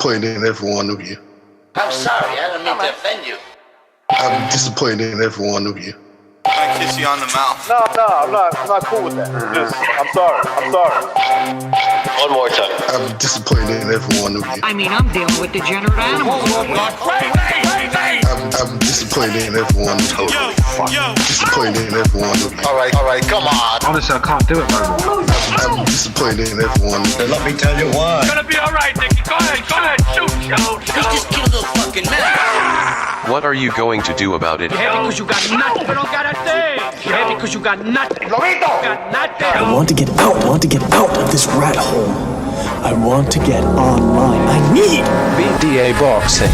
disappointed in every one of you. I'm sorry, I don't mean to offend you. I'm disappointed in every one of you. I kiss you on the mouth. No, I'm not cool with that. I'm sorry. One more time. I'm disappointed in every one of you. I mean, I'm dealing with degenerate animals. Wait. I'm disappointed in every one of you. Disappointed in every one of you. All right, come on. Honestly, I can't do it no more. I'm disappointed in every one of you. Let me tell you why. It's gonna be all right, Nicky. Go ahead. Shoot. We just killed a fucking man. What are you going to do about it? You're happy because you got nothing. You don't got a thing. You're happy because you got nothing. Lobito! You got nothing. I want to get out. I want to get out of this rat hole. I want to get online. I need BDA boxing.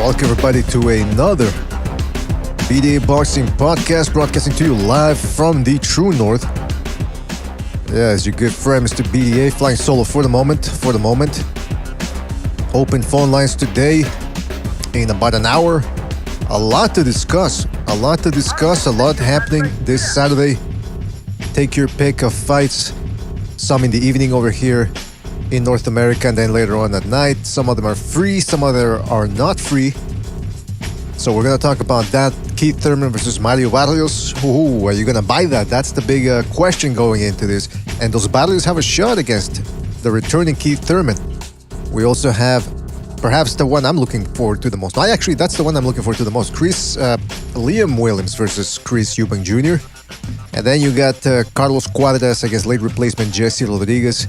Welcome everybody to another BDA Boxing podcast, broadcasting to you live from the true north. Yeah, it's your good friend Mr. BDA, flying solo for the moment. Open phone lines today in about an hour. A lot to discuss, a lot happening this Saturday. Take your pick of fights, some in the evening over here in North America, and then later on at night. Some of them are free, some of them are not free. So we're going to talk about that. Keith Thurman versus Mario Barrios. Ooh, are you going to buy that? That's the big question going into this. And those Barrios have a shot against the returning Keith Thurman. We also have perhaps the one I'm looking forward to the most. Actually, that's the one I'm looking forward to the most. Liam Williams versus Chris Eubank Jr. And then you got Carlos Cuadras against late replacement Jesse Rodriguez.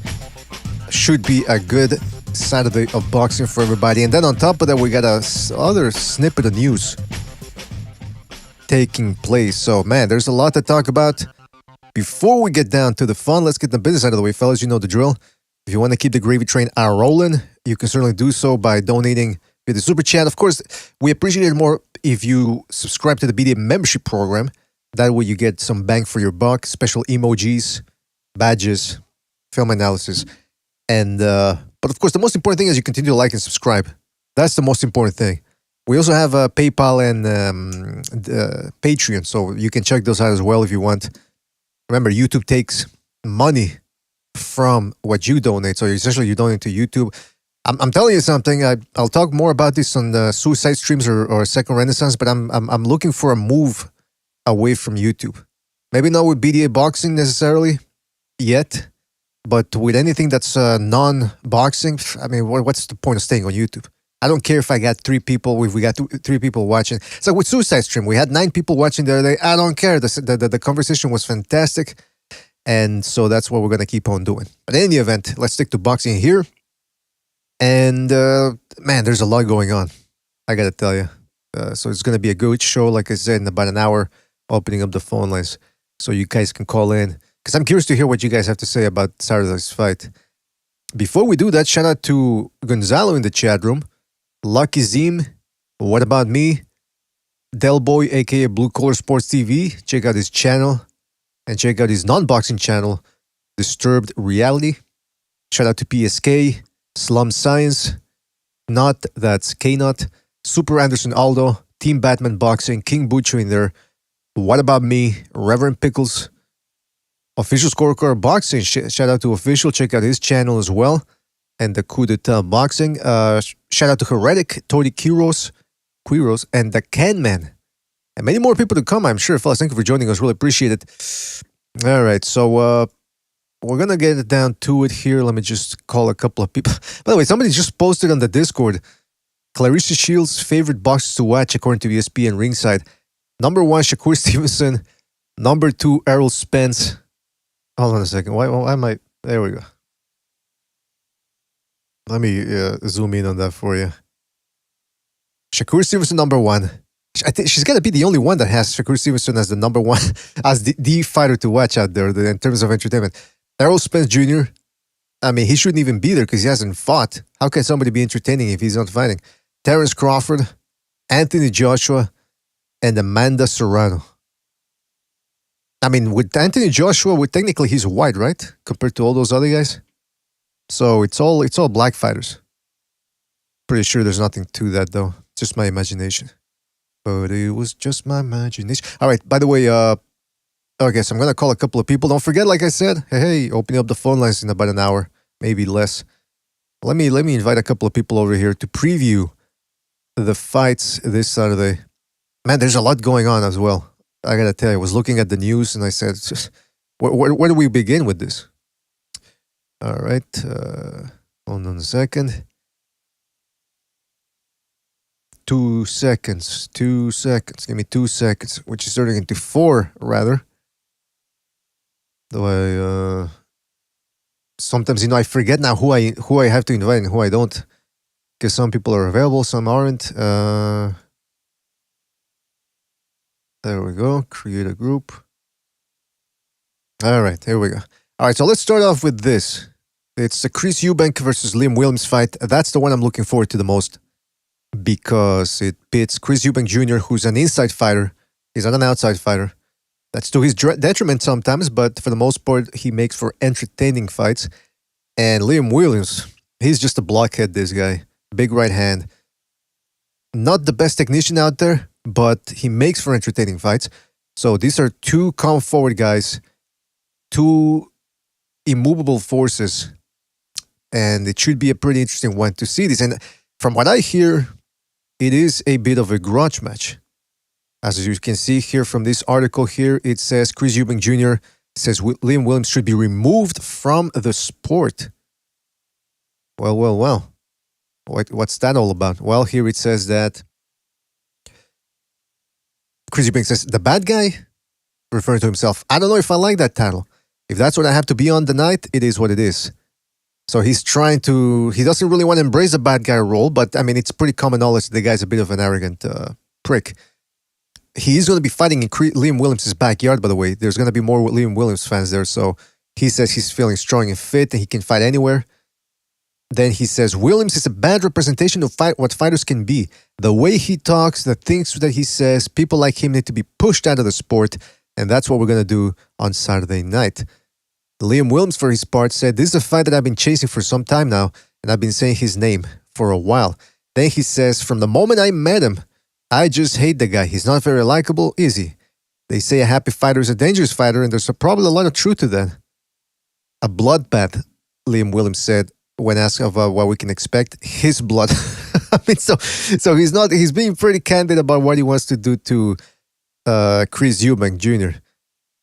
Should be a good Saturday of boxing for everybody. And then on top of that, we got other snippet of news taking place. So, man, there's a lot to talk about. Before we get down to the fun, let's get the business out of the way, fellas. You know the drill. If you want to keep the gravy train rolling, you can certainly do so by donating via the Super Chat. Of course, we appreciate it more if you subscribe to the BDA membership program. That way you get some bang for your buck, special emojis, badges, film analysis. And but of course, the most important thing is you continue to like and subscribe. That's the most important thing. We also have PayPal and Patreon, so you can check those out as well if you want. Remember, YouTube takes money from what you donate, so essentially you donate to YouTube. I'm telling you something. I'll talk more about this on the Suicide Streams or Second Renaissance, but I'm looking for a move away from YouTube. Maybe not with BDA Boxing necessarily yet. But with anything that's non-boxing, I mean, what's the point of staying on YouTube? I don't care if I got 3 people, if we got 3 people watching. So with Suicide Stream, we had 9 people watching the other day. I don't care. The conversation was fantastic. And so that's what we're going to keep on doing. But in any event, let's stick to boxing here. And, man, there's a lot going on. I got to tell you. So it's going to be a good show, like I said, in about an hour, opening up the phone lines so you guys can call in. Because I'm curious to hear what you guys have to say about Saturday's fight. Before we do that, shout out to Gonzalo in the chat room. Lucky Zim, What About Me? Del Boy, aka Blue Collar Sports TV. Check out his channel. And check out his non-boxing channel, Disturbed Reality. Shout out to PSK, Slum Science, Not, that's K-Not, Super Anderson Aldo, Team Batman Boxing, King Butcher in there. What About Me? Reverend Pickles. Official Scorecard Boxing, shout out to Official, check out his channel as well. And the Coup d'etat Boxing, shout out to Heretic, Tony Quiros, and the Can Man. And many more people to come, I'm sure. Fellas, thank you for joining us. Really appreciate it. All right, so we're going to get it down to it here. Let me just call a couple of people. By the way, somebody just posted on the Discord, Clarissa Shields' favorite boxers to watch according to ESPN Ringside. Number 1, Shakur Stevenson. Number 2, Errol Spence. Hold on a second. Why am I... There we go. Let me zoom in on that for you. Shakur Stevenson, number 1. I think she's got to be the only one that has Shakur Stevenson as the number 1, as the fighter to watch out there in terms of entertainment. Errol Spence Jr., I mean, he shouldn't even be there because he hasn't fought. How can somebody be entertaining if he's not fighting? Terence Crawford, Anthony Joshua, and Amanda Serrano. I mean, with Anthony Joshua, technically he's white, right? Compared to all those other guys. So it's all black fighters. Pretty sure there's nothing to that though. Just my imagination. But it was just my imagination. All right, by the way, okay, so I'm going to call a couple of people. Don't forget, like I said, hey, opening up the phone lines in about an hour, maybe less. Let me invite a couple of people over here to preview the fights this Saturday. Man, there's a lot going on as well. I got to tell you, I was looking at the news and I said, where do we begin with this? All right, hold on a second. 2 seconds. Give me 2 seconds, which is turning into 4, rather. Though sometimes, I forget now who I have to invite and who I don't. Because some people are available, some aren't. There we go. Create a group. All right, here we go. All right, so let's start off with this. It's the Chris Eubank versus Liam Williams fight. That's the one I'm looking forward to the most because it pits Chris Eubank Jr., who's an inside fighter. He's not an outside fighter. That's to his detriment sometimes, but for the most part, he makes for entertaining fights. And Liam Williams, he's just a blockhead, this guy. Big right hand. Not the best technician out there, but he makes for entertaining fights. So these are two come forward guys, two immovable forces, and it should be a pretty interesting one to see this. And from what I hear, it is a bit of a grudge match. As you can see here from this article here, it says Chris Eubank Jr. says Liam Williams should be removed from the sport. Well. What's that all about? Well, here it says that Chris Eubank says, the bad guy, referring to himself, I don't know if I like that title. If that's what I have to be on the night, it is what it is. So he doesn't really want to embrace the bad guy role, but I mean, it's pretty common knowledge that the guy's a bit of an arrogant prick. He's going to be fighting in Liam Williams' backyard, by the way. There's going to be more Liam Williams fans there, so he says he's feeling strong and fit and he can fight anywhere. Then he says, Williams is a bad representation of what fighters can be. The way he talks, the things that he says, people like him need to be pushed out of the sport, and that's what we're going to do on Saturday night. Liam Williams, for his part, said, this is a fight that I've been chasing for some time now, and I've been saying his name for a while. Then he says, from the moment I met him, I just hate the guy. He's not very likable, is he? They say a happy fighter is a dangerous fighter, and there's probably a lot of truth to that. A bloodbath, Liam Williams said, when asked about what we can expect, his blood. I mean, so he's being pretty candid about what he wants to do to Chris Eubank Jr.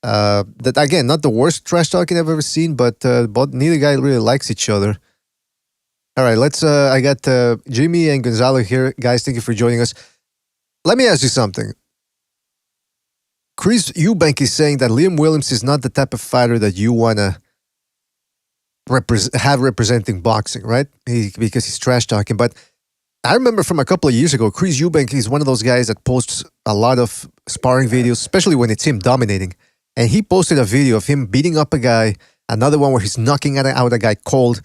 That again, not the worst trash talking I've ever seen, but neither guy really likes each other. All right, let's. I got Jimmy and Gonzalo here, guys. Thank you for joining us. Let me ask you something. Chris Eubank is saying that Liam Williams is not the type of fighter that you wanna have representing boxing, right? Because he's trash talking. But I remember from a couple of years ago, Chris Eubank is one of those guys that posts a lot of sparring videos, especially when it's him dominating. And he posted a video of him beating up a guy, another one where he's knocking out a guy cold.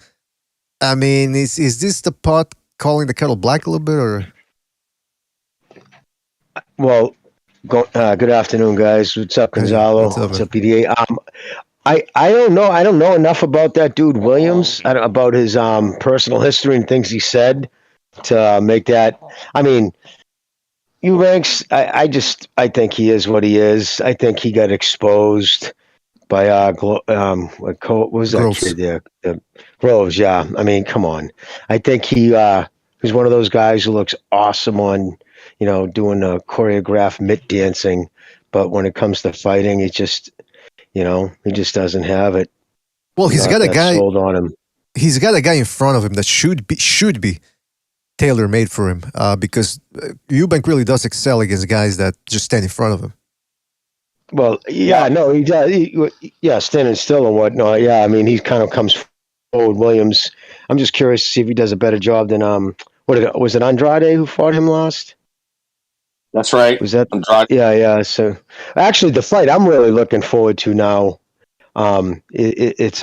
I mean, is this the pot calling the kettle black a little bit, or? Well, good afternoon, guys. What's up, Gonzalo? What's up, PDA? I don't know. I don't know enough about that dude Williams, about his personal history and things he said to make that. I mean, Eubanks, I think he is what he is. I think he got exposed by what was that Groves. kid there? Groves, yeah. I mean, come on. I think he's one of those guys who looks awesome on doing a choreographed mitt dancing. But when it comes to fighting, he just doesn't have it. Well, he's got a guy sold on him. He's got a guy in front of him that should be tailor made for him. Because Eubank really does excel against guys that just stand in front of him. Well, yeah, no, he does. Standing still and whatnot. Yeah, I mean, he kind of comes forward. Williams. I'm just curious to see if he does a better job than was it Andrade who fought him last? That's right. Was that Andrade? Yeah. So actually, the fight I'm really looking forward to now. It's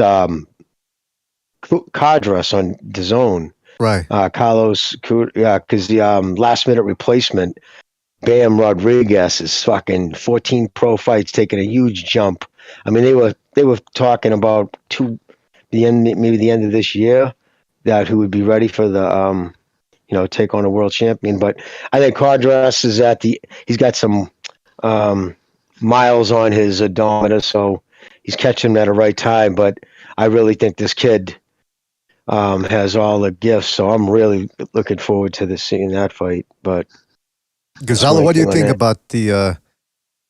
Cuadras on DAZN. Right. Carlos, because the last minute replacement, Bam Rodriguez is fucking 14 pro fights, taking a huge jump. I mean, they were talking about maybe the end of this year, that who would be ready for the take on a world champion. But I think Cuadras is he's got some miles on his odometer, so he's catching him at the right time. But I really think this kid has all the gifts, so I'm really looking forward to seeing that fight. But Gonzalo, what do you think about the?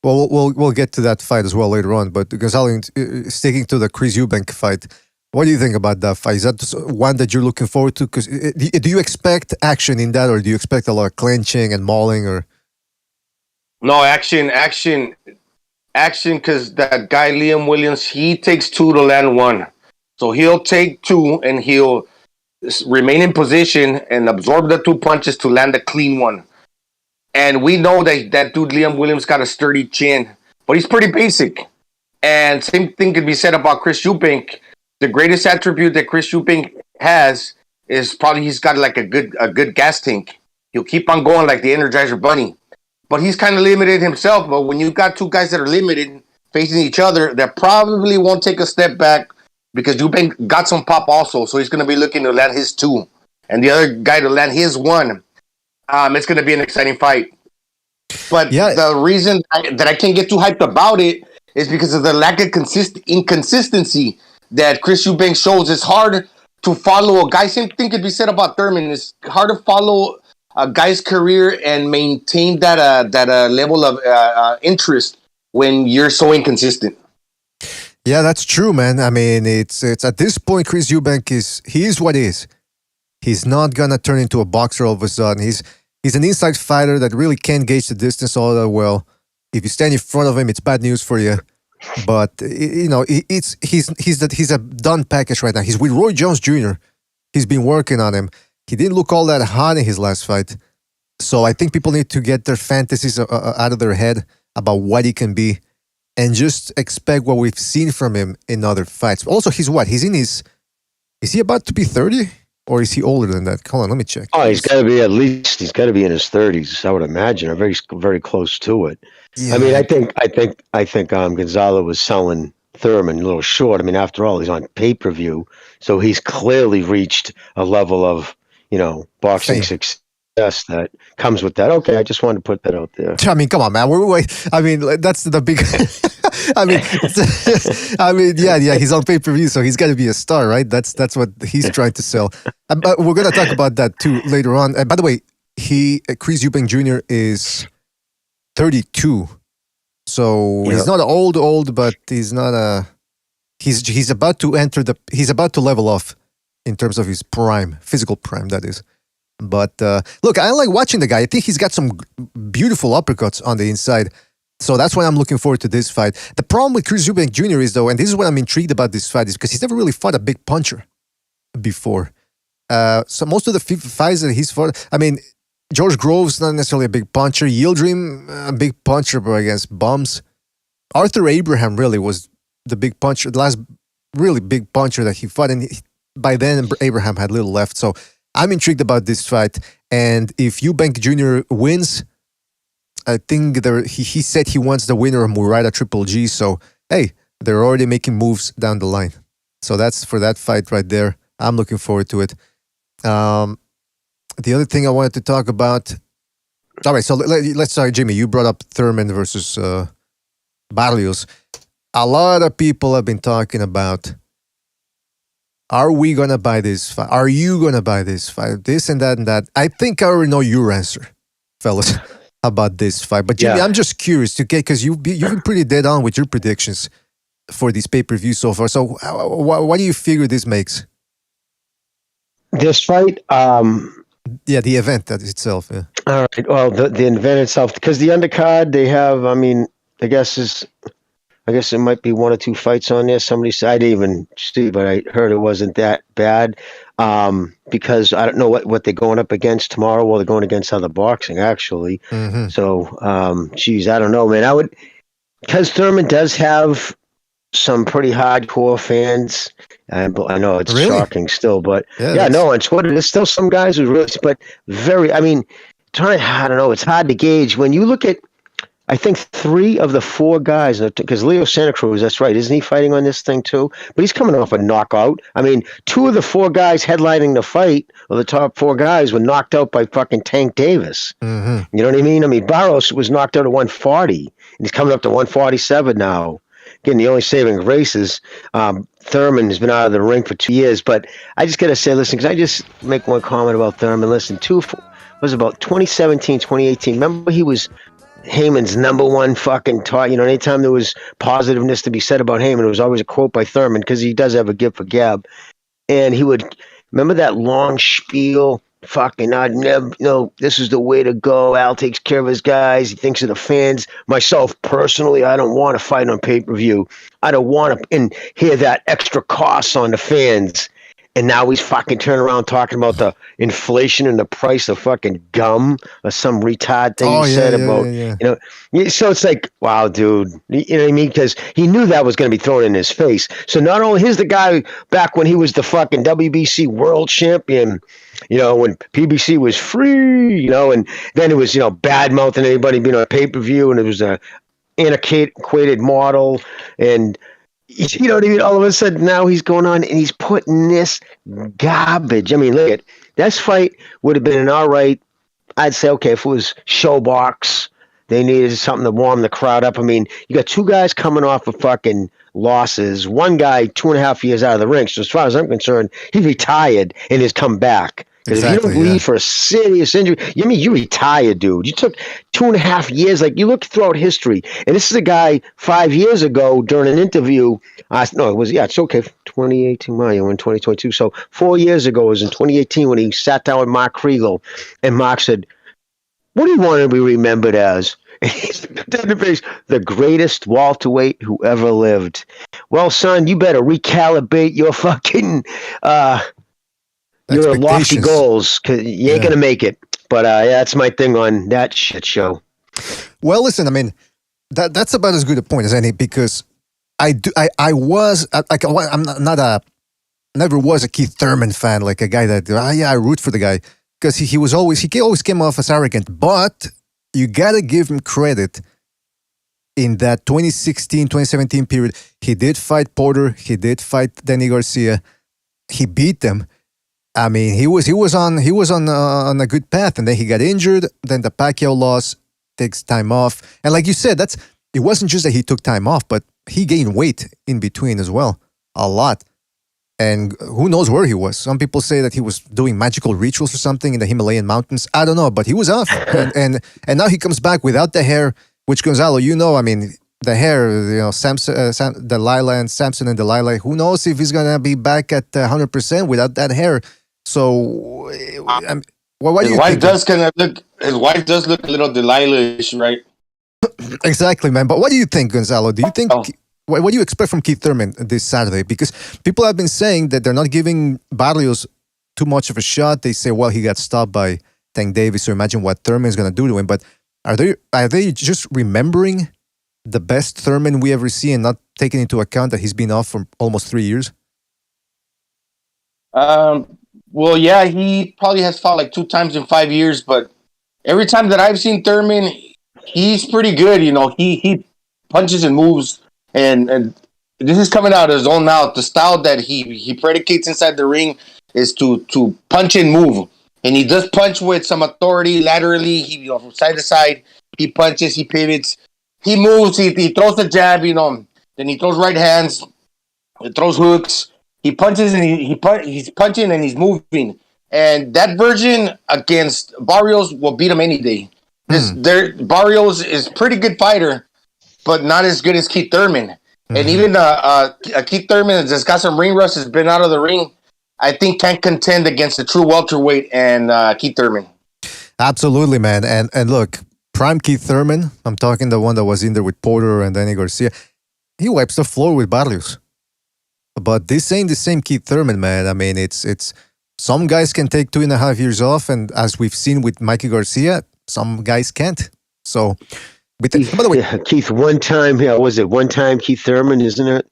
Well, we'll get to that fight as well later on. But Gonzalo, sticking to the Chris Eubank fight, what do you think about that fight? Is that one that you're looking forward to? Because do you expect action in that, or do you expect a lot of clinching and mauling? Or no action. Because that guy Liam Williams, he takes two to land one, so he'll take two and he'll remain in position and absorb the two punches to land a clean one. And we know that dude Liam Williams got a sturdy chin, but he's pretty basic. And same thing could be said about Chris Eubank. The greatest attribute that Chris Eubank has is probably he's got like a good gas tank. He'll keep on going like the Energizer Bunny. But he's kind of limited himself. But when you've got two guys that are limited facing each other, that probably won't take a step back, because Eubank got some pop also. So he's going to be looking to land his two, and the other guy to land his one. It's going to be an exciting fight. But the reason that I can't get too hyped about it is because of the lack of inconsistency that Chris Eubank shows. It's hard to follow a guy. Same thing could be said about Thurman. It's hard to follow a guy's career and maintain that level of interest when you're so inconsistent. Yeah, that's true, man. I mean, it's at this point, Chris Eubank is what he is. He's not gonna turn into a boxer all of a sudden. He's an inside fighter that really can't gauge the distance all that well. If you stand in front of him, it's bad news for you. But he's a done package right now. He's with Roy Jones Jr. He's been working on him. He didn't look all that hot in his last fight. So I think people need to get their fantasies out of their head about what he can be, and just expect what we've seen from him in other fights. Also, is he about to be 30? Or is he older than that? Hold on, let me check. Oh, he's got to be in his 30s, I would imagine, or very, very close to it. Yeah. I mean, I think Gonzalo was selling Thurman a little short. I mean, after all, he's on pay-per-view, so he's clearly reached a level of, boxing success that comes with that. Okay, I just wanted to put that out there. I mean, come on, man. I mean, that's the big. Yeah. He's on pay-per-view, so he's got to be a star, right? That's what he's trying to sell. But we're gonna talk about that too later on. And by the way, Chris Eubank Jr. is 32, so he's not old, but he's not a. He's about to he's about to level off in terms of his prime, physical prime, that is. But look, I like watching the guy. I think he's got some beautiful uppercuts on the inside. So that's why I'm looking forward to this fight. The problem with Chris Eubank Jr. is, though, and this is what I'm intrigued about this fight, is because he's never really fought a big puncher before. So most of the fights that he's fought, I mean, George Grove's not necessarily a big puncher. Yildirim, a big puncher, but against bums. Arthur Abraham really was the big puncher, the last really big puncher that he fought. And by then, Abraham had little left. So I'm intrigued about this fight. And if Eubank Jr. wins, I think he said he wants the winner of Murata Triple G. So, hey, they're already making moves down the line. So that's for that fight right there. I'm looking forward to it. The other thing I wanted to talk about. All right, so let's start, Jimmy. You brought up Thurman versus Barrios. A lot of people have been talking about, are we going to buy this fight? Are you going to buy this fight? This and that and that. I think I already know your answer. fellas, about this fight. But Jimmy, I'm just curious to get, because you've been pretty dead on with your predictions for these pay-per-views so far. So what do you figure this makes? This fight? Yeah, the event itself. Yeah. All right. Well, the event itself, because the undercard they have, I mean, I guess there might be one or two fights on there. Somebody said, I didn't even see, but I heard it wasn't that bad. Because I don't know what they're going up against tomorrow. Well, they're going against other boxing, actually. Mm-hmm. So, geez, I don't know, man. Because Thurman does have some pretty hardcore fans. I know it's shocking still, but no, on Twitter, there's still some guys who really, but I don't know, it's hard to gauge. When you look at, I think 3 of the 4 guys, because Leo Santa Cruz, that's right, isn't he fighting on this thing too? But he's coming off a knockout. I mean, 2 of the 4 guys headlining the fight, or the top 4 guys, were knocked out by fucking Tank Davis. Mm-hmm. You know what I mean? I mean, Barrios was knocked out at 140, and he's coming up to 147 now. Again, the only saving grace is Thurman has been out of the ring for 2 years. But I just got to say, listen, because I just make one comment about Thurman. Listen, was about 2017, 2018. Remember, he was Heyman's #1 fucking talk. You know, anytime there was positiveness to be said about Heyman, it was always a quote by Thurman, because he does have a gift for gab. And he would remember that long spiel. Fucking, I'd never, this is the way to go. Al takes care of his guys. He thinks of the fans. Myself, personally, I don't want to fight on pay-per-view. I don't want to hear that extra costs on the fans. And now he's fucking turning around talking about the inflation and the price of fucking gum, or some retard thing he said about, you know. So it's like, wow, dude. You know what I mean? Because he knew that was going to be thrown in his face. So not only, here's the guy back when he was the fucking WBC world champion, you know, when PBC was free, you know, and then it was, bad mouthing anybody being on pay-per-view, and it was a antiquated model, and you know what I mean? All of a sudden now he's going on and he's putting this garbage. I mean, look at this fight would have been an all right. I'd say, okay, if it was Showbox, they needed something to warm the crowd up. I mean, you got 2 guys coming off of fucking losses. One guy 2.5 years out of the ring. So as far as I'm concerned, he retired and has come back. Because if you don't leave for a serious injury, you retired, dude. You took 2.5 years. Like, you look throughout history, and this is a guy 5 years ago during an interview. It's okay. 2018, we're in 2022. So 4 years ago, it was in 2018 when he sat down with Mark Kriegel, and Mark said, "What do you want to be remembered as?" And he's the greatest welterweight who ever lived. Well, son, you better recalibrate your fucking your lofty goals, because you ain't gonna make it. But that's my thing on that shit show. Well, listen, I mean, that's about as good a point as any, because I'm never was a Keith Thurman fan, like a guy that I root for the guy, because he always came off as arrogant. But you gotta give him credit. In that 2016, 2017 period, he did fight Porter, he did fight Danny Garcia, he beat them. I mean, he was on a good path, and then he got injured. Then the Pacquiao loss, takes time off, and like you said, it wasn't just that he took time off, but he gained weight in between as well, a lot. And who knows where he was? Some people say that he was doing magical rituals or something in the Himalayan mountains. I don't know, but he was off, and now he comes back without the hair. Which, Gonzalo, I mean, the hair, Delilah and Samson and Delilah. Who knows if he's gonna be back at 100% without that hair? So, what do you think? His wife does look a little Delilah-ish, right? Exactly, man. But what do you think, Gonzalo? Do you think? What do you expect from Keith Thurman this Saturday? Because people have been saying that they're not giving Barrios too much of a shot. They say, well, he got stopped by Tank Davis, so imagine what Thurman is going to do to him. But are they just remembering the best Thurman we ever see and not taking into account that he's been off for almost 3 years? Well, yeah, he probably has fought like 2 times in 5 years, but every time that I've seen Thurman, he's pretty good. He punches and moves, and this is coming out of his own mouth. The style that he predicates inside the ring is to punch and move, and he does punch with some authority laterally. He from side to side, he punches, he pivots, he moves, he throws the jab, then he throws right hands, he throws hooks. He punches and he's punching and he's moving. And that version against Barrios will beat him any day. Barrios is pretty good fighter, but not as good as Keith Thurman. Mm-hmm. And even Keith Thurman has got some ring rust, has been out of the ring. I think can't contend against the true welterweight and Keith Thurman. Absolutely, man. And look, prime Keith Thurman, I'm talking the one that was in there with Porter and Danny Garcia, he wipes the floor with Barrios. But this ain't the same Keith Thurman, man. I mean, it's some guys can take 2.5 years off, and as we've seen with Mikey Garcia, some guys can't. So, by the way, Keith, one time Keith Thurman, isn't it?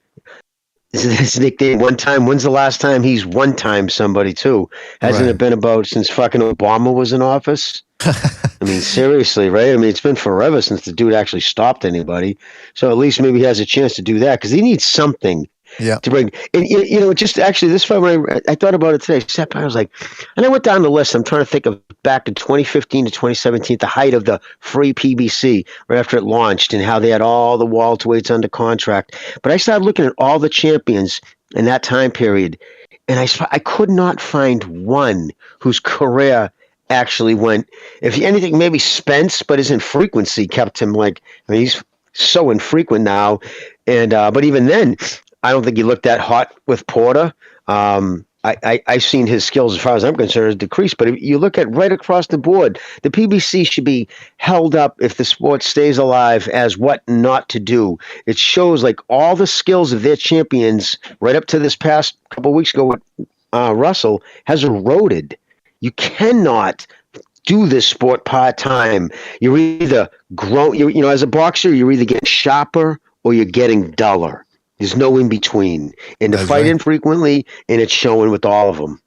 Is his nickname one time? When's the last time he's one time somebody too? Hasn't it been about since fucking Obama was in office? I mean, seriously, right? I mean, it's been forever since the dude actually stopped anybody. So at least maybe he has a chance to do that because he needs something to bring. And just actually, this fight when I thought about it today, I was like, and I went down the list. I'm trying to think of back to 2015 to 2017, the height of the free PBC, right after it launched, and how they had all the welterweights under contract. But I started looking at all the champions in that time period, and I could not find one whose career actually went, if anything, maybe Spence, but his infrequency kept him he's so infrequent now. And but even then, I don't think he looked that hot with Porter. I've seen his skills, as far as I'm concerned, decrease. But if you look at right across the board, the PBC should be held up if the sport stays alive as what not to do. It shows all the skills of their champions right up to this past couple of weeks ago with Russell has eroded. You cannot do this sport part-time. You're either as a boxer, you're either getting sharper or you're getting duller. There's no in between. And to fight infrequently, and it's showing with all of them.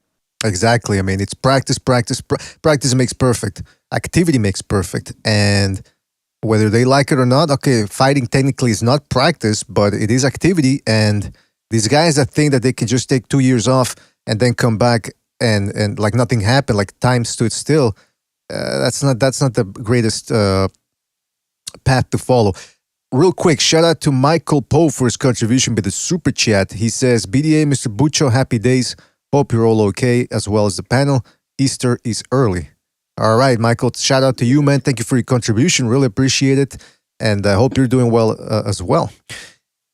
Exactly. I mean, it's practice. Practice makes perfect. Activity makes perfect. And whether they like it or not, okay, fighting technically is not practice, but it is activity. And these guys that think that they can just take 2 years off and then come back and like nothing happened, like time stood still, that's not the greatest path to follow. Real quick, shout out to Michael Poe for his contribution with the super chat. He says, BDA, Mr. Bucho, happy days. Hope you're all okay, as well as the panel. Easter is early. All right, Michael, shout out to you, man. Thank you for your contribution. Really appreciate it. And I hope you're doing well as well.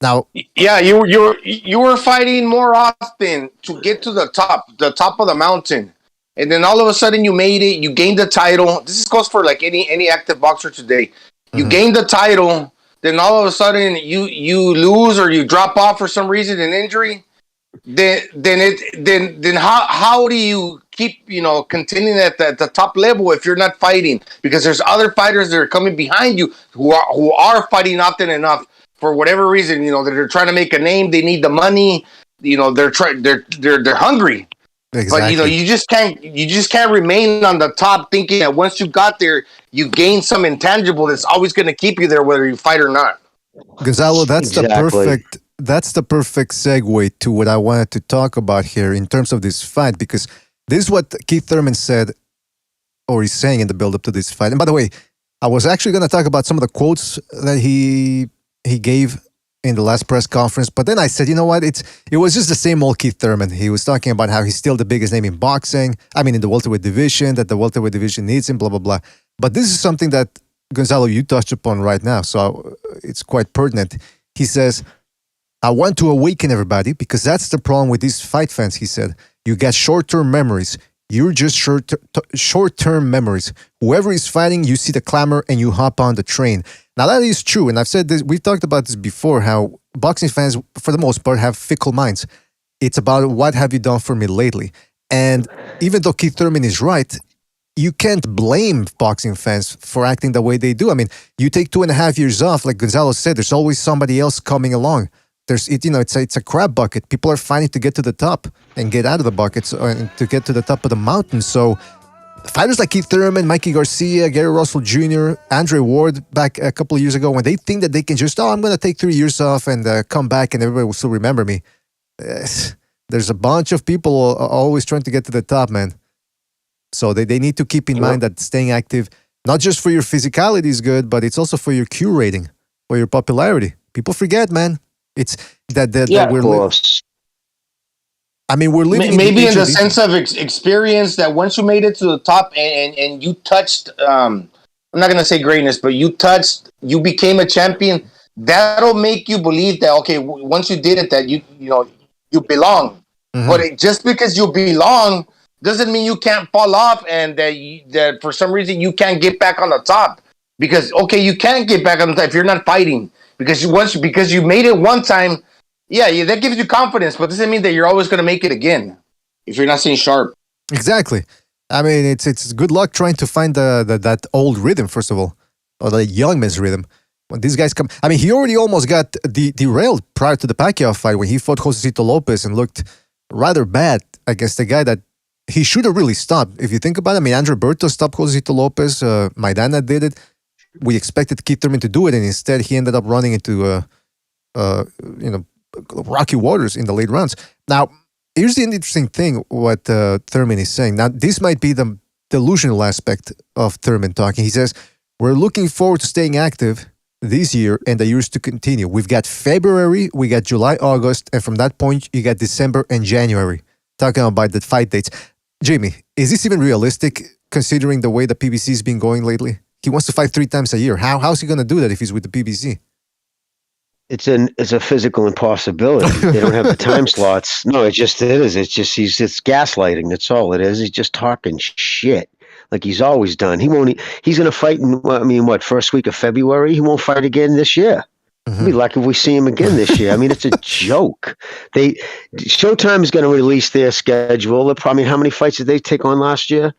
Now, yeah, you were fighting more often to get to the top of the mountain. And then all of a sudden you made it, you gained the title. This goes for like any active boxer today. You gained the title, then all of a sudden you lose or you drop off for some reason, an injury. Then how do you keep continuing at the top level if you're not fighting? Because there's other fighters that are coming behind you who are fighting often enough for whatever reason. They're trying to make a name. They need the money. They're hungry. Exactly. But you just can't remain on the top thinking that once you got there you gain some intangible that's always going to keep you there whether you fight or not. Gonzalo, that's the perfect segue to what I wanted to talk about here in terms of this fight, because this is what Keith Thurman said, or he's saying in the build-up to this fight. And by the way, I was actually going to talk about some of the quotes that he gave in the last press conference, but then I said, you know what, it was just the same old Keith Thurman. He was talking about how he's still the biggest name in boxing, in the welterweight division, that the welterweight division needs him, blah, blah, blah. But this is something that, Gonzalo, you touched upon right now, so it's quite pertinent. He says, I want to awaken everybody, because that's the problem with these fight fans, he said. You get short-term memories. You're just short-term memories. Whoever is fighting, you see the clamor and you hop on the train. Now, that is true, and I've said this, we've talked about this before, how boxing fans, for the most part, have fickle minds. It's about what have you done for me lately. And even though Keith Thurman is right, you can't blame boxing fans for acting the way they do. You take 2.5 years off, like Gonzalo said, there's always somebody else coming along. It's a crab bucket. People are fighting to get to the top and get out of the buckets and to get to the top of the mountain. So fighters like Keith Thurman, Mikey Garcia, Gary Russell Jr., Andre Ward back a couple of years ago, when they think that they can just, I'm going to take 3 years off and come back and everybody will still remember me. There's a bunch of people always trying to get to the top, man. So they need to keep in mind that staying active, not just for your physicality is good, but it's also for your Q rating, for your popularity. People forget, man. It's that we're we're living maybe in the sense of experience that once you made it to the top and you touched I'm not gonna say greatness, but you became a champion. That'll make you believe that okay, once you did it, that you belong. But just because you belong doesn't mean you can't fall off, and that for some reason you can't get back on the top. Because okay, you can't get back on the top if you're not fighting. Because you made it one time, yeah, that gives you confidence, but doesn't mean that you're always gonna make it again if you're not staying sharp. Exactly. I mean, it's good luck trying to find that old rhythm, first of all, or the young man's rhythm. When these guys come, I mean, he already almost got derailed prior to the Pacquiao fight when he fought Josecito Lopez and looked rather bad against the guy that he should have really stopped. If you think about it, I mean, Andre Berto stopped Josecito Lopez. Maidana did it. We expected Keith Thurman to do it, and instead he ended up running into rocky waters in the late rounds. Now, here's the interesting thing, what Thurman is saying. Now, this might be the delusional aspect of Thurman talking. He says, we're looking forward to staying active this year and the years to continue. We've got February, we got July, August, and from that point, you got December and January. Talking about the fight dates. Jimmy, is this even realistic considering the way the PBC's been going lately? He wants to fight 3 times a year. How's he going to do that if he's with the PBC? It's a physical impossibility. They don't have the time slots. No, it's gaslighting. That's all it is. He's just talking shit like he's always done. He's going to fight in, first week of February? He won't fight again this year. We'll be lucky if we see him again this year. I mean, it's a joke. Showtime is going to release their schedule. How many fights did they take on last year?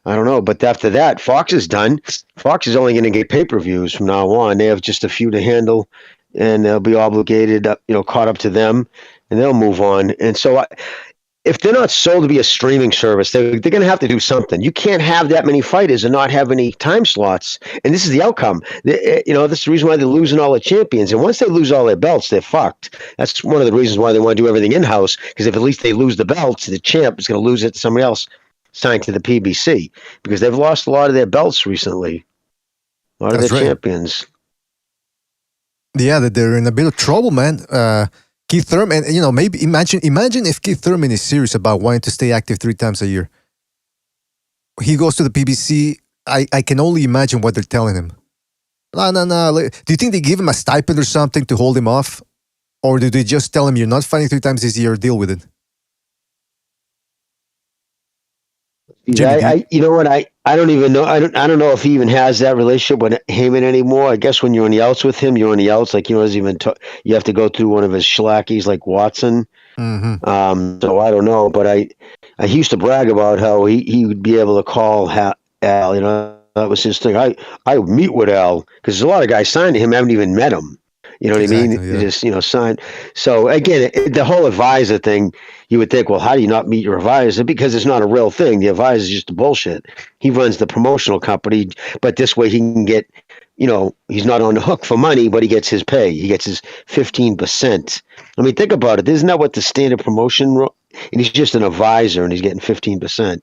I don't know. But after that, Fox is done. Fox is only going to get pay-per-views from now on. They have just a few to handle, and they'll be obligated, caught up to them, and they'll move on. And so if they're not sold to be a streaming service, they're going to have to do something. You can't have that many fighters and not have any time slots. And this is the outcome. This is the reason why they're losing all the champions. And once they lose all their belts, they're fucked. That's one of the reasons why they want to do everything in-house, because if at least they lose the belts, the champ is going to lose it to somebody else signed to the PBC, because they've lost a lot of their belts recently. A lot of their champions. Yeah, they're in a bit of trouble, man. Keith Thurman, maybe imagine if Keith Thurman is serious about wanting to stay active 3 times a year. He goes to the PBC. I can only imagine what they're telling him. No. Do you think they give him a stipend or something to hold him off? Or do they just tell him, you're not fighting 3 times this year, deal with it? Yeah, you know what? I don't even know. I don't know if he even has that relationship with Heyman anymore. I guess when you're on the outs with him, you're on the outs. Like, doesn't even you have to go through one of his schlackies like Watson. So I don't know, but he used to brag about how he would be able to call Al. That was his thing. I would meet with Al, because a lot of guys signed to him haven't even met him. You know what I mean? Yeah. Just, signed. So again, the whole advisor thing, you would think, well, how do you not meet your advisor? Because it's not a real thing. The advisor is just bullshit. He runs the promotional company, but this way he can get, he's not on the hook for money, but he gets his pay. He gets his 15%. I mean, think about it. Isn't that what the standard promotion? And he's just an advisor, and he's getting 15%.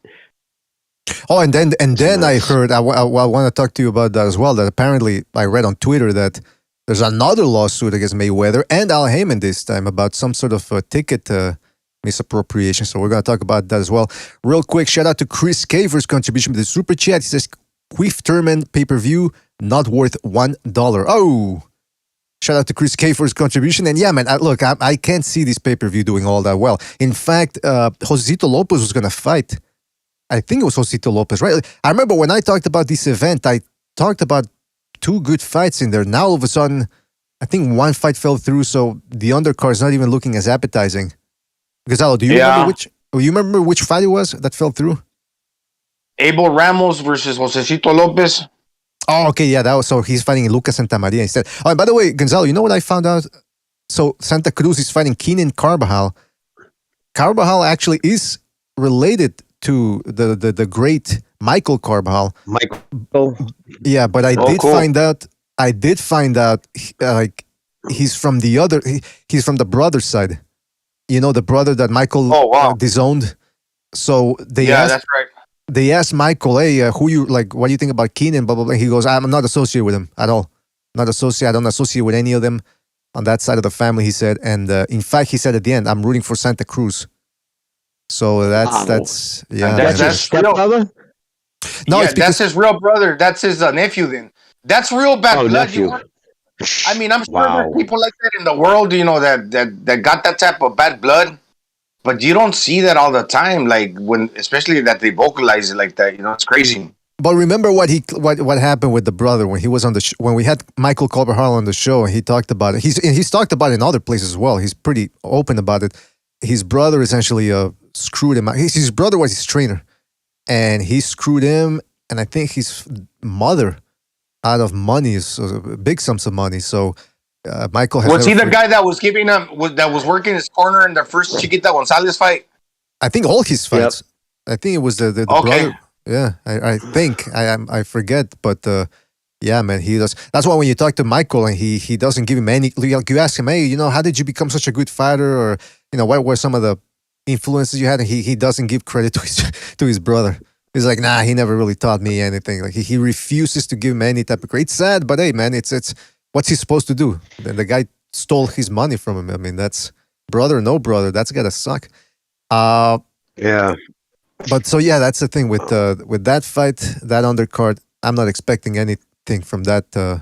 Oh, and then I heard, I want to talk to you about that as well, that apparently I read on Twitter that there's another lawsuit against Mayweather and Al Heyman this time about some sort of ticket misappropriation. So we're going to talk about that as well. Real quick, shout out to Chris K for his contribution with the Super Chat. He says, Queef Thurman pay-per-view, not worth $1. Oh! Shout out to Chris K for his contribution. And yeah, man, look, I can't see this pay-per-view doing all that well. In fact, Josecito Lopez was going to fight. I think it was Josecito Lopez, right? I remember when I talked about this event, I talked about 2 good fights in there. Now all of a sudden, I think 1 fight fell through, so the undercard is not even looking as appetizing. Gonzalo, do you remember which fight it was that fell through? Abel Ramos versus Josecito Lopez. Oh, okay, yeah, that was, so he's fighting Lucas Santamaria instead. Oh, and by the way, Gonzalo, you know what I found out? So Santa Cruz is fighting Keenan Carbajal. Carbajal actually is related to the great Michael Carbajal. Michael. Yeah, but I did find out like he's from he's from the brother side. The brother that Michael disowned. So that's right. They asked Michael, hey, what do you think about Keenan? Blah, blah, blah. He goes, I'm not associated with him at all. I don't associate with any of them on that side of the family, he said. And in fact, he said at the end, I'm rooting for Santa Cruz. So that's your stepbrother? No, yeah, it's because that's his real brother. That's his nephew. Then that's real bad blood. nephew. I mean, I'm sure Wow. there's people like that in the world, that got that type of bad blood, but you don't see that all the time. Like especially that they vocalize it like that. It's crazy. But remember what happened with the brother when he was on the when we had Michael Carbajal on the show, and he talked about it. He's talked about it in other places as well. He's pretty open about it. His brother essentially screwed him out. His brother was his trainer, and he screwed him, and I think his mother out of money, so big sums of money. So Michael was he the guy that was giving him that was working his corner in the first Chiquita Gonzalez fight? I think all his fights. Yep. I think it was the brother. Yeah, I think I forget, but yeah, man, he does. That's why when you talk to Michael and he doesn't give him any. You ask him, hey, how did you become such a good fighter, or what were some of the influences you had, and he doesn't give credit to his brother. He's like, nah, he never really taught me anything. Like he refuses to give him any type of credit. It's sad, but hey, man, it's what's he supposed to do? The guy stole his money from him. I mean, that's brother, no brother. That's gotta suck. Yeah. But so yeah, that's the thing with that fight, that undercard. I'm not expecting anything from that,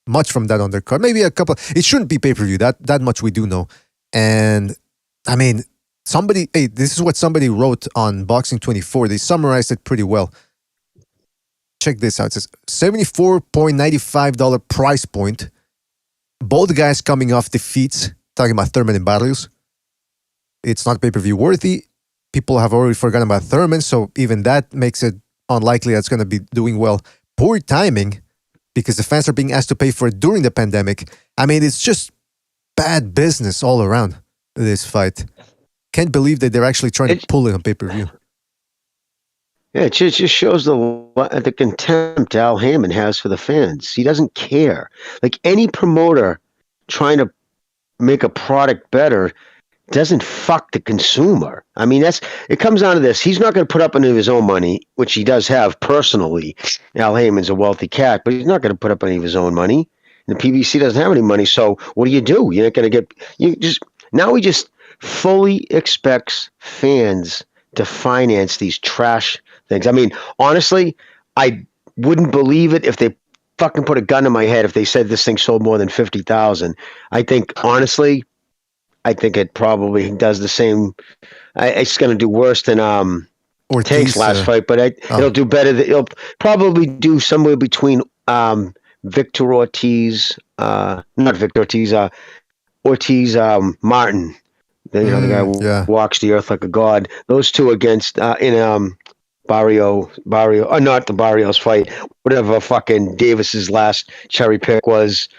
much from that undercard. Maybe a couple. It shouldn't be pay-per-view. That much we do know. And I mean, this is what somebody wrote on Boxing 24. They summarized it pretty well. Check this out. It says $74.95 price point. Both guys coming off defeats. Talking about Thurman and Barrios. It's not pay-per-view worthy. People have already forgotten about Thurman, so even that makes it unlikely that's going to be doing well. Poor timing, because the fans are being asked to pay for it during the pandemic. I mean, it's just bad business all around, this fight. Can't believe that they're actually trying to pull it on pay-per-view. Yeah, it just shows the contempt Al Haymon has for the fans. He doesn't care. Like any promoter trying to make a product better doesn't fuck the consumer. I mean, it comes down to this. He's not going to put up any of his own money, which he does have personally. Al Heyman's a wealthy cat, but he's not going to put up any of his own money. And the PBC doesn't have any money, so what do? You're not going to get. Now he just fully expects fans to finance these trash things. I mean, honestly, I wouldn't believe it if they fucking put a gun to my head if they said this thing sold more than 50,000. I think honestly. I think it probably does the same. It's going to do worse than Tank's last fight, but it'll do better. It'll probably do somewhere between Victor Ortiz, not Victor Ortiz, Ortiz Martin. The guy who walks the earth like a god. Those two against in Barrio, not the Barrios fight, whatever fucking Davis's last cherry pick was.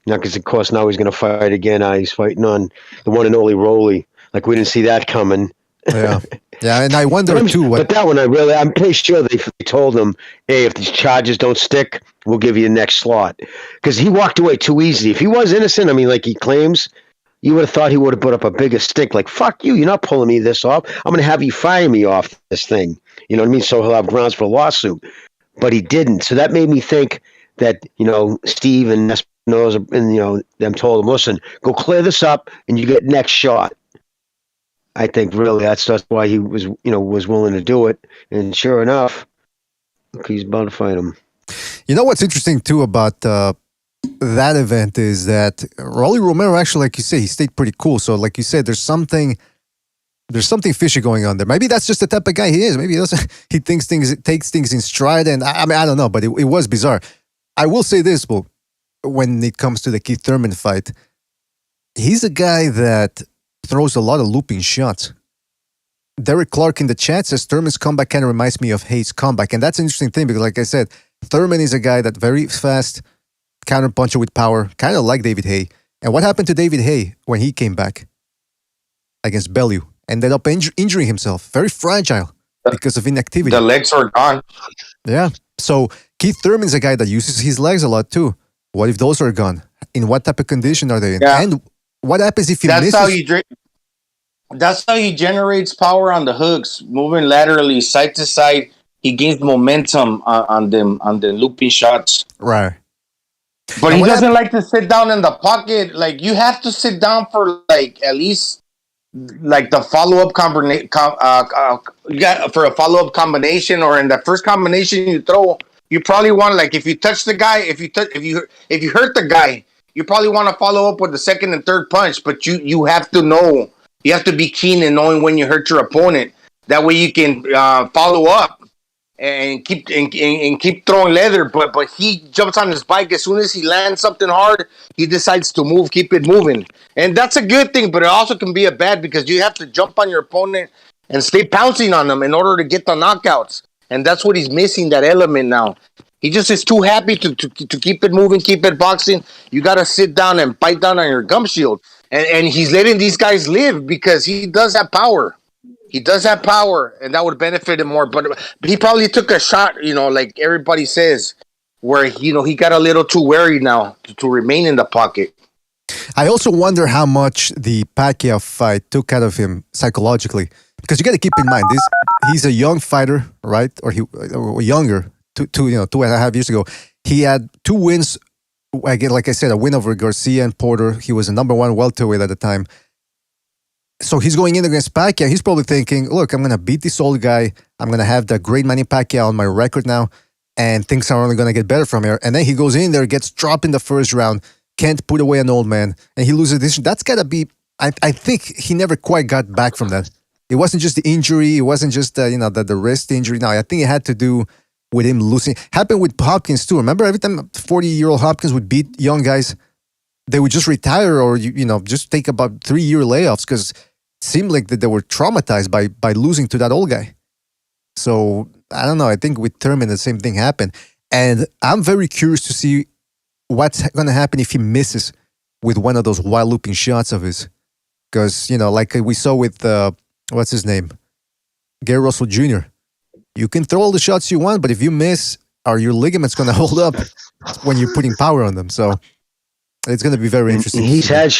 Not because, of course, now he's going to fight again. He's fighting on the one and only Rolly. Like, we didn't see that coming. Yeah. Yeah, and I wonder, too. But that one, I'm pretty sure they told him, hey, if these charges don't stick, we'll give you the next slot. Because he walked away too easy. If he was innocent, I mean, like he claims, you would have thought he would have put up a bigger stink. Like, fuck you, you're not pulling me this off. I'm going to have you fire me off this thing. You know what I mean? So he'll have grounds for a lawsuit. But he didn't. So that made me think that, Steve and knows, and them told him, listen, go clear this up and you get next shot. I think really that's why he was was willing to do it, and sure enough, look, he's about to fight him. What's interesting too about that event is that Rolly Romero actually, like you say, he stayed pretty cool. So like you said, there's something fishy going on there. Maybe that's just the type of guy he is. Maybe he takes things in stride, and I mean I don't know, but it was bizarre. I will say this, Bo. When it comes to the Keith Thurman fight, he's a guy that throws a lot of looping shots. Derek Clark in the chat says Thurman's comeback kind of reminds me of Hayes' comeback. And that's an interesting thing because, like I said, Thurman is a guy that very fast, counter-puncher with power, kind of like David Haye. And what happened to David Haye when he came back against Bellew? Ended up injuring himself. Very fragile because of inactivity. The legs are gone. Yeah. So Keith Thurman's a guy that uses his legs a lot too. What if those are gone? In what type of condition are they in? Yeah. And what happens if he misses? That's how he generates power on the hooks, moving laterally, side to side. He gains momentum on the looping shots. Right. But he doesn't like to sit down in the pocket. Like, you have to sit down for, like, at least like the follow-up you got for a follow-up combination, or in the first combination you throw, you probably want to, like, if you touch the guy, if you hurt the guy, you probably want to follow up with the second and third punch, but you have to know, you have to be keen in knowing when you hurt your opponent. That way you can follow up and keep throwing leather. But he jumps on his bike as soon as he lands something hard. He decides to move, keep it moving, and that's a good thing. But it also can be a bad, because you have to jump on your opponent and stay pouncing on them in order to get the knockouts. And that's what he's missing, that element now. He just is too happy to keep it moving, keep it boxing. You got to sit down and bite down on your gum shield. And he's letting these guys live because he does have power. He does have power, and that would benefit him more. But he probably took a shot, like everybody says, where, he got a little too wary now to remain in the pocket. I also wonder how much the Pacquiao fight took out of him psychologically. Because you got to keep in mind, he's a young fighter, right? Or younger, 2.5 years ago. He had 2 wins. Again, like I said, a win over Garcia and Porter. He was a number 1 welterweight at the time. So he's going in against Pacquiao. He's probably thinking, look, I'm going to beat this old guy. I'm going to have the great Manny Pacquiao on my record now. And things are only going to get better from here. And then he goes in there, gets dropped in the first round, can't put away an old man, and he loses this. That's got to be, I think he never quite got back from that. It wasn't just the injury. It wasn't just, the wrist injury. No, I think it had to do with him losing. Happened with Hopkins too. Remember, every time 40-year-old Hopkins would beat young guys, they would just retire or, just take about 3-year layoffs because it seemed like that they were traumatized by losing to that old guy. So, I don't know. I think with Thurman, the same thing happened. And I'm very curious to see what's going to happen if he misses with one of those wild looping shots of his. Because, like we saw with, what's his name? Gary Russell Jr. You can throw all the shots you want, but if you miss, are your ligaments going to hold up when you're putting power on them? So it's going to be very interesting. He had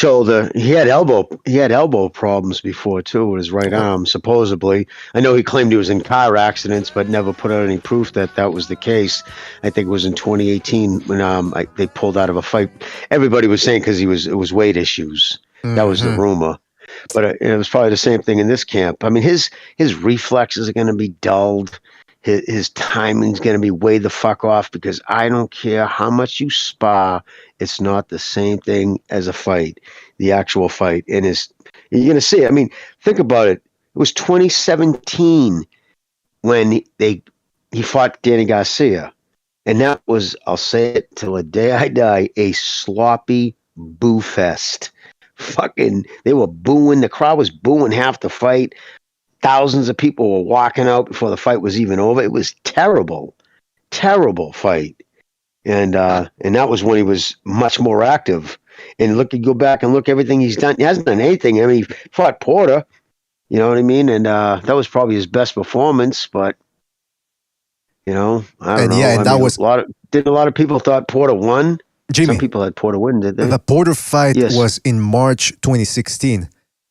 elbow problems before too with his right arm, supposedly. I know he claimed he was in car accidents, but never put out any proof that was the case. I think it was in 2018 when they pulled out of a fight. Everybody was saying because it was weight issues. That was the rumor. But it was probably the same thing in this camp. I mean, his reflexes are going to be dulled. His timing's going to be way the fuck off because I don't care how much you spar. It's not the same thing as a fight, the actual fight. And you're going to see it. I mean, think about it. It was 2017 when he fought Danny Garcia. And that was, I'll say it till the day I die, a sloppy boo fest. Fucking, they were booing. The crowd was booing half the fight. Thousands of people were walking out before the fight was even over. It was terrible fight. And that was when he was much more active. And go back and look everything he's done. He hasn't done anything. I mean, he fought Porter, you know what I mean? And that was probably his best performance, but I don't know. Yeah, and a lot of people thought Porter won. Jimmy, some people had Porter win, did they? The Porter fight was in March 2016.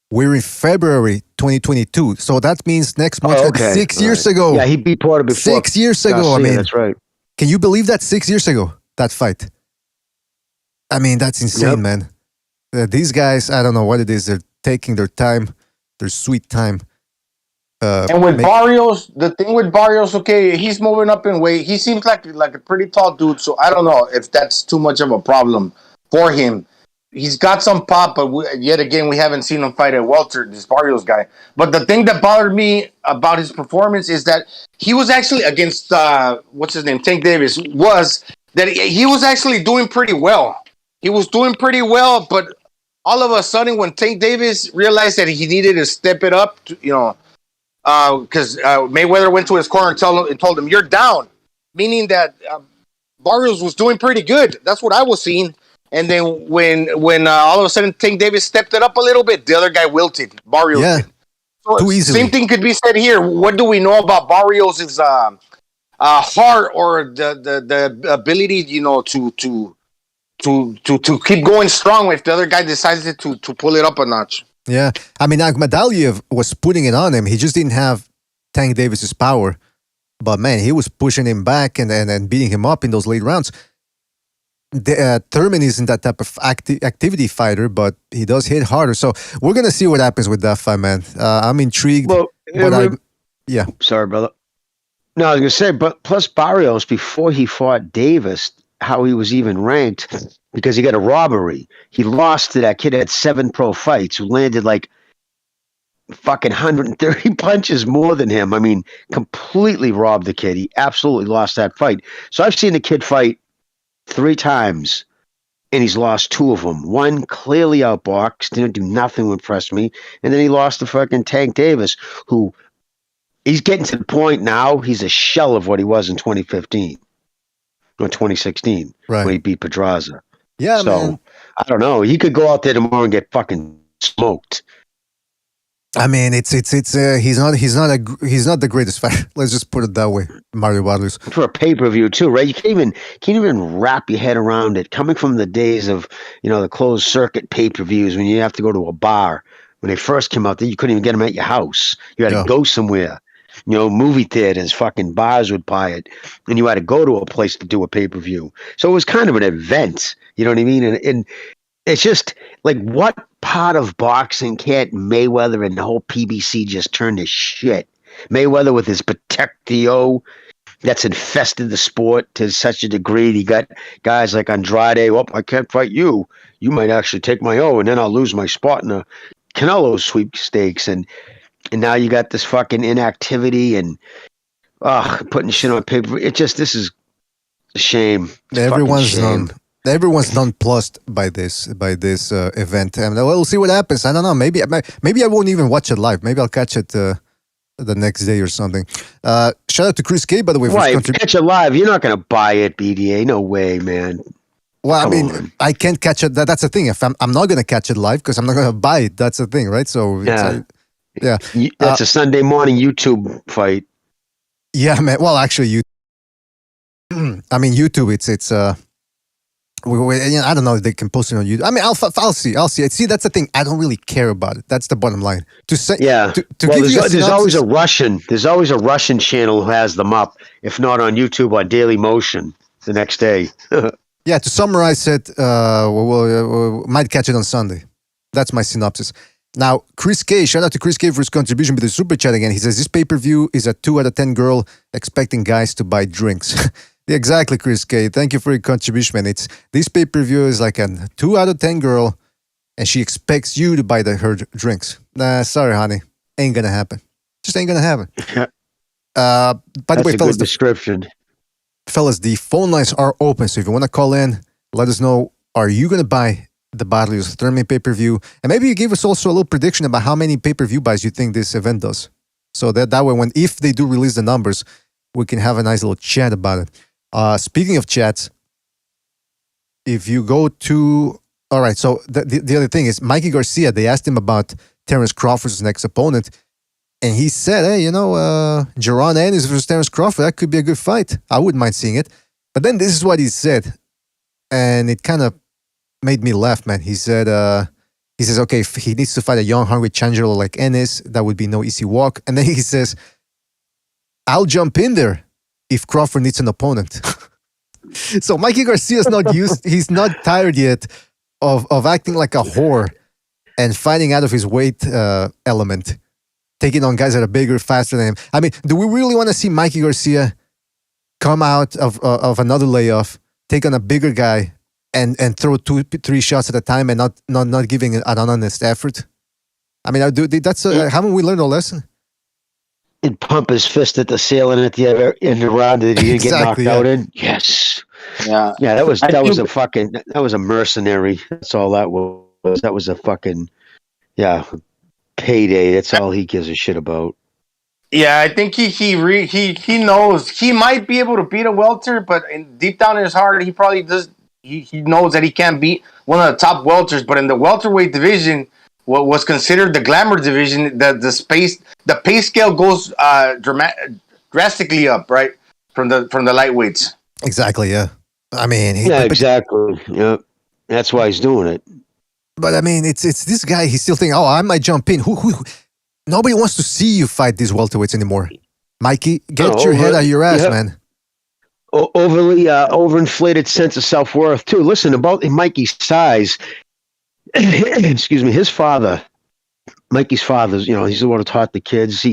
We're in February 2022. So that means next month, 6 years ago. Yeah, he beat Porter before. 6 years ago. Garcia, I mean, that's right. Can you believe that 6 years ago, that fight? I mean, that's insane, man. These guys, I don't know what it is. They're taking their time, their sweet time. And with Barrios, the thing with Barrios, okay, he's moving up in weight. He seems like a pretty tall dude, so I don't know if that's too much of a problem for him. He's got some pop, but yet again, we haven't seen him fight at welter, this Barrios guy. But the thing that bothered me about his performance is that he was actually against, what's his name, Tank Davis, was that he was actually doing pretty well. He was doing pretty well, but all of a sudden, when Tank Davis realized that he needed to step it up, because Mayweather went to his corner and told him, "You're down," meaning that Barrios was doing pretty good. That's what I was seeing. And then when all of a sudden Tank Davis stepped it up a little bit, the other guy wilted. Barrios did. So too easily. Same thing could be said here. What do we know about Barrios' heart or the ability, to keep going strong if the other guy decides to pull it up a notch? Yeah, I mean, Akhmadaliev was putting it on him. He just didn't have Tank Davis's power. But man, he was pushing him back and beating him up in those late rounds. Thurman isn't that type of activity fighter, but he does hit harder. So we're gonna see what happens with that fight, man. I'm intrigued. Well, but yeah. Sorry, brother. No, I was gonna say, but plus Barrios before he fought Davis, how he was even ranked because he got a robbery. He lost to that kid that had 7 pro fights who landed like fucking 130 punches more than him. I mean, completely robbed the kid. He absolutely lost that fight. So I've seen the kid fight 3 times, and he's lost 2 of them. One clearly outboxed, didn't do nothing to impress me, and then he lost to fucking Tank Davis, who he's getting to the point now. He's a shell of what he was in 2015 or 2016 when he beat Pedraza. Yeah, so man. I don't know. He could go out there tomorrow and get fucking smoked. I mean, he's not the greatest fighter. Let's just put it that way, Mario Barrios. For a pay-per-view too, right? You can't even wrap your head around it. Coming from the days of, the closed circuit pay-per-views when you have to go to a bar. When they first came out, you couldn't even get them at your house. You had to go somewhere. Movie theaters, fucking bars would buy it, and you had to go to a place to do a pay-per-view. So it was kind of an event. You know what I mean? And it's just like, what part of boxing can't Mayweather and the whole PBC just turn to shit? Mayweather with his Protectio that's infested the sport to such a degree. You got guys like Andrade. Well, I can't fight you. You might actually take my O, and then I'll lose my spot in the Canelo sweepstakes. And now you got this fucking inactivity and putting shit on paper. This is a shame. Everyone's nonplussed by this event, and we'll see what happens. I don't know. Maybe I won't even watch it live. Maybe I'll catch it the next day or something. Shout out to Chris K, by the way. Why? If you catch it live, you're not going to buy it, BDA. No way, man. Well, Come I mean, on. I can't catch it. That's the thing. If I'm not going to catch it live because I'm not going to buy it. That's the thing, right? So yeah, that's a Sunday morning YouTube fight. Yeah, man. Well, actually, YouTube. It's I don't know if they can post it on YouTube. I mean, I'll see. See, that's the thing. I don't really care about it. That's the bottom line. To say, there's always a Russian. There's always a Russian channel who has them up. If not on YouTube, on Daily Motion the next day. Yeah. To summarize it, we might catch it on Sunday. That's my synopsis. Now, Chris K. Shout out to Chris K for his contribution with the super chat again. He says this pay-per-view is a 2 out of 10 girl expecting guys to buy drinks. Exactly, Chris K. Thank you for your contribution, man. This pay-per-view is like a 2 out of 10 girl, and she expects you to buy her drinks. Nah, sorry, honey. Ain't gonna happen. Just ain't gonna happen. By the way, fellas, fellas, the phone lines are open. So if you want to call in, let us know. Are you gonna buy the Barrios Thurman pay-per-view? And maybe you give us also a little prediction about how many pay-per-view buys you think this event does. So that way, if they do release the numbers, we can have a nice little chat about it. Speaking of chats, if you go to... All right, so the other thing is Mikey Garcia, they asked him about Terence Crawford's next opponent, and he said, hey, Jaron Ennis versus Terence Crawford, that could be a good fight. I wouldn't mind seeing it. But then this is what he said, and it kind of made me laugh, man. He said, he says, okay, if he needs to fight a young, hungry challenger like Ennis, that would be no easy walk. And then he says, I'll jump in there if Crawford needs an opponent. So Mikey Garcia's not he's not tired yet of acting like a whore and fighting out of his weight element, taking on guys that are bigger, faster than him. I mean, do we really want to see Mikey Garcia come out of another layoff, take on a bigger guy, and throw 2-3 shots at a time and not giving an honest effort? I mean, haven't we learned a lesson? And pump his fist at the ceiling at the other end of the round that he didn't get knocked out in. Yes. Yeah. That was a mercenary. That's all that was. That was a fucking payday. That's all he gives a shit about. Yeah, I think he knows he might be able to beat a welter, but deep down in his heart, he probably does. He knows that he can't beat one of the top welters. But in the welterweight division, what was considered the glamour division, the pay scale goes drastically up, right, from the lightweights. Exactly. Yeah. I mean. Exactly. Yeah. That's why he's doing it. But I mean, it's this guy. He's still thinking, I might jump in. Who? Nobody wants to see you fight these welterweights anymore. Mikey, get your head out of your ass, man. overly overinflated sense of self-worth too. Listen, about Mikey's size, excuse me, his father, Mikey's father's, he's the one who taught the kids.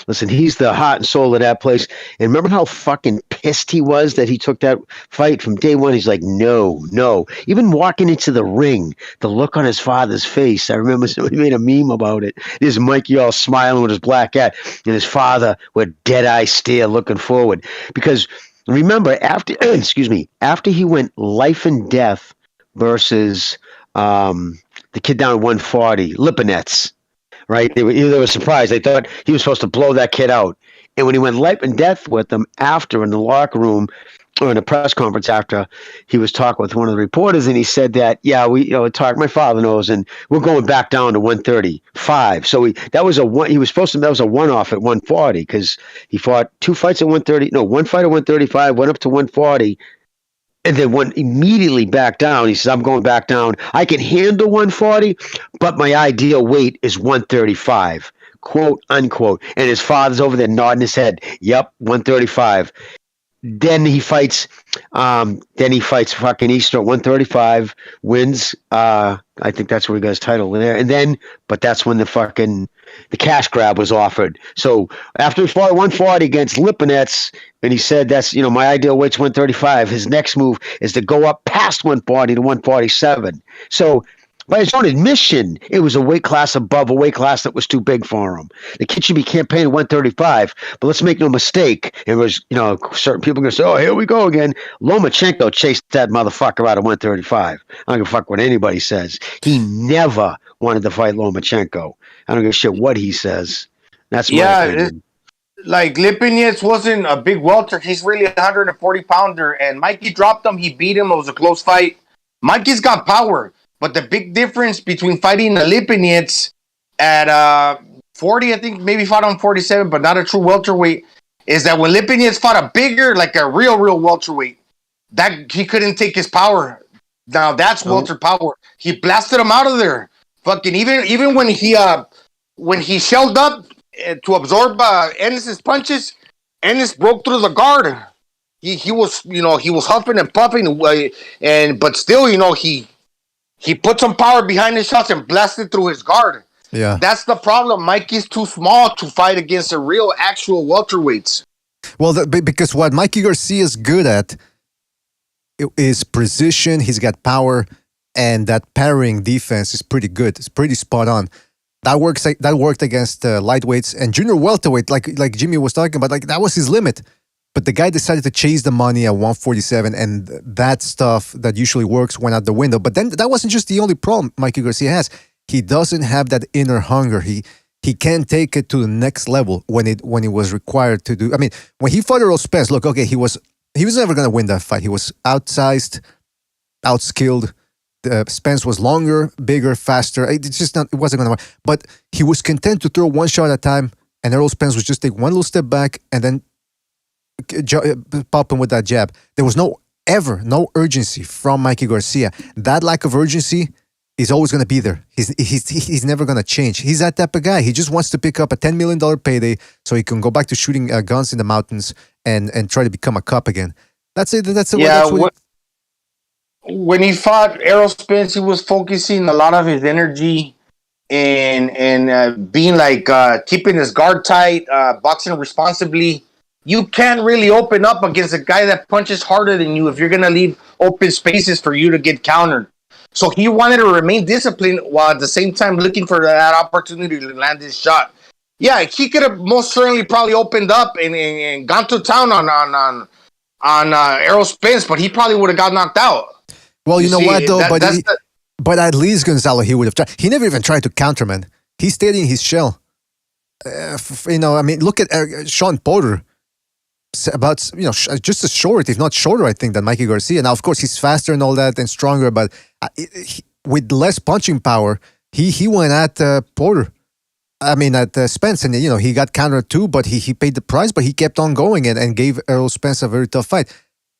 Listen, he's the heart and soul of that place. And remember how fucking pissed he was that he took that fight from day one? He's like, no. Even walking into the ring, the look on his father's face. I remember somebody made a meme about it. There's Mikey all smiling with his black hat, and his father with dead-eye stare looking forward. Because remember, after after he went life and death versus the kid down at 140, Lipinets. Right? They were surprised. They thought he was supposed to blow that kid out. And when he went life and death with them after in the locker room or in a press conference after, he was talking with one of the reporters, and he said that, we talked, my father knows, and we're going back down to 135. So that was a one-off at 140 because he fought two fights at 130. No, one fight at 135, went up to 140. And then went immediately back down. He says, I'm going back down. I can handle 140, but my ideal weight is 135, quote, unquote. And his father's over there nodding his head. Yep, 135. Then he fights fucking Easter at 135, wins. I think that's where he got his title in there. But that's when the cash grab was offered. So after he fought 140 against Lipinets, and he said that's, my ideal weight's 135, his next move is to go up past 140 to 147. So by his own admission, it was a weight class above a weight class that was too big for him. The kid should be campaigning 135, but let's make no mistake. It was, certain people are going to say, oh, here we go again. Lomachenko chased that motherfucker out of 135. I don't give a fuck what anybody says. He never wanted to fight Lomachenko. I don't give a shit what he says. That's my opinion. Like Lipinets wasn't a big welter. He's really a 140-pounder, and Mikey dropped him. He beat him. It was a close fight. Mikey's got power. But the big difference between fighting the Lipinets at 40, I think maybe fought on 47, but not a true welterweight, is that when Lipinets fought a bigger, like a real welterweight, that he couldn't take his power. Now that's welter power. He blasted him out of there. Fucking even when he shelled up to absorb Ennis's punches, Ennis broke through the guard. He was huffing and puffing, but still he put some power behind his shots and blasted through his guard. Yeah. That's the problem. Mikey's too small to fight against a real, actual welterweights. Well, because what Mikey Garcia is good at is precision. He's got power, and that parrying defense is pretty good. It's pretty spot on. That worked against lightweights and junior welterweight, like Jimmy was talking about. Like that was his limit. But the guy decided to chase the money at 147, and that stuff that usually works went out the window. But then that wasn't just the only problem Mikey Garcia has. He doesn't have that inner hunger. He can't take it to the next level when it was required to do. I mean, when he fought Errol Spence, look, okay, he was never going to win that fight. He was outsized, outskilled. Spence was longer, bigger, faster. It wasn't going to work. But he was content to throw one shot at a time, and Errol Spence would just take one little step back and then pop him with that jab. There was no urgency from Mikey Garcia. That lack of urgency is always going to be there. He's never going to change. He's that type of guy. He just wants to pick up a $10 million payday so he can go back to shooting guns in the mountains and try to become a cop again. That's it. When he fought Errol Spence, he was focusing a lot of his energy in being like keeping his guard tight, boxing responsibly. You can't really open up against a guy that punches harder than you if you're going to leave open spaces for you to get countered. So he wanted to remain disciplined while at the same time looking for that opportunity to land his shot. Yeah, he could have most certainly probably opened up and gone to town on Errol Spence, but he probably would have got knocked out. Well, you know what, though? But at least Gonzalo, he would have tried. He never even tried to counter, man. He stayed in his shell. Look at Sean Porter. About just as short, if not shorter, I think, than Mikey Garcia. Now, of course, he's faster and all that and stronger, but with less punching power, he went at Porter. At Spence, and he got countered too, but he paid the price, but he kept on going and gave Errol Spence a very tough fight.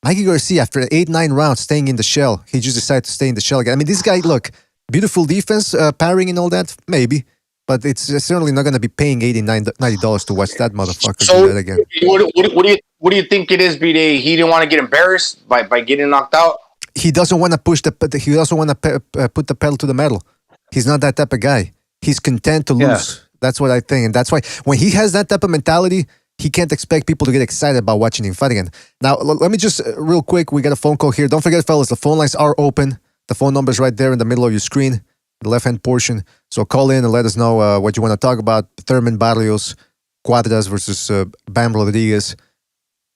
Mikey Garcia, after 8-9 rounds staying in the shell, he just decided to stay in the shell again. I mean, this guy, look, beautiful defense, parrying and all that, maybe. But it's certainly not going to be paying $80, $90 to watch that motherfucker do that again. What do you think it is, BD? He didn't want to get embarrassed by getting knocked out. He doesn't want to push he doesn't want to put the pedal to the metal. He's not that type of guy. He's content to lose. That's what I think, and that's why when he has that type of mentality, he can't expect people to get excited about watching him fight again. Now, let me just real quick. We got a phone call here. Don't forget, fellas, the phone lines are open. The phone number is right there in the middle of your screen, the left-hand portion. So call in and let us know what you want to talk about. Thurman, Barrios, Cuadras versus Bam Rodriguez,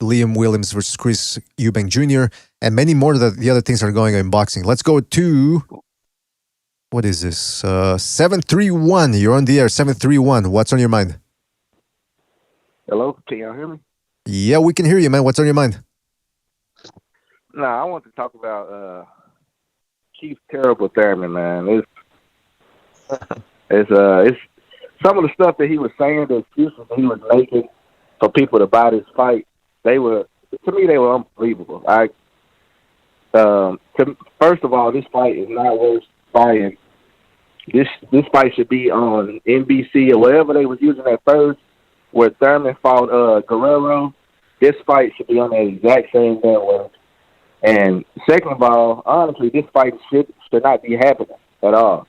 Liam Williams versus Chris Eubank Jr., and many more of the other things that are going on in boxing. Let's go to, what is this? 731. You're on the air, 731. What's on your mind? Hello, can y'all hear me? Yeah, we can hear you, man. What's on your mind? Nah, I want to talk about Chief Terrible Thurman, man. It's some of the stuff that he was saying, the excuses that he was making for people to buy this fight. To me, they were unbelievable. First of all, this fight is not worth buying. This fight should be on NBC or whatever they was using at first, where Thurman fought Guerrero. This fight should be on that exact same network. And second of all, honestly, this fight should not be happening at all.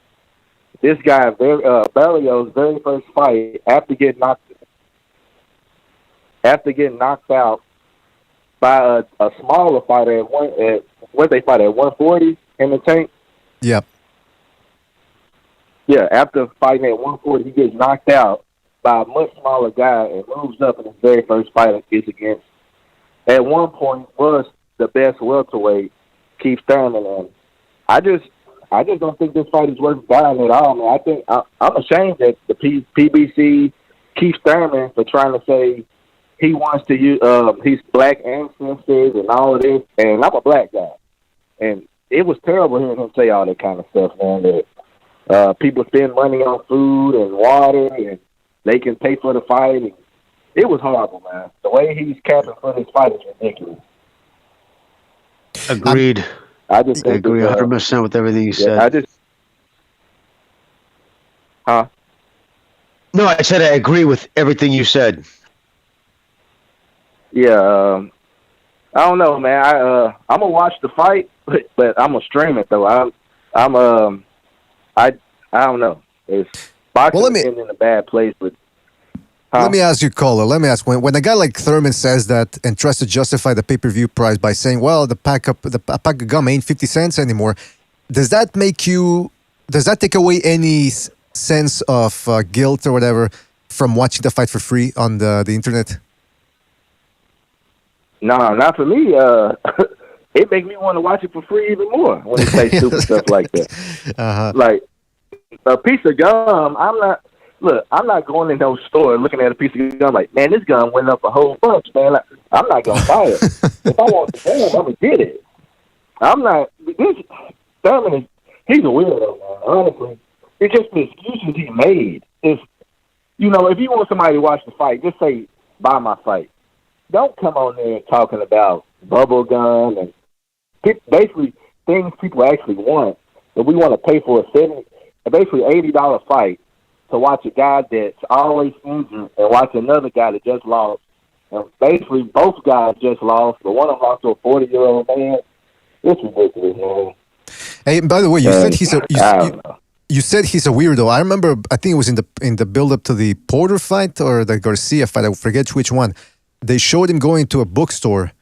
This guy, Barrios' very first fight, after getting knocked out by a smaller fighter what they fight at 140 in the tank. Yep. Yeah, after fighting at 140, he gets knocked out by a much smaller guy and moves up in his very first fight is against, at one point, was the best welterweight, Keith Thurman. And I just don't think this fight is worth buying at all, man. I think I'm ashamed that the PBC, Keith Thurman, for trying to say he wants to use his black ancestors and all of this, and I'm a black guy. And it was terrible hearing him say all that kind of stuff, man, that people spend money on food and water and they can pay for the fight. And it was horrible, man. The way he's capping for this fight is ridiculous. Agreed. I agree 100% with everything you said. No, I said I agree with everything you said. Yeah, I don't know, man. I'm gonna watch the fight, but I'm gonna stream it though. I don't know. It's boxing is in a bad place, but. Let me ask you, caller. Let me ask when a guy like Thurman says that and tries to justify the pay-per-view price by saying, "Well, a pack of gum ain't 50 cents anymore," does that take away any sense of guilt or whatever from watching the fight for free on the internet? No, not for me. It makes me want to watch it for free even more when they say stupid stuff like that. Like a piece of gum. I'm not going in no store looking at a piece of gum like, man, this gum went up a whole bunch, man. Like, I'm not going to buy it. If I want the gum, I'm going to get it. I'm not. Thurman he's a weirdo, man. Honestly, it's just the excuses he made. If you want somebody to watch the fight, just say, buy my fight. Don't come on there talking about bubble gum and basically things people actually want. That we want to pay for basically $80 fight to watch a guy that's always injured and watch another guy that just lost. And basically both guys just lost, but one of them lost to a 40-year-old man. It's ridiculous, man. Hey, by the way, you said he's a weirdo. I remember, I think it was in the build-up to the Porter fight or the Garcia fight. I forget which one. They showed him going to a bookstore,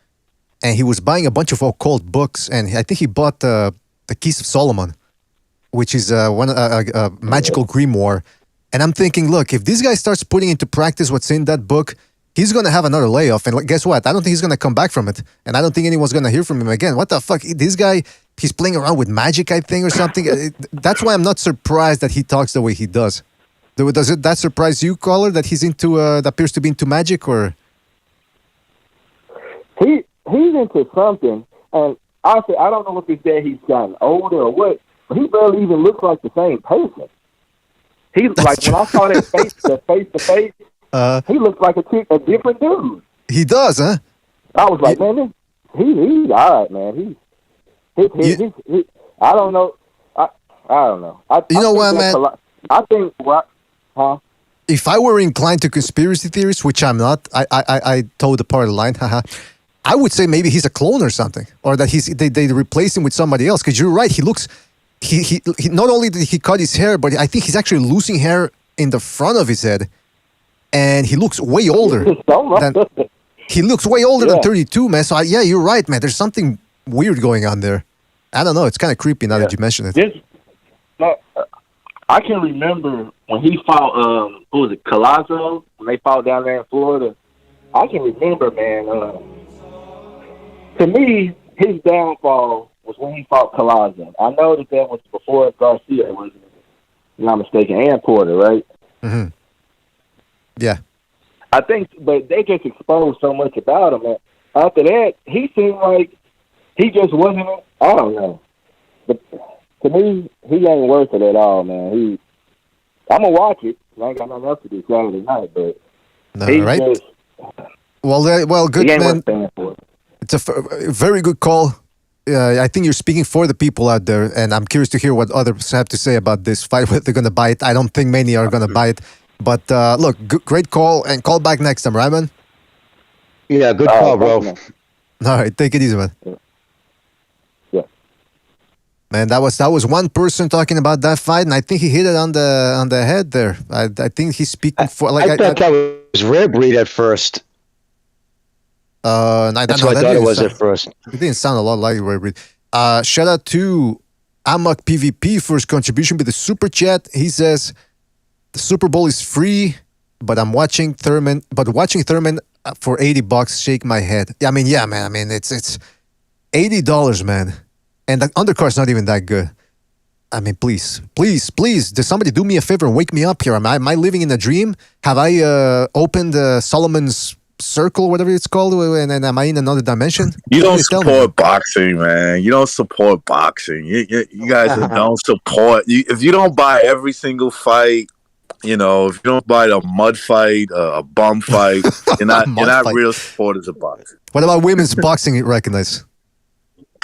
and he was buying a bunch of occult books, and I think he bought the Keys of Solomon, which is a magical grimoire. And I'm thinking, look, if this guy starts putting into practice what's in that book, he's going to have another layoff. And guess what? I don't think he's going to come back from it. And I don't think anyone's going to hear from him again. What the fuck? This guy, he's playing around with magic, I think, or something. That's why I'm not surprised that he talks the way he does. Does that surprise you, caller, that he's that appears to be into magic, or? He's into something. And honestly, I don't know if it's that he's gotten older or what, but he barely even looks like the same person. He's like, when I saw that face-to-face, he looks like a different dude. He does, huh? I was like, man, he's all right, man. I don't know. I don't know. You know what, man? I think, huh? if I were inclined to conspiracy theories, which I'm not, I towed the part of the line, haha. I would say maybe he's a clone or something, or that they replace him with somebody else. Because you're right, he looks. He not only did he cut his hair, but I think he's actually losing hair in the front of his head, and he looks way older. He looks way older than 32, man. So yeah, you're right, man. There's something weird going on there. I don't know. It's kind of creepy now that you mention it. I can remember when he fought, who was it, Castro, when they fought down there in Florida. I can remember, man. To me, his downfall was when he fought Castro. I know that was before Garcia, wasn't it? If I'm not mistaken, and Porter, right? Mm-hmm. Yeah. I think, but they just exposed so much about him. And after that, he seemed like he just wasn't. I don't know. But to me, he ain't worth it at all, man. I'm gonna watch it. I ain't got nothing else to do Saturday night, but he's right. Just, well, good, he ain't man. worth paying for it. It's a very good call. I think you're speaking for the people out there, and I'm curious to hear what others have to say about this fight. Whether they're going to buy it, I don't think many are going to buy it. But look, great call, and call back next time, right, man? Yeah, good call, bro. All right, take it easy, man. Yeah. Man, that was one person talking about that fight, and I think he hit it on the head there. I think he's speaking for like. I thought that was rib read at first. That's what I thought it was at first. It didn't sound a lot like rib read. Shout out to Amok PvP for his contribution with the super chat. He says the Super Bowl is free, but I'm watching Thurman. But watching Thurman for $80, shake my head. I mean, yeah, man. I mean, it's $80, man, and the undercard's not even that good. I mean, please, does somebody do me a favor and wake me up here? Am I living in a dream? Have I opened Solomon's Circle, whatever it's called, and am I in another dimension? You don't support boxing, man. You don't support boxing. You guys don't support. If you don't buy every single fight, if you don't buy a mud fight, a bum fight, you're not real supporters of boxing. What about women's boxing? You recognize?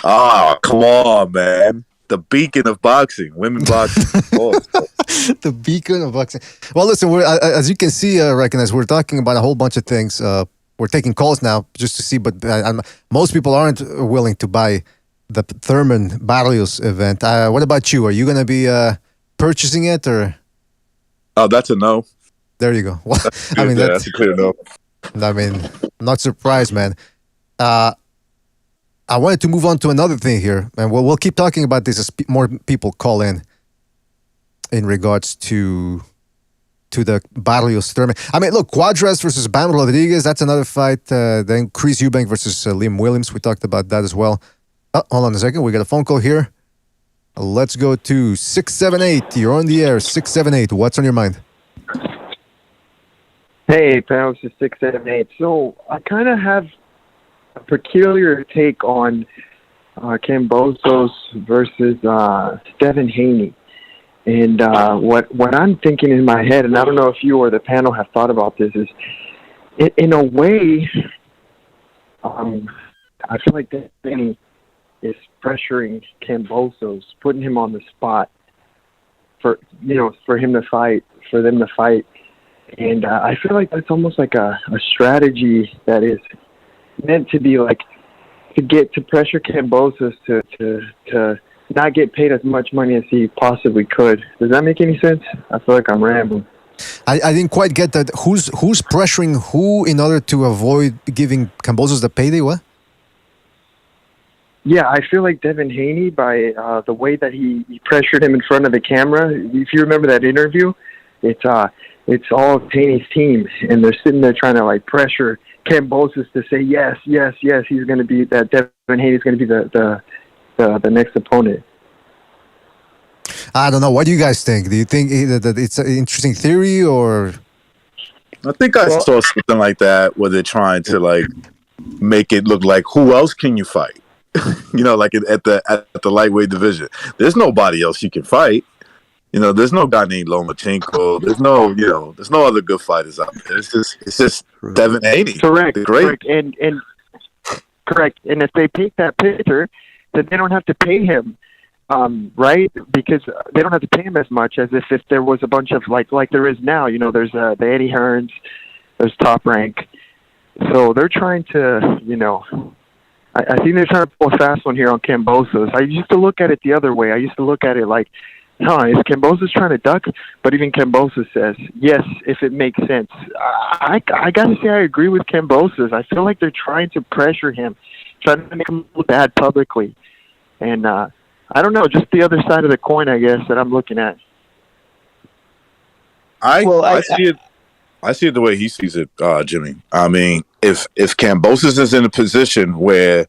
Come on, man. The beacon of boxing, women boxing. The beacon of boxing. Well, listen, as you can see, recognize we're talking about a whole bunch of things. We're taking calls now just to see, but most people aren't willing to buy the Thurman Barrios event. What about you? Are you going to be purchasing it or? Oh, that's a no. There you go. Well, I mean, that's a clear no. I mean, not surprised, man. I wanted to move on to another thing here, and we'll keep talking about this as more people call in regards to the Barrios Thurman. I mean, look, Cuadras versus Bam Rodriguez, that's another fight. Then Chris Eubank versus Liam Williams, we talked about that as well. Hold on a second, we got a phone call here. Let's go to 678. You're on the air, 678. What's on your mind? Hey, pal, this is 678. So I kind of have a peculiar take on Kambosos versus Devin Haney. And what I'm thinking in my head, and I don't know if you or the panel have thought about this, is in a way, I feel like Devin Haney is pressuring Kambosos, putting him on the spot for him to fight, for them to fight. And I feel like that's almost like a strategy that is meant to be like to pressure Kambosos to not get paid as much money as he possibly could. Does that make any sense? I feel like I'm rambling. I didn't quite get that. Who's pressuring who in order to avoid giving Kambosos the payday? What? Yeah, I feel like Devin Haney, by the way that he pressured him in front of the camera. If you remember that interview, it's all of Haney's team, and they're sitting there trying to like pressure Kambosos to say yes, he's going to be that. Devin Haney's going to be the next opponent. I don't know. What do you guys think? Do you think that it's an interesting theory, or? I think I saw something like that where they're trying to like make it look like who else can you fight? Like at the lightweight division. There's nobody else you can fight. There's no guy named Lomachenko. There's no other good fighters out there. It's just Devin Haney. Correct. Great. And correct. And if they take that picture, then they don't have to pay him right? Because they don't have to pay him as much as if there was a bunch of like there is now. You know, there's the Eddie Hearns, there's Top Rank. So they're trying to, you know, I think they're trying to pull a fast one here on Kambosos. I used to look at it the other way. I used to look at it like, is Kambosos trying to duck? But even Kambosos says, yes, if it makes sense. I got to say I agree with Kambosos. I feel like they're trying to pressure him, trying to make him look bad publicly. And I don't know, just the other side of the coin, I guess, that I'm looking at. I see it the way he sees it, Jimmy. I mean, if Kambosos is in a position where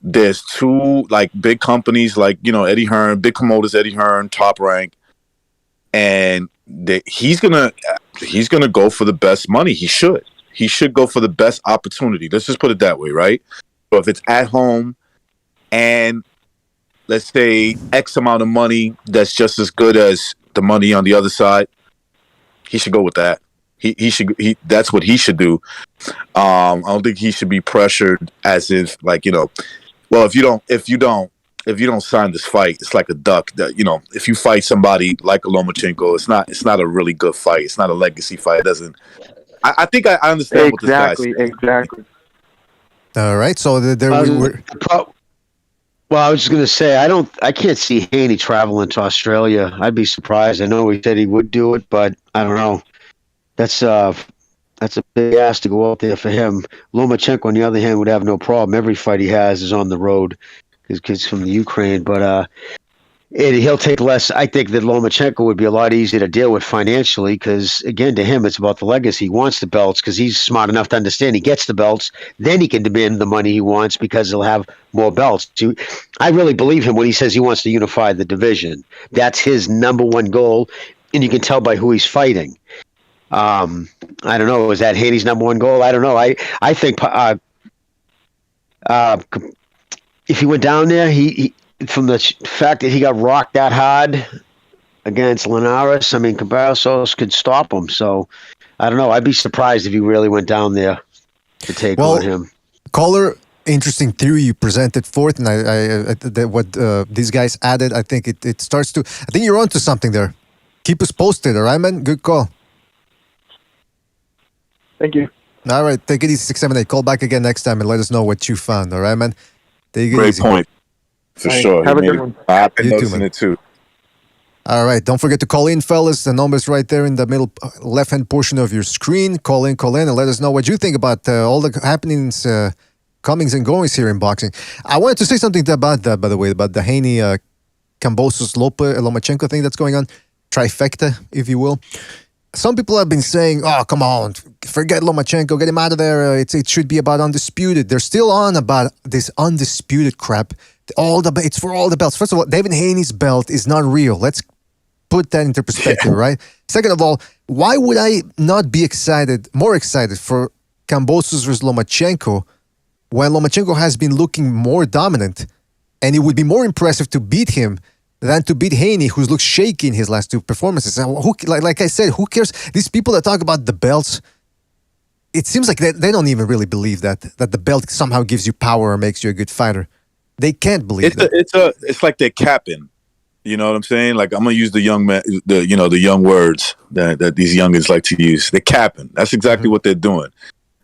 there's two like big companies like, you know, Eddie Hearn, big promoters, Eddie Hearn, Top Rank, and he's gonna go for the best money. He should go for the best opportunity. Let's just put it that way, right? So if it's at home and let's say X amount of money that's just as good as the money on the other side, he should go with that. That's what he should do. I don't think he should be pressured as if, like, you know, well, if you don't sign this fight, it's like a duck. That, you know, if you fight somebody like a Lomachenko, it's not a really good fight. It's not a legacy fight. It doesn't. I think I understand what this guy's saying. Exactly. All right. So well, I was just going to say, I can't see Haney traveling to Australia. I'd be surprised. I know he said he would do it, but I don't know. That's a big ask to go out there for him. Lomachenko, on the other hand, would have no problem. Every fight he has is on the road because he's from the Ukraine. But he'll take less. I think that Lomachenko would be a lot easier to deal with financially because, again, to him, it's about the legacy. He wants the belts because he's smart enough to understand he gets the belts. Then he can demand the money he wants because he'll have more belts. I really believe him when he says he wants to unify the division. That's his number one goal, and you can tell by who he's fighting. I don't know. Is that Haney's number one goal? I don't know. I think if he went down there, he from the fact that he got rocked that hard against Linares, I mean, Caballos could stop him. So I don't know. I'd be surprised if he really went down there to take on him. Caller, interesting theory you presented forth, and what these guys added, I think it starts to. I think you're onto something there. Keep us posted, all right, man? Good call. Thank you. All right, take it easy, 678. Call back again next time and let us know what you found, all right, man? Take it Great easy. point. For sure. Have a good one. I've been noticing it too. All right, don't forget to call in, fellas. The number's right there in the middle left-hand portion of your screen. Call in, and let us know what you think about all the happenings, comings and goings here in boxing. I wanted to say something about that, by the way, about the Haney, Kambosos, Lomachenko thing that's going on. Trifecta, if you will. Some people have been saying, oh, come on, forget Lomachenko, get him out of there. It should be about undisputed. They're still on about this undisputed crap. It's for all the belts. First of all, David Haney's belt is not real. Let's put that into perspective, right? Second of all, why would I not be more excited for Kambosos versus Lomachenko when Lomachenko has been looking more dominant, and it would be more impressive to beat him than to beat Haney, who's looked shaky in his last two performances. And like I said, who cares? These people that talk about the belts, it seems like they don't even really believe that the belt somehow gives you power or makes you a good fighter. They can't believe that. It's like they're capping. You know what I'm saying? Like, I'm gonna use the young words that these youngins like to use. They're capping. That's exactly what they're doing.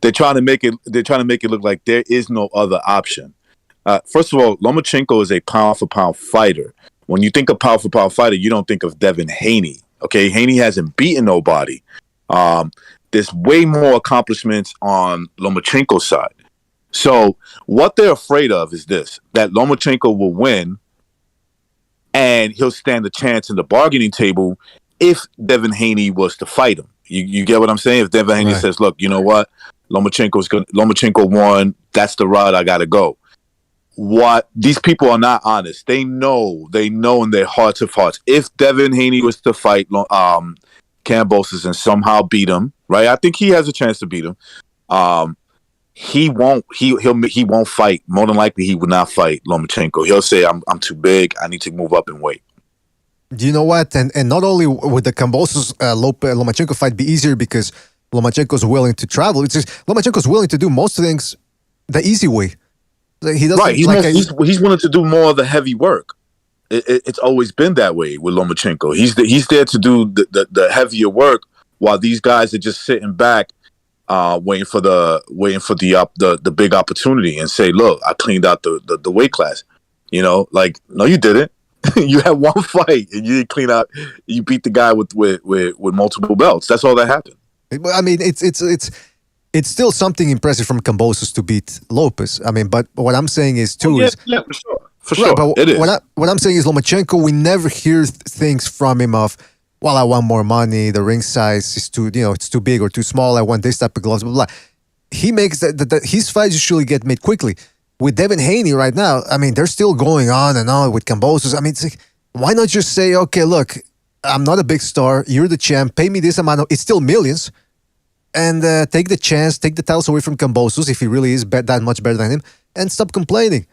They're trying to make it look like there is no other option. First of all, Lomachenko is a pound for pound fighter. When you think of pound for pound fighter, you don't think of Devin Haney. Okay, Haney hasn't beaten nobody. There's way more accomplishments on Lomachenko's side. So what they're afraid of is this: that Lomachenko will win, and he'll stand a chance in the bargaining table if Devin Haney was to fight him. You get what I'm saying? If Devin Haney says, "Look, you know what? Lomachenko won. That's the route I got to go." What these people are not honest. They know in their hearts of hearts, if Devin Haney was to fight Kambosos and somehow beat him, right? I think he has a chance to beat him. He won't fight. More than likely, he would not fight Lomachenko. He'll say, "I'm too big. I need to move up and weight." Do you know what? And not only would the Kambosos Lomachenko fight be easier because Lomachenko's willing to travel, it's just Lomachenko's willing to do most things the easy way. He doesn't, right, he's willing to do more of the heavy work. it's always been that way with Lomachenko. He's there to do the heavier work, while these guys are just sitting back, waiting for the big opportunity and say, look, I cleaned out the weight class. You know, like, no, you didn't. You had one fight and you didn't clean out. You beat the guy with multiple belts. That's all that happened. I mean, it's still something impressive from Kambosos to beat Lopez. I mean, but what I'm saying is too is for sure. For sure, but it is. What I'm saying is Lomachenko, we never hear things from him of, well, I want more money, the ring size is too, it's too big or too small, I want this type of gloves, blah, blah, blah. He makes his fights usually get made quickly. With Devin Haney right now, I mean, they're still going on and on with Kambosos. I mean, it's like, why not just say, okay, look, I'm not a big star, you're the champ, pay me this amount it's still millions, and take the chance, take the titles away from Kambosos if he really is that much better than him, and stop complaining.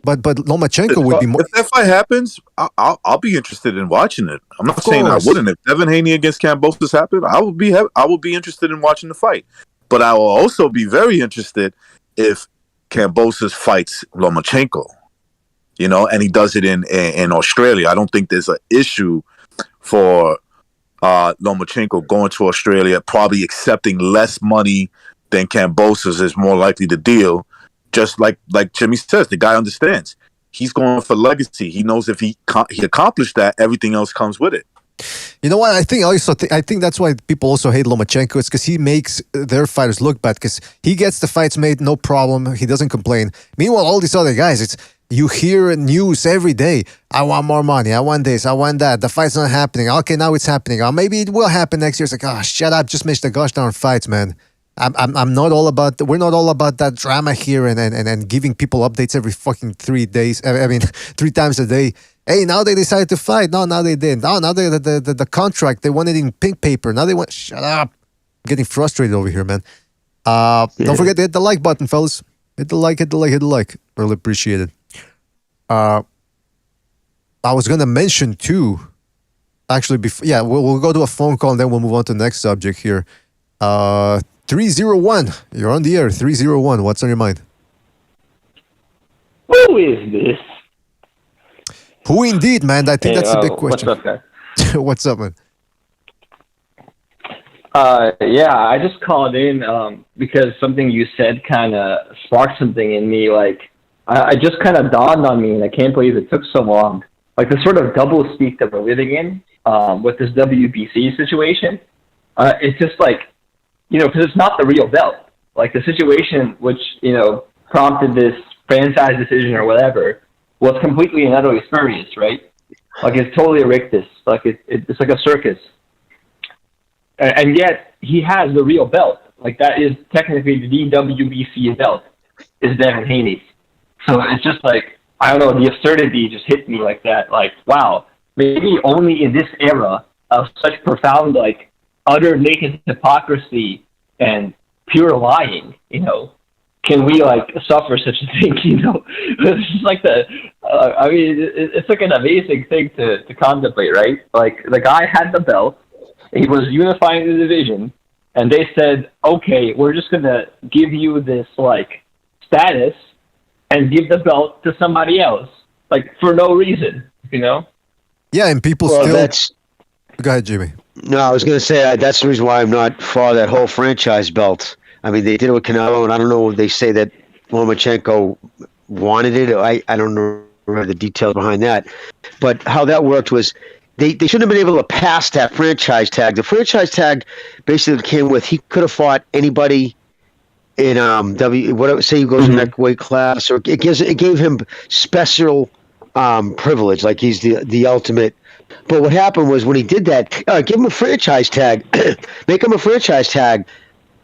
But Lomachenko would be more. If that fight happens, I'll be interested in watching it. I'm not saying I wouldn't. If Devin Haney against Kambosos happened, I would be interested in watching the fight. But I will also be very interested if Kambosos fights Lomachenko, and he does it in Australia. I don't think there's an issue for Lomachenko going to Australia, probably accepting less money than Kambosos is more likely to deal. Just like Jimmy says, the guy understands. He's going for legacy. He knows if he accomplished that, everything else comes with it. You know what? I think that's why people also hate Lomachenko. It's because he makes their fighters look bad. Because he gets the fights made, no problem. He doesn't complain. Meanwhile, all these other guys, you hear news every day. I want more money. I want this. I want that. The fight's not happening. Okay, now it's happening. Or maybe it will happen next year. It's like, oh, shut up. Just make the gosh darn fights, man. I'm not all about. We're not all about that drama here and giving people updates every fucking 3 days. I mean, 3 times a day. Hey, now they decided to fight. No, now they didn't. Oh, now the contract they wanted in pink paper. Now they want. Shut up! I'm getting frustrated over here, man. Don't forget to hit the like button, fellas. Hit the like. Really appreciate it. I was gonna mention too. Actually, we'll go to a phone call and then we'll move on to the next subject here. 301. You're on the air. 301. What's on your mind? Who is this? Who indeed, man? I think that's a big question. What's up, guys? What's up, man? Yeah, I just called in because something you said kind of sparked something in me. Like, I just kind of dawned on me, and I can't believe it took so long. Like, the sort of double speak that we're living in with this WBC situation. It's just like, because it's not the real belt. Like, the situation which, prompted this franchise decision or whatever was completely and utterly spurious, right? Like, it's totally a rictus. Like, it's like a circus. And yet, he has the real belt. Like, that is technically the WBC belt, is Devin Haney's. So it's just like, I don't know, the absurdity just hit me like that. Like, wow, maybe only in this era of such profound, like, utter naked hypocrisy and pure lying, can we, like, suffer such a thing, It's just like it's like an amazing thing to contemplate, right? Like, the guy had the belt, he was unifying the division, and they said, okay, we're just going to give you this, like, status and give the belt to somebody else, like, for no reason, Yeah, and people Go ahead, Jimmy. No, I was going to say that's the reason why I'm not for that whole franchise belt. I mean, they did it with Canelo, and I don't know. They say that Lomachenko wanted it. I don't know the details behind that. But how that worked was they shouldn't have been able to pass that franchise tag. The franchise tag basically came with he could have fought anybody in say he goes in that weight class, or it gave him special privilege, like he's the ultimate. But what happened was when he did that, give him a franchise tag, make him a franchise tag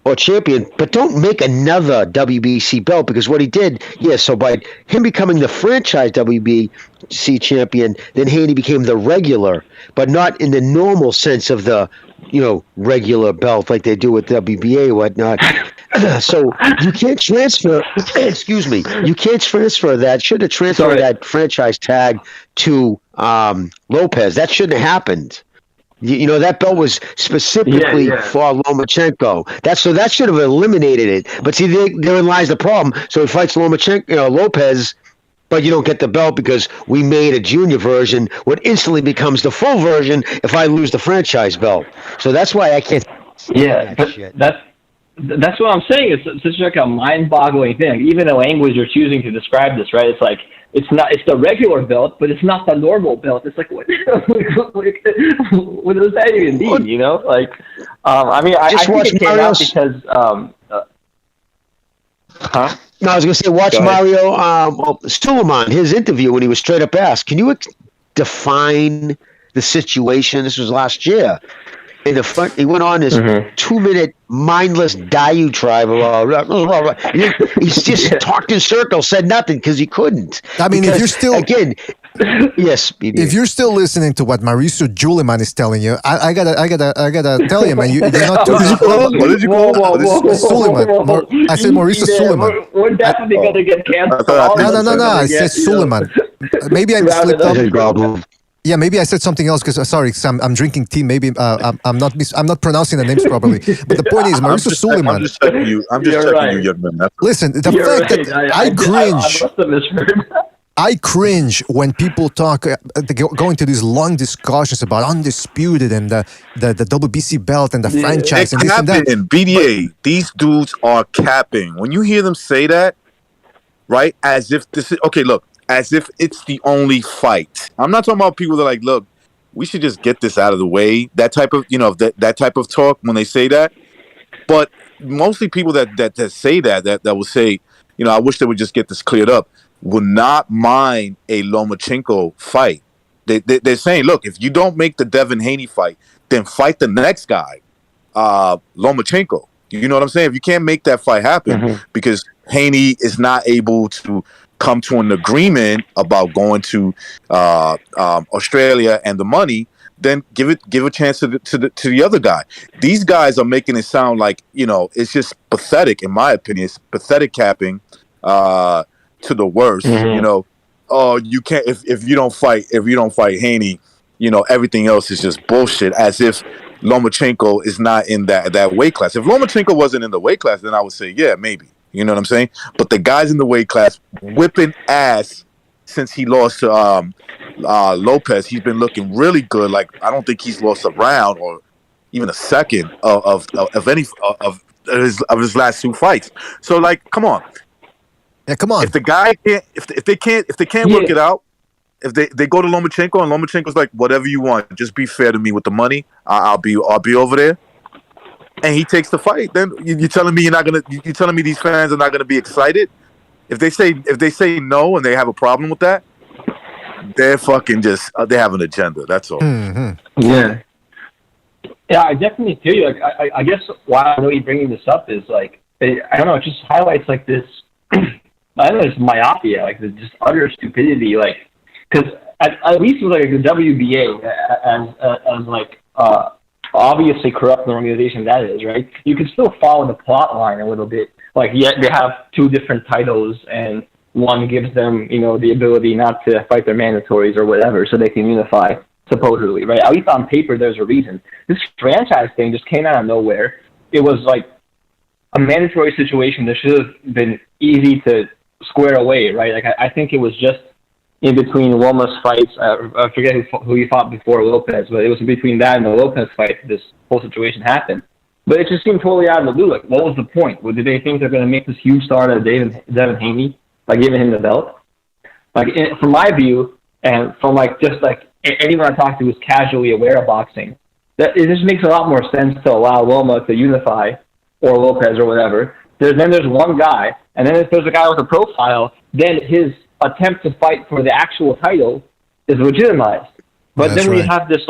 or champion, but don't make another WBC belt, because what he did, so by him becoming the franchise WBC champion, then Haney became the regular, but not in the normal sense of the, regular belt like they do with WBA or whatnot. So you can't transfer, you can't transfer that, should have transferred that franchise tag to Lopez. That shouldn't have happened. That belt was specifically for Lomachenko. That should have eliminated it. But see, therein lies the problem. So he fights Lopez, but you don't get the belt because we made a junior version, what instantly becomes the full version if I lose the franchise belt. So that's why I can't. Yeah, but that's what I'm saying. It's such like a mind-boggling thing. Even the language you're choosing to describe this, right? It's like it's the regular belt, but it's not the normal belt. It's like what does that even mean? You know, like I mean, I think it came out because No, I was going to say, watch Mario Suleiman, his interview when he was straight up asked, can you define the situation? This was last year. In the front, he went on this 2-minute mindless diatribe. He's just talked in circles, said nothing because he couldn't. I mean, if you're still yes, if you're still listening to what Mauricio Juliman is telling you, I gotta tell you, man, you're not too. What did you call him? Suleiman. I said Mauricio Suleiman. We're definitely gonna get canceled. No. I said Suleiman. Maybe I slipped up. Yeah, maybe I said something else because sorry, I'm drinking tea. Maybe I'm not pronouncing the names properly. But the point is, Mauricio Suleiman. I'm just checking you. I'm just checking you, young man. Listen, the fact that I cringe. I must have misheard. I cringe when people talk, go into these long discussions about Undisputed and the WBC belt and the franchise and this and that. BDA, these dudes are capping. When you hear them say that, right, as if this is okay. Look. As if it's the only fight. I'm not talking about people that are like, look, we should just get this out of the way. That type of, that type of talk when they say that. But mostly people that say that will say, I wish they would just get this cleared up, will not mind a Lomachenko fight. They're saying, look, if you don't make the Devin Haney fight, then fight the next guy, Lomachenko. You know what I'm saying? If you can't make that fight happen because Haney is not able to come to an agreement about going to Australia and the money, then give a chance to the other guy. These guys are making it sound like it's just pathetic. In my opinion, it's pathetic capping to the worst. Oh, you can't if you don't fight Haney, everything else is just bullshit. As if Lomachenko is not in that weight class. If Lomachenko wasn't in the weight class, then I would say yeah, maybe. You know what I'm saying? But the guy's in the weight class whipping ass since he lost to Lopez. He's been looking really good. Like I don't think he's lost a round or even a second of his last two fights. So like, come on. Yeah, come on. If the guy can't, if they can't work it out, if they go to Lomachenko and Lomachenko's like, whatever you want, just be fair to me with the money. I'll be over there. And he takes the fight, then you're telling me you're telling me these fans are not gonna be excited? If they say no and they have a problem with that, they're fucking just they have an agenda. That's all. Yeah, I definitely feel you. Like I guess why I'm really bringing this up is like I don't know, it just highlights like this. I don't know, it's myopia, like the just utter stupidity. Like because at least with like the WBA as like obviously corrupt organization that is, right? You can still follow the plot line a little bit. Like, yet they have two different titles, and one gives them, the ability not to fight their mandatories or whatever, so they can unify, supposedly, right? At least on paper, there's a reason. This franchise thing just came out of nowhere. It was like a mandatory situation that should have been easy to square away, right? Like, I think it was just in between Loma's fights. I forget who he fought before Lopez, but it was in between that and the Lopez fight this whole situation happened. But it just seemed totally out of the blue. Like, what was the point? Did they think they're going to make this huge star out of Devin Haney by giving him the belt? Like, from my view, and from just anyone I talk to who's casually aware of boxing, that it just makes a lot more sense to allow Loma to unify, or Lopez or whatever. Then there's one guy, and then if there's a guy with a profile, then his attempt to fight for the actual title is legitimized. But then we have this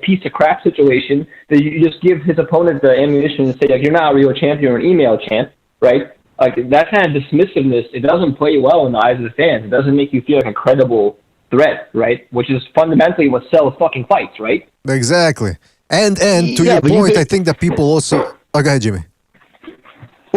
piece of crap situation that you just give his opponent the ammunition and say you're not a real champion or an email champ, right? Like that kind of dismissiveness, it doesn't play well in the eyes of the fans. It doesn't make you feel like a credible threat, right? Which is fundamentally what sells fucking fights, right? Exactly. And to your point, I think that people also. Oh, go ahead, Jimmy.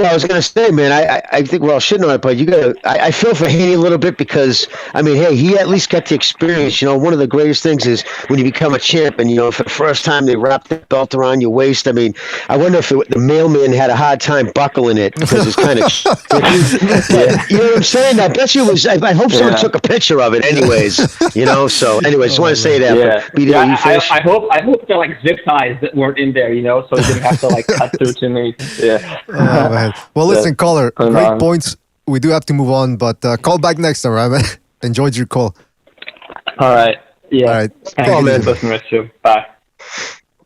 Well, I was going to say, man, I think we're all shitting on it, but you got to. I feel for Haney a little bit because, I mean, hey, he at least got the experience. You know, one of the greatest things is when you become a champ, and you know, for the first time they wrap the belt around your waist. I mean, I wonder if the mailman had a hard time buckling it because it's kind of. You know what I'm saying? I bet you it was. I hope someone took a picture of it, anyways. You know. So, anyways, just want to say that. Yeah. BDO, I hope the like zip ties that weren't in there, you know, so he didn't have to like cut through to me. Yeah. Oh, man. Well, listen, caller, great points. We do have to move on, but call back next time, right, man? Enjoyed your call. All right. Yeah. All right. Thank you. Bye.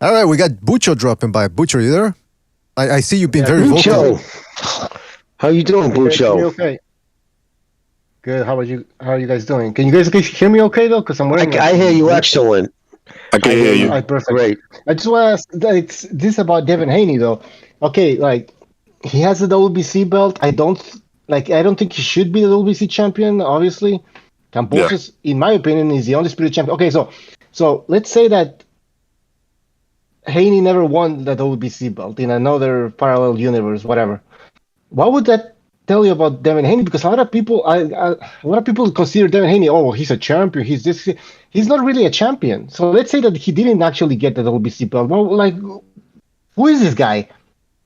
All right, we got Bucho dropping by. Bucho, you there? I see you've been very vocal. How you doing, Bucho? Okay. Good. How are you guys doing? Can you guys hear me okay, though? Because I'm wearing... I hear you excellent. I can hear you. Perfect. Great. I just want to ask this about Devin Haney, though. Okay, like, he has the WBC belt. I don't think he should be the WBC champion, obviously. Kambosos, in my opinion, is the undisputed champion. Okay, so let's say that Haney never won the WBC belt in another parallel universe, whatever. What would that tell you about Devin Haney? Because a lot of people consider Devin Haney, oh, he's a champion. He's this. He's not really a champion. So let's say that he didn't actually get the WBC belt. Well, like, who is this guy?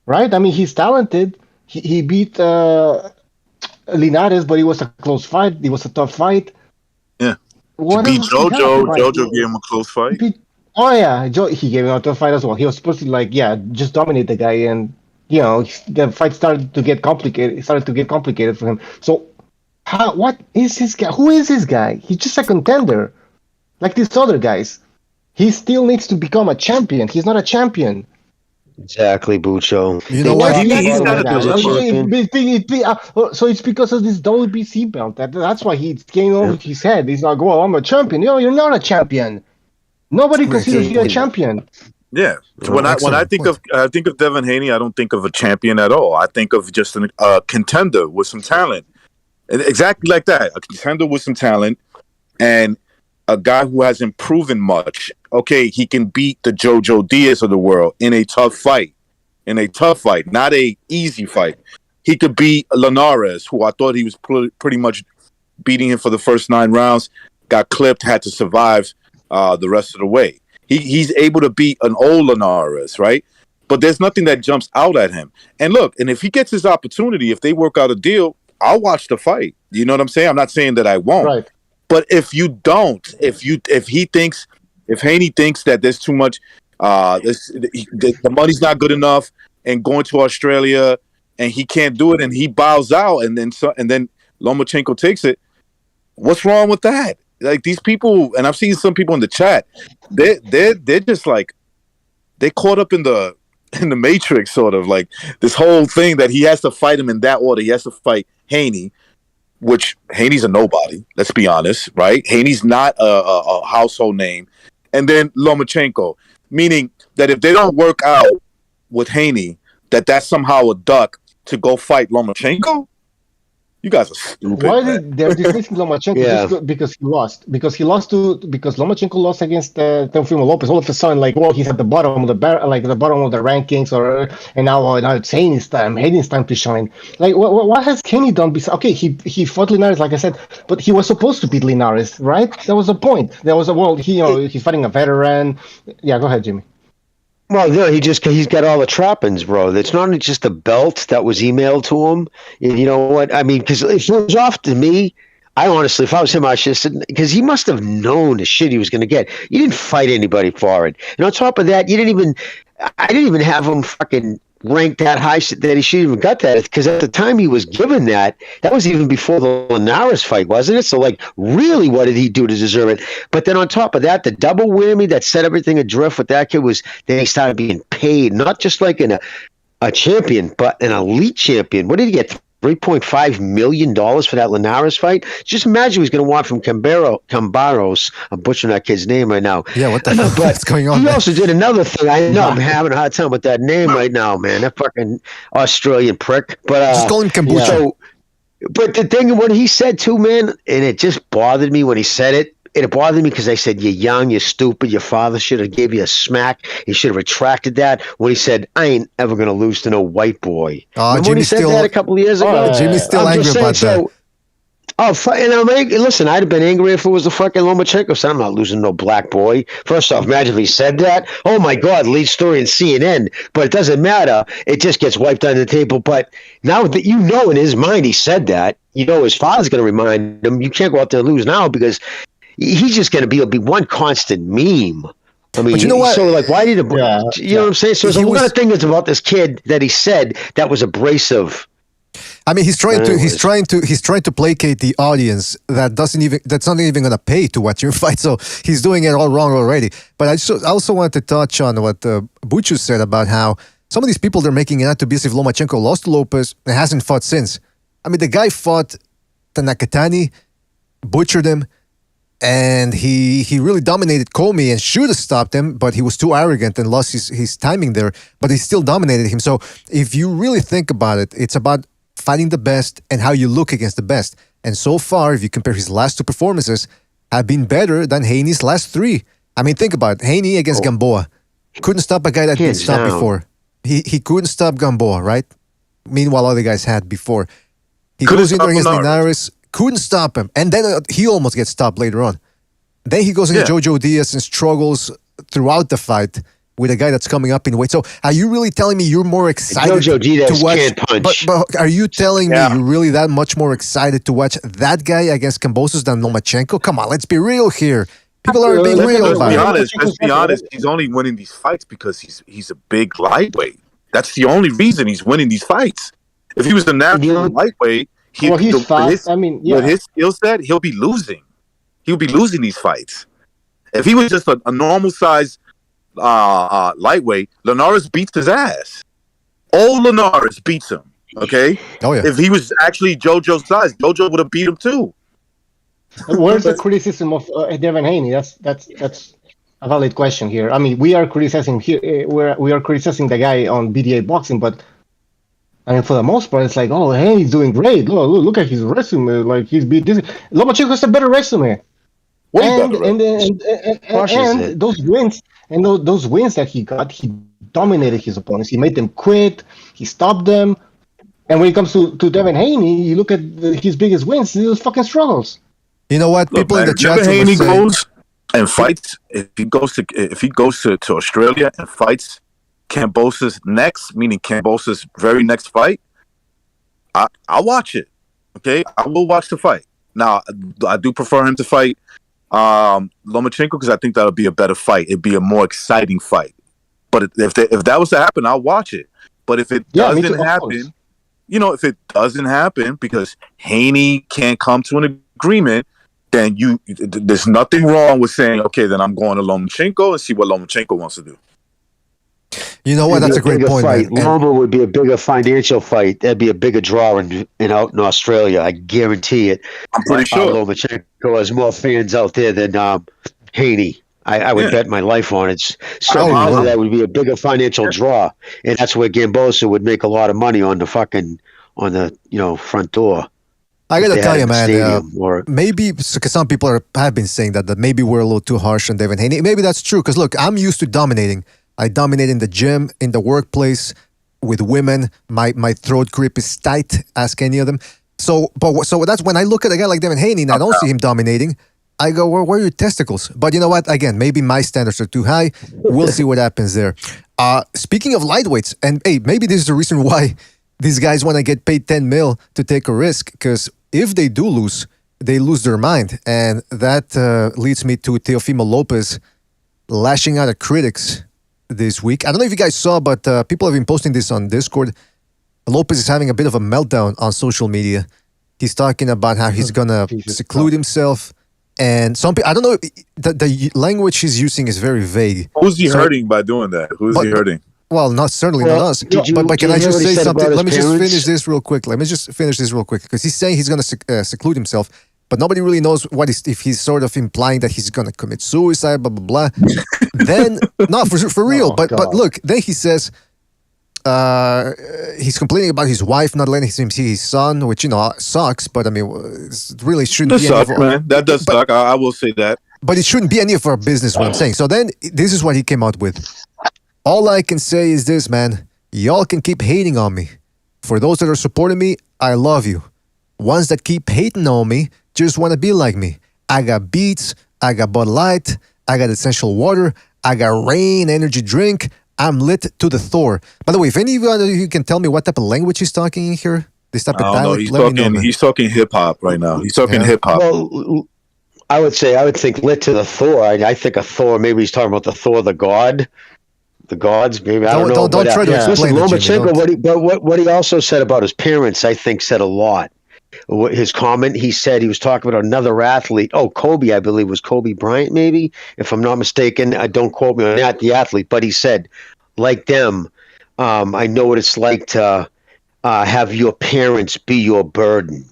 Right? I mean, he's talented. He beat Linares, but it was a close fight. It was a tough fight. Yeah. He beat JoJo. JoJo gave him a close fight. He gave him a tough fight as well. He was supposed to, just dominate the guy, and you know, the fight started to get complicated. It started to get complicated for him. So, what is this guy? Who is this guy? He's just a contender, like these other guys. He still needs to become a champion. He's not a champion. Exactly, Bucho. You know what? He's not So it's because of this WBC belt. That's why he came over his head. He's like, well, I'm a champion. No, you're not a champion. Nobody considers you a champion. Yeah. When I think of Devin Haney, I don't think of a champion at all. I think of just a contender with some talent. Exactly like that. A contender with some talent and a guy who hasn't proven much. Okay, he can beat the Jojo Diaz of the world in a tough fight. Not a easy fight. He could beat Linares, who I thought he was pretty much beating him for the first 9 rounds, got clipped, had to survive the rest of the way. He's able to beat an old Linares, right? But there's nothing that jumps out at him. And look, and if he gets his opportunity, if they work out a deal, I'll watch the fight. You know what I'm saying? I'm not saying that I won't. Right. But if you don't, if Haney thinks that there's too much, the money's not good enough, and going to Australia, and he can't do it, and he bows out, and then Lomachenko takes it. What's wrong with that? Like, these people, and I've seen some people in the chat, they're just like, they caught up in the Matrix, sort of like this whole thing that he has to fight him in that order. He has to fight Haney. Which Haney's a nobody, let's be honest, right? Haney's not a household name. And then Lomachenko, meaning that if they don't work out with Haney, that's somehow a duck to go fight Lomachenko? You guys are stupid. Why they're dismissing Lomachenko? Because he lost. Because Lomachenko lost against Teofimo Lopez. All of a sudden, like, well, he's at the bottom of the bottom of the rankings, and now it's Haney's time. Haney's time to shine. Like, what has Haney done? Okay, he fought Linares, like I said, but he was supposed to beat Linares, right? That was the point. He's fighting a veteran. Yeah, go ahead, Jimmy. Well, no, he's got all the trappings, bro. It's not just a belt that was emailed to him. You know what? I mean, because if it was off to me, I honestly, if I was him, I should have said, because he must have known the shit he was going to get. You didn't fight anybody for it. And on top of that, I didn't even have him fucking ranked that high that he should even got that, because at the time he was given that was even before the Linares fight, wasn't it? So, like, really, what did he do to deserve it? But then on top of that, the double whammy that set everything adrift with that kid was then he started being paid, not just like in a champion, but an elite champion. What did he get? $3.5 million for that Linares fight? Just imagine what he's going to want from Cambaros. I'm butchering that kid's name right now. Yeah, what the fuck is going on? He also did another thing. I know I'm having a hard time with that name right now, man. That fucking Australian prick. But just call him kombucha. But the thing, what he said too, man, and it just bothered me when he said it, it bothered me because I said, you're young, you're stupid, your father should have gave you a smack. He should have retracted that when he said, I ain't ever going to lose to no white boy. Remember when he said that a couple of years ago? Jimmy's still angry about that. And I'm angry. Listen, I'd have been angry if it was the fucking Lomachenko said, I'm not losing no black boy. First off, imagine if he said that. Oh my God, lead story in CNN. But it doesn't matter. It just gets wiped under the table. But now that you know in his mind he said that, you know his father's going to remind him, you can't go out there and lose now because he's just going to be one constant meme. I mean, but you know what? So like, why did you know what I'm saying? So there's a lot of things about this kid that he said that was abrasive. I mean, he's trying to placate the audience that's not even going to pay to watch your fight. So he's doing it all wrong already. But I also wanted to touch on what Buchu said about how some of these people, they're making it out to be as if Lomachenko lost to Lopez and hasn't fought since. I mean, the guy fought Nakatani, butchered him, and he really dominated Comey and should have stopped him, but he was too arrogant and lost his timing there. But he still dominated him. So if you really think about it, it's about fighting the best and how you look against the best. And so far, if you compare his last two performances, have been better than Haney's last three. I mean, think about it. Haney against Gamboa. Couldn't stop a guy that didn't stop before. He couldn't stop Gamboa, right? Meanwhile, other guys had before. He goes in there against Linares, couldn't stop him. And then he almost gets stopped later on. Then he goes against Jojo Diaz and struggles throughout the fight with a guy that's coming up in weight. So are you really telling me you're more excited to watch? Can't punch. But are you telling me you're really that much more excited to watch that guy against Kambosos than Lomachenko? Come on, let's be real here. People are being real about it. Let's be honest. He's only winning these fights because he's a big lightweight. That's the only reason he's winning these fights. If he was a natural lightweight, he's fast. With his skill set, he'll be losing. He'll be losing these fights. If he was just a normal size lightweight, Linares beats his ass. Old Linares beats him. Okay. Oh yeah. If he was actually JoJo's size, JoJo would have beat him too. Where's the criticism of Devin Haney? That's a valid question here. I mean, we are criticizing here. We are criticizing the guy on BDA boxing, but I mean, for the most part, it's like, oh, Haney's doing great. Look at his resume. Like he's beat this. Lomachenko has a better resume. And those wins those wins that he got, he dominated his opponents. He made them quit. He stopped them. And when it comes to Devin Haney, you look at his biggest wins, those fucking struggles. You know what? People in the chat Devin Haney goes and fights. If he goes to Australia and fights Kambosos next, meaning Kambosos' very next fight, I'll watch it. Okay, I will watch the fight. Now, I do prefer him to fight Lomachenko because I think that'll be a better fight. It'd be a more exciting fight. But if that was to happen, I'll watch it. But if it doesn't happen, if it doesn't happen because Haney can't come to an agreement, then there's nothing wrong with saying, okay, then I'm going to Lomachenko and see what Lomachenko wants to do. You know what? That's a great point. Fight. Loma would be a bigger financial fight. That'd be a bigger draw out in Australia. I guarantee it. I'm pretty sure Lomachenko has more fans out there than Haney. I would bet my life on it. So that would be a bigger financial draw, and that's where Gambosa would make a lot of money on the front door. I gotta tell you, man. Maybe because some people have been saying that maybe we're a little too harsh on Devin Haney. Maybe that's true. Because look, I'm used to dominating. I dominate in the gym, in the workplace, with women. My throat grip is tight. Ask any of them. So that's when I look at a guy like Devin Haney and I don't see him dominating. I go, well, where are your testicles? But you know what? Again, maybe my standards are too high. We'll see what happens there. Speaking of lightweights, and hey, maybe this is the reason why these guys want to get paid $10 million to take a risk. Because if they do lose, they lose their mind. And that leads me to Teofimo Lopez lashing out at critics this week. I don't know if you guys saw, but people have been posting this on Discord. Lopez is having a bit of a meltdown on social media. He's talking about how he's going to seclude himself. And some people, I don't know, the language he's using is very vague. Who's he hurting by doing that? Who's he hurting? Well, not us. But can I just say something? Let me just finish this real quick. Because he's saying he's going to seclude himself, but nobody really knows if he's sort of implying that he's going to commit suicide, blah, blah, blah. Then, no, for real. But look, then he says, he's complaining about his wife not letting him see his son, which sucks. But I mean, it really shouldn't That be. sucks, man. That does suck. I will say that. But it shouldn't be any of our business. What I'm saying. So then, this is what he came out with. All I can say is this, man. Y'all can keep hating on me. For those that are supporting me, I love you. Ones that keep hating on me just want to be like me. I got Beats, I got Bud Light, I got Essential Water, I got Rain Energy Drink. I'm lit to the Thor. By the way, if any of you can tell me what type of language he's talking in here, this type of dialect, let me know. He's talking hip hop right now. He's talking hip hop. Well, I would think lit to the Thor. I think of Thor. Maybe he's talking about the Thor, the god. The gods, maybe I don't know. Don't try to explain it, Lomachenko, what he also said about his parents, I think, said a lot. His comment, he said he was talking about another athlete. Oh, Kobe, I believe was Kobe Bryant, maybe, if I'm not mistaken. Don't quote me on that, the athlete, but he said, like them, I know what it's like to have your parents be your burden.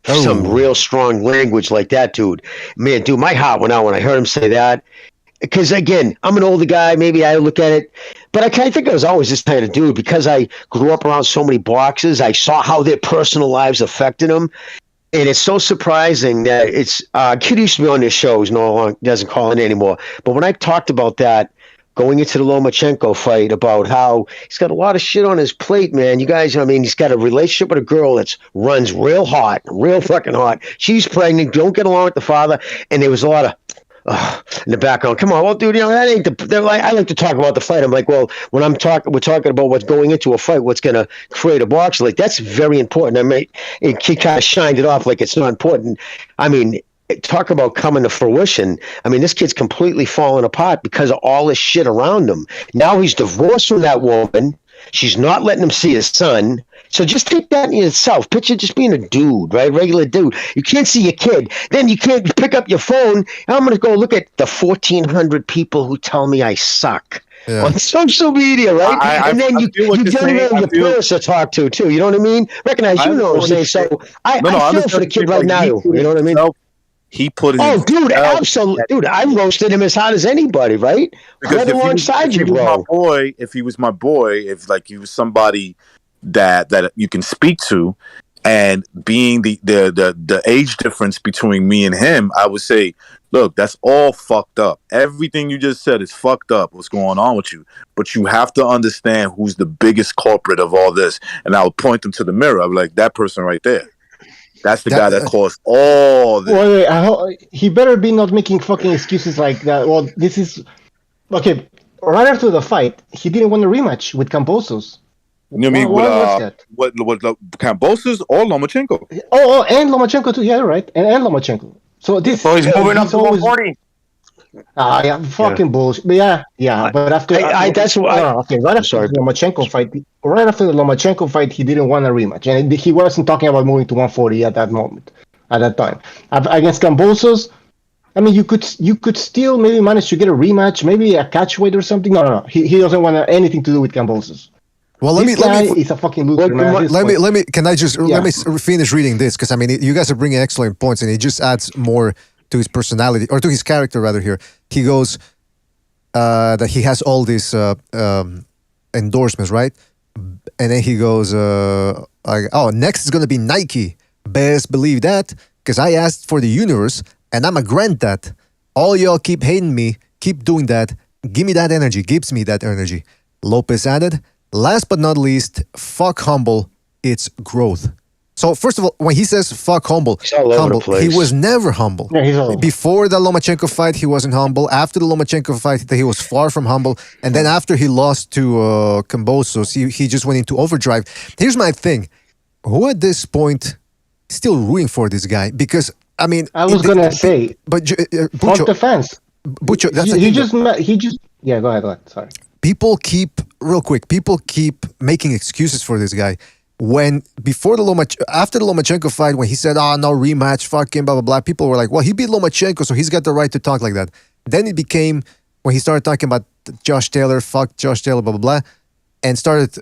Oh. Some real strong language like that, dude. Man, dude, my heart went out when I heard him say that. Because, again, I'm an older guy. Maybe I look at it. But I think I was always this kind of dude because I grew up around so many boxers. I saw how their personal lives affected them. And it's so surprising that it's kid used to be on this show. He's no longer doesn't call in anymore. But when I talked about that going into the Lomachenko fight, about how he's got a lot of shit on his plate, man. You guys, I mean, he's got a relationship with a girl that runs real hot, real fucking hot. She's pregnant, don't get along with the father. And there was a lot of in the background. Come on, well, dude, that ain't I like to talk about the fight. I'm like, well, when we're talking about what's going into a fight, what's going to create a boxer. Like, that's very important. I mean, he kind of shined it off like it's not important. I mean, talk about coming to fruition. I mean, this kid's completely falling apart because of all this shit around him. Now he's divorced from that woman. She's not letting him see his son. So just take that in itself. Picture just being a dude, right? Regular dude. You can't see your kid. Then you can't pick up your phone. I'm going to go look at the 1,400 people who tell me I suck on social media, right? And then you generate your peers to talk to, too. You know what I mean? Recognize, you know what I'm saying? So I feel for the kid right now. You know what I mean? He put it. Oh, dude, absolutely, dude! I roasted him as hard as anybody, right? Right alongside you, bro. If he was my boy, if like he was somebody that you can speak to, and being the age difference between me and him, I would say, look, that's all fucked up. Everything you just said is fucked up. What's going on with you? But you have to understand who's the biggest culprit of all this. And I would point them to the mirror. I'd be like, that person right there. That's the guy that caused all this. Well, he better be not making fucking excuses like that. Well, this is... Okay, right after the fight, he didn't want a rematch with Kambosos. You mean what Kambosos or Lomachenko? Oh, and Lomachenko too. Yeah, right. And Lomachenko. So this... So he's moving up to 140. Yeah, fucking bullshit. But yeah. But after that's why. Okay, right after the Lomachenko fight, he didn't want a rematch, and he wasn't talking about moving to 140 at that moment, at that time. Against Kambosos, I mean, you could still maybe manage to get a rematch, maybe a catchweight or something. No. He doesn't want anything to do with Kambosos. Well, let me. He's a fucking loser, man. Let me. Can I just let me finish reading this, because I mean, you guys are bringing excellent points, and it just adds more to his personality, or to his character rather. Here he goes that he has all these endorsements, right? And then he goes next is gonna be Nike. Best believe that, because I asked for the universe and I'ma grant that. All y'all keep hating me, keep doing that. Give me that energy, gives me that energy. Lopez added, last but not least, fuck humble, it's growth. So first of all, when he says fuck humble, he was never humble. Yeah, before the Lomachenko fight, he wasn't humble. After the Lomachenko fight, he was far from humble. And then after he lost to Kambosos, he just went into overdrive. Here's my thing. Who at this point still rooting for this guy? Because, I mean... I was going to say... But fuck the fans. Bucho, that's Yeah, go ahead. Sorry. People keep making excuses for this guy. When after the Lomachenko fight, when he said, no rematch, fuck him, blah, blah, blah, people were like, well, he beat Lomachenko, so he's got the right to talk like that. Then it became, when he started talking about Josh Taylor, fuck Josh Taylor, blah, blah, blah, and started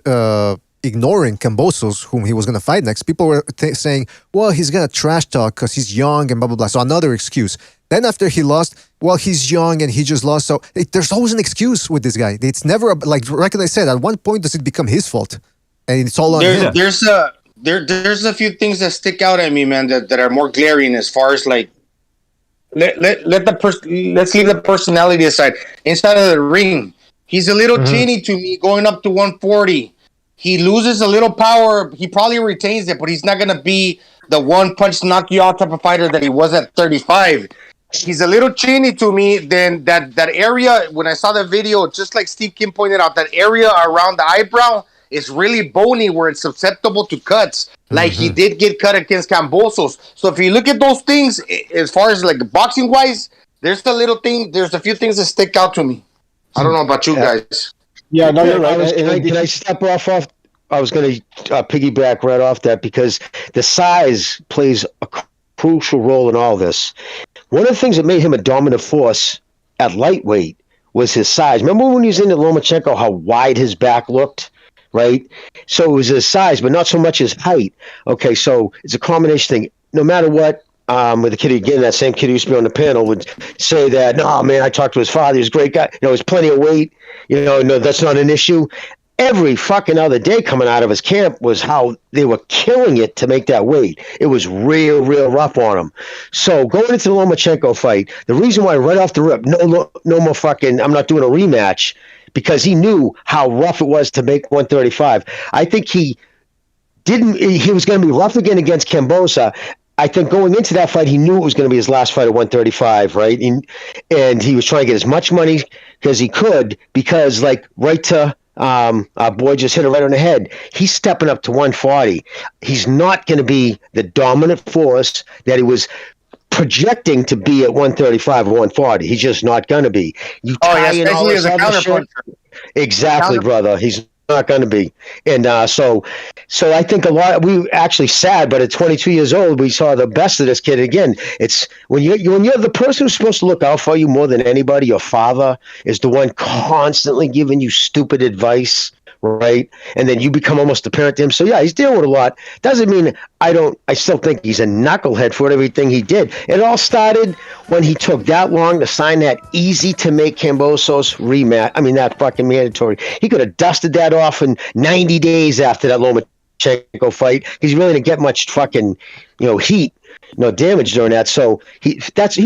ignoring Kambosos, whom he was going to fight next, people were saying, well, he's going to trash talk because he's young and blah, blah, blah. So another excuse. Then after he lost, well, he's young and he just lost. So there's always an excuse with this guy. It's never like I said. At one point, does it become his fault? And it's all on him. There's a few things that stick out at me, man, that are more glaring as far as like let's leave the personality aside. Inside of the ring, he's a little teeny to me going up to 140. He loses a little power. He probably retains it, but he's not gonna be the one punch knock you out type of fighter that he was at 35. He's a little teeny to me. Then that area, when I saw the video, just like Steve Kim pointed out, that area around the eyebrow is really bony where it's susceptible to cuts. Like he did get cut against Cambosos. So if you look at those things, as far as like boxing wise, there's a few things that stick out to me. I don't know about you guys. Yeah, no, you're right. Can I step off? I was going to piggyback right off that because the size plays a crucial role in all this. One of the things that made him a dominant force at lightweight was his size. Remember when he was in the Lomachenko, how wide his back looked? Right? So it was his size, but not so much his height. Okay, so it's a combination thing. No matter what, with the kid again, that same kid who used to be on the panel would say that, no, man, I talked to his father. He's a great guy. He's plenty of weight. No, that's not an issue. Every fucking other day coming out of his camp was how they were killing it to make that weight. It was real rough on him. So going into the Lomachenko fight, the reason why right off the rip, no more fucking, I'm not doing a rematch, because he knew how rough it was to make 135. I think he was going to be rough again against Cambosa. I think going into that fight, he knew it was going to be his last fight at 135, right? And he was trying to get as much money as he could because, like, right to our boy just hit it right on the head. He's stepping up to 140. He's not going to be the dominant force that he was projecting to be at 135 or 140. He's just not going to be. Especially as a counterpuncher. Exactly, brother. He's not going to be. And so I think we actually sad, but at 22 years old, we saw the best of this kid again. It's when you're the person who's supposed to look out for you more than anybody, your father is the one constantly giving you stupid advice, right? And then you become almost a parent to him. So yeah, he's dealing with a lot. Doesn't mean I still think he's a knucklehead for everything he did. It all started when he took that long to sign that easy to make Cambosos rematch. I mean, that fucking mandatory. He could have dusted that off in 90 days after that Lomachenko fight because he really didn't get much fucking, heat, no damage during that. So he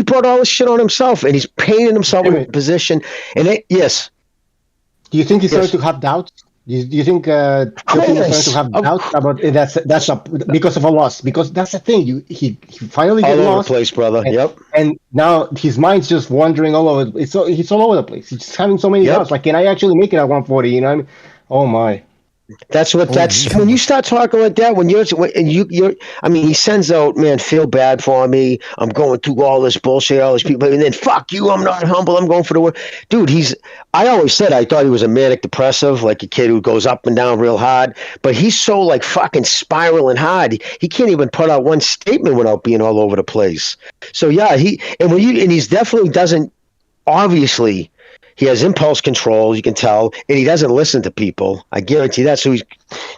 brought all this shit on himself and he's painting himself in a position. And yes. Do you think he's going to have doubts? Do you think is going to have doubts about it? That's because of a loss? Because that's the thing. He finally got lost. All over the place, brother. Yep. And now his mind's just wandering all over. He's all over the place. He's just having so many doubts. Like, can I actually make it at 140? You know what I mean? Oh my. When you start talking like that, he sends out, man, feel bad for me. I'm going through all this bullshit, all these people, and then fuck you, I'm not humble, I'm going for the word. Dude, I always said I thought he was a manic depressive, like a kid who goes up and down real hard, but he's so like fucking spiraling hard. He can't even put out one statement without being all over the place. So yeah, he's definitely doesn't, obviously, he has impulse control, you can tell, and he doesn't listen to people. I guarantee that. So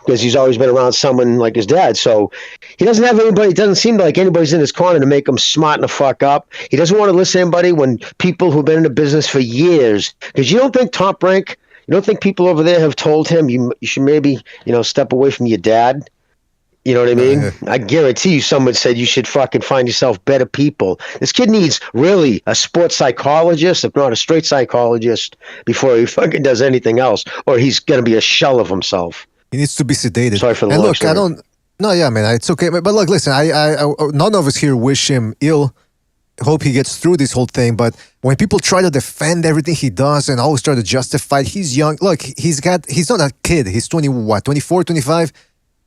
because he's always been around someone like his dad. So he doesn't have anybody. It doesn't seem like anybody's in his corner to make him smart and the fuck up. He doesn't want to listen to anybody when people who've been in the business for years. Because you don't think Top Rank, you don't think people over there have told him you should maybe step away from your dad. You know what I mean? I guarantee you someone said you should fucking find yourself better people. This kid needs really a sports psychologist, if not a straight psychologist, before he fucking does anything else, or he's going to be a shell of himself. He needs to be sedated. Sorry for the look, man, it's okay. But look, listen, I none of us here wish him ill. Hope he gets through this whole thing. But when people try to defend everything he does and always try to justify, he's young. Look, he's not a kid. He's 24, 25?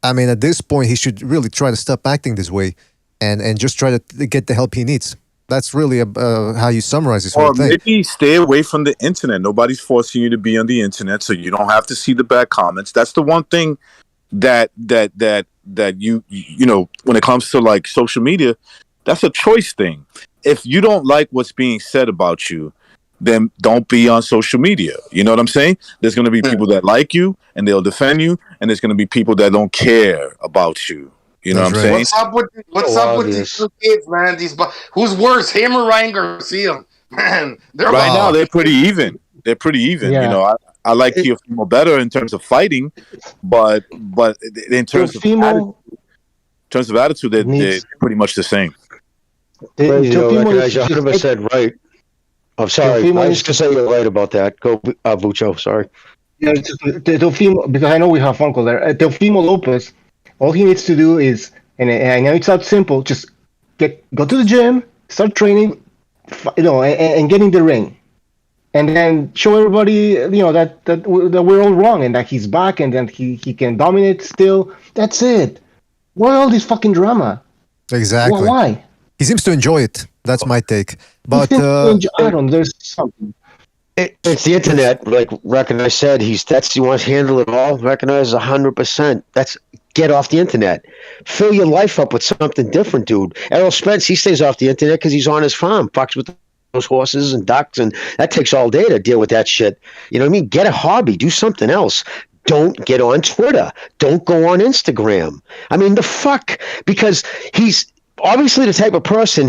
I mean, at this point, he should really try to stop acting this way and just try to get the help he needs. That's really how you summarize this whole thing. Or maybe stay away from the internet. Nobody's forcing you to be on the internet, so you don't have to see the bad comments. That's the one thing that you when it comes to like social media, that's a choice thing. If you don't like what's being said about you, then don't be on social media. You know what I'm saying? There's going to be people that like you and they'll defend you, and there's going to be people that don't care about you. You know what I'm saying? What's up with these two kids, man? Who's worse, him or Ryan Garcia? Man, they're right now they're pretty even. They're pretty even. Yeah. You know, I like Teofimo better in terms of fighting, but in terms of attitude, they're pretty much the same. You know, recognize you're Teofimo 100% right. I'm sorry. Teofimo I was just saying you're right about that. Go, Vucho. Sorry. Yeah, Teofimo, because I know we have fun call there. Teofimo Lopez, all he needs to do is, and I know it sounds simple, just go to the gym, start training, and get in the ring, and then show everybody, that we're all wrong and that he's back and then he can dominate still. That's it. Why all this fucking drama? Exactly. Why? He seems to enjoy it. That's my take. But I don't. There's something. It's the internet, like Recognize said. He wants to handle it all. Recognize 100%. That's get off the internet. Fill your life up with something different, dude. Errol Spence, he stays off the internet because he's on his farm, fucks with those horses and ducks, and that takes all day to deal with that shit. You know what I mean? Get a hobby. Do something else. Don't get on Twitter. Don't go on Instagram. I mean, the fuck? Because he's obviously the type of person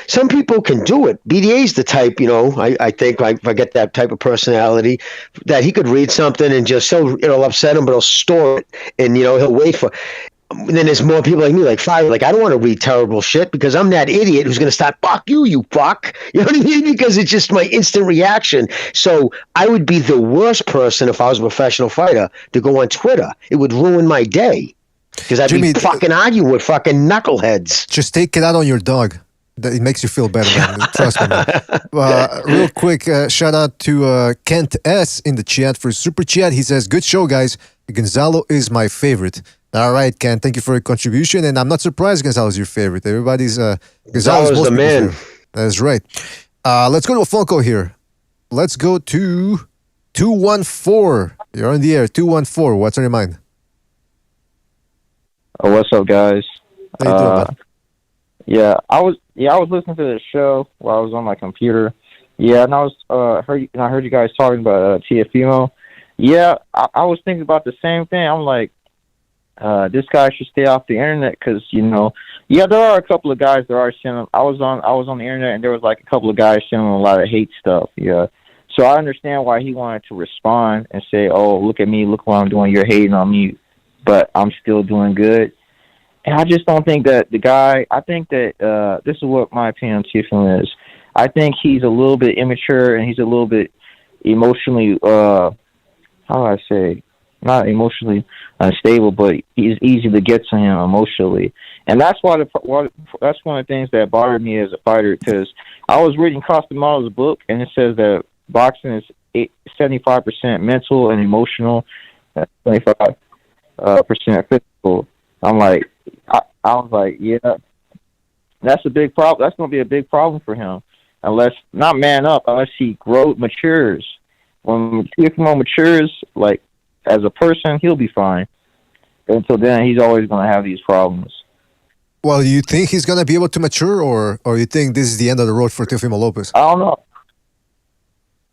some people can do it. BDA's the type, I think if I get that type of personality that he could read something and just it'll upset him, but he'll store it and, he'll wait for. And then there's more people like me, like Fire, like I don't want to read terrible shit because I'm that idiot who's going to start, fuck you fuck. You know what I mean? Because it's just my instant reaction. So I would be the worst person if I was a professional fighter to go on Twitter. It would ruin my day. Because I'd be fucking arguing with fucking knuckleheads. Just take it out on your dog. It makes you feel better, man. Trust me. Man. Real quick, shout out to Kent S. in the chat for Super Chat. He says, good show, guys. Gonzalo is my favorite. All right, Ken, thank you for your contribution. And I'm not surprised Gonzalo's your favorite. Everybody's... Gonzalo's the man. That is right. Let's go to a phone call here. Let's go to 214. You're on the air. 214. What's on your mind? Oh, what's up, guys? How you doing, man? I was listening to the show while I was on my computer. Yeah, and I heard you guys talking about Teofimo. Yeah, I was thinking about the same thing. I'm like, this guy should stay off the internet because there are a couple of guys that are sending. I was on the internet and there was like a couple of guys sending a lot of hate stuff. Yeah, so I understand why he wanted to respond and say, "Oh, look at me, look what I'm doing. You're hating on me." But I'm still doing good. And I just don't think that I think that this is what my opinion on Tiffany is. I think he's a little bit immature and he's a little bit emotionally, how do I say, not emotionally unstable, but he's easy to get to him emotionally. And that's that's one of the things that bothered me as a fighter, because I was reading Costamato's book and it says that boxing is 75% mental and emotional, 25% physical. I'm like, I was like, yeah, that's a big problem. That's going to be a big problem for him unless he matures. When Teofimo matures, like as a person, he'll be fine. Until then, he's always going to have these problems. Well, do you think he's going to be able to mature, or you think this is the end of the road for Teofimo Lopez? I don't know.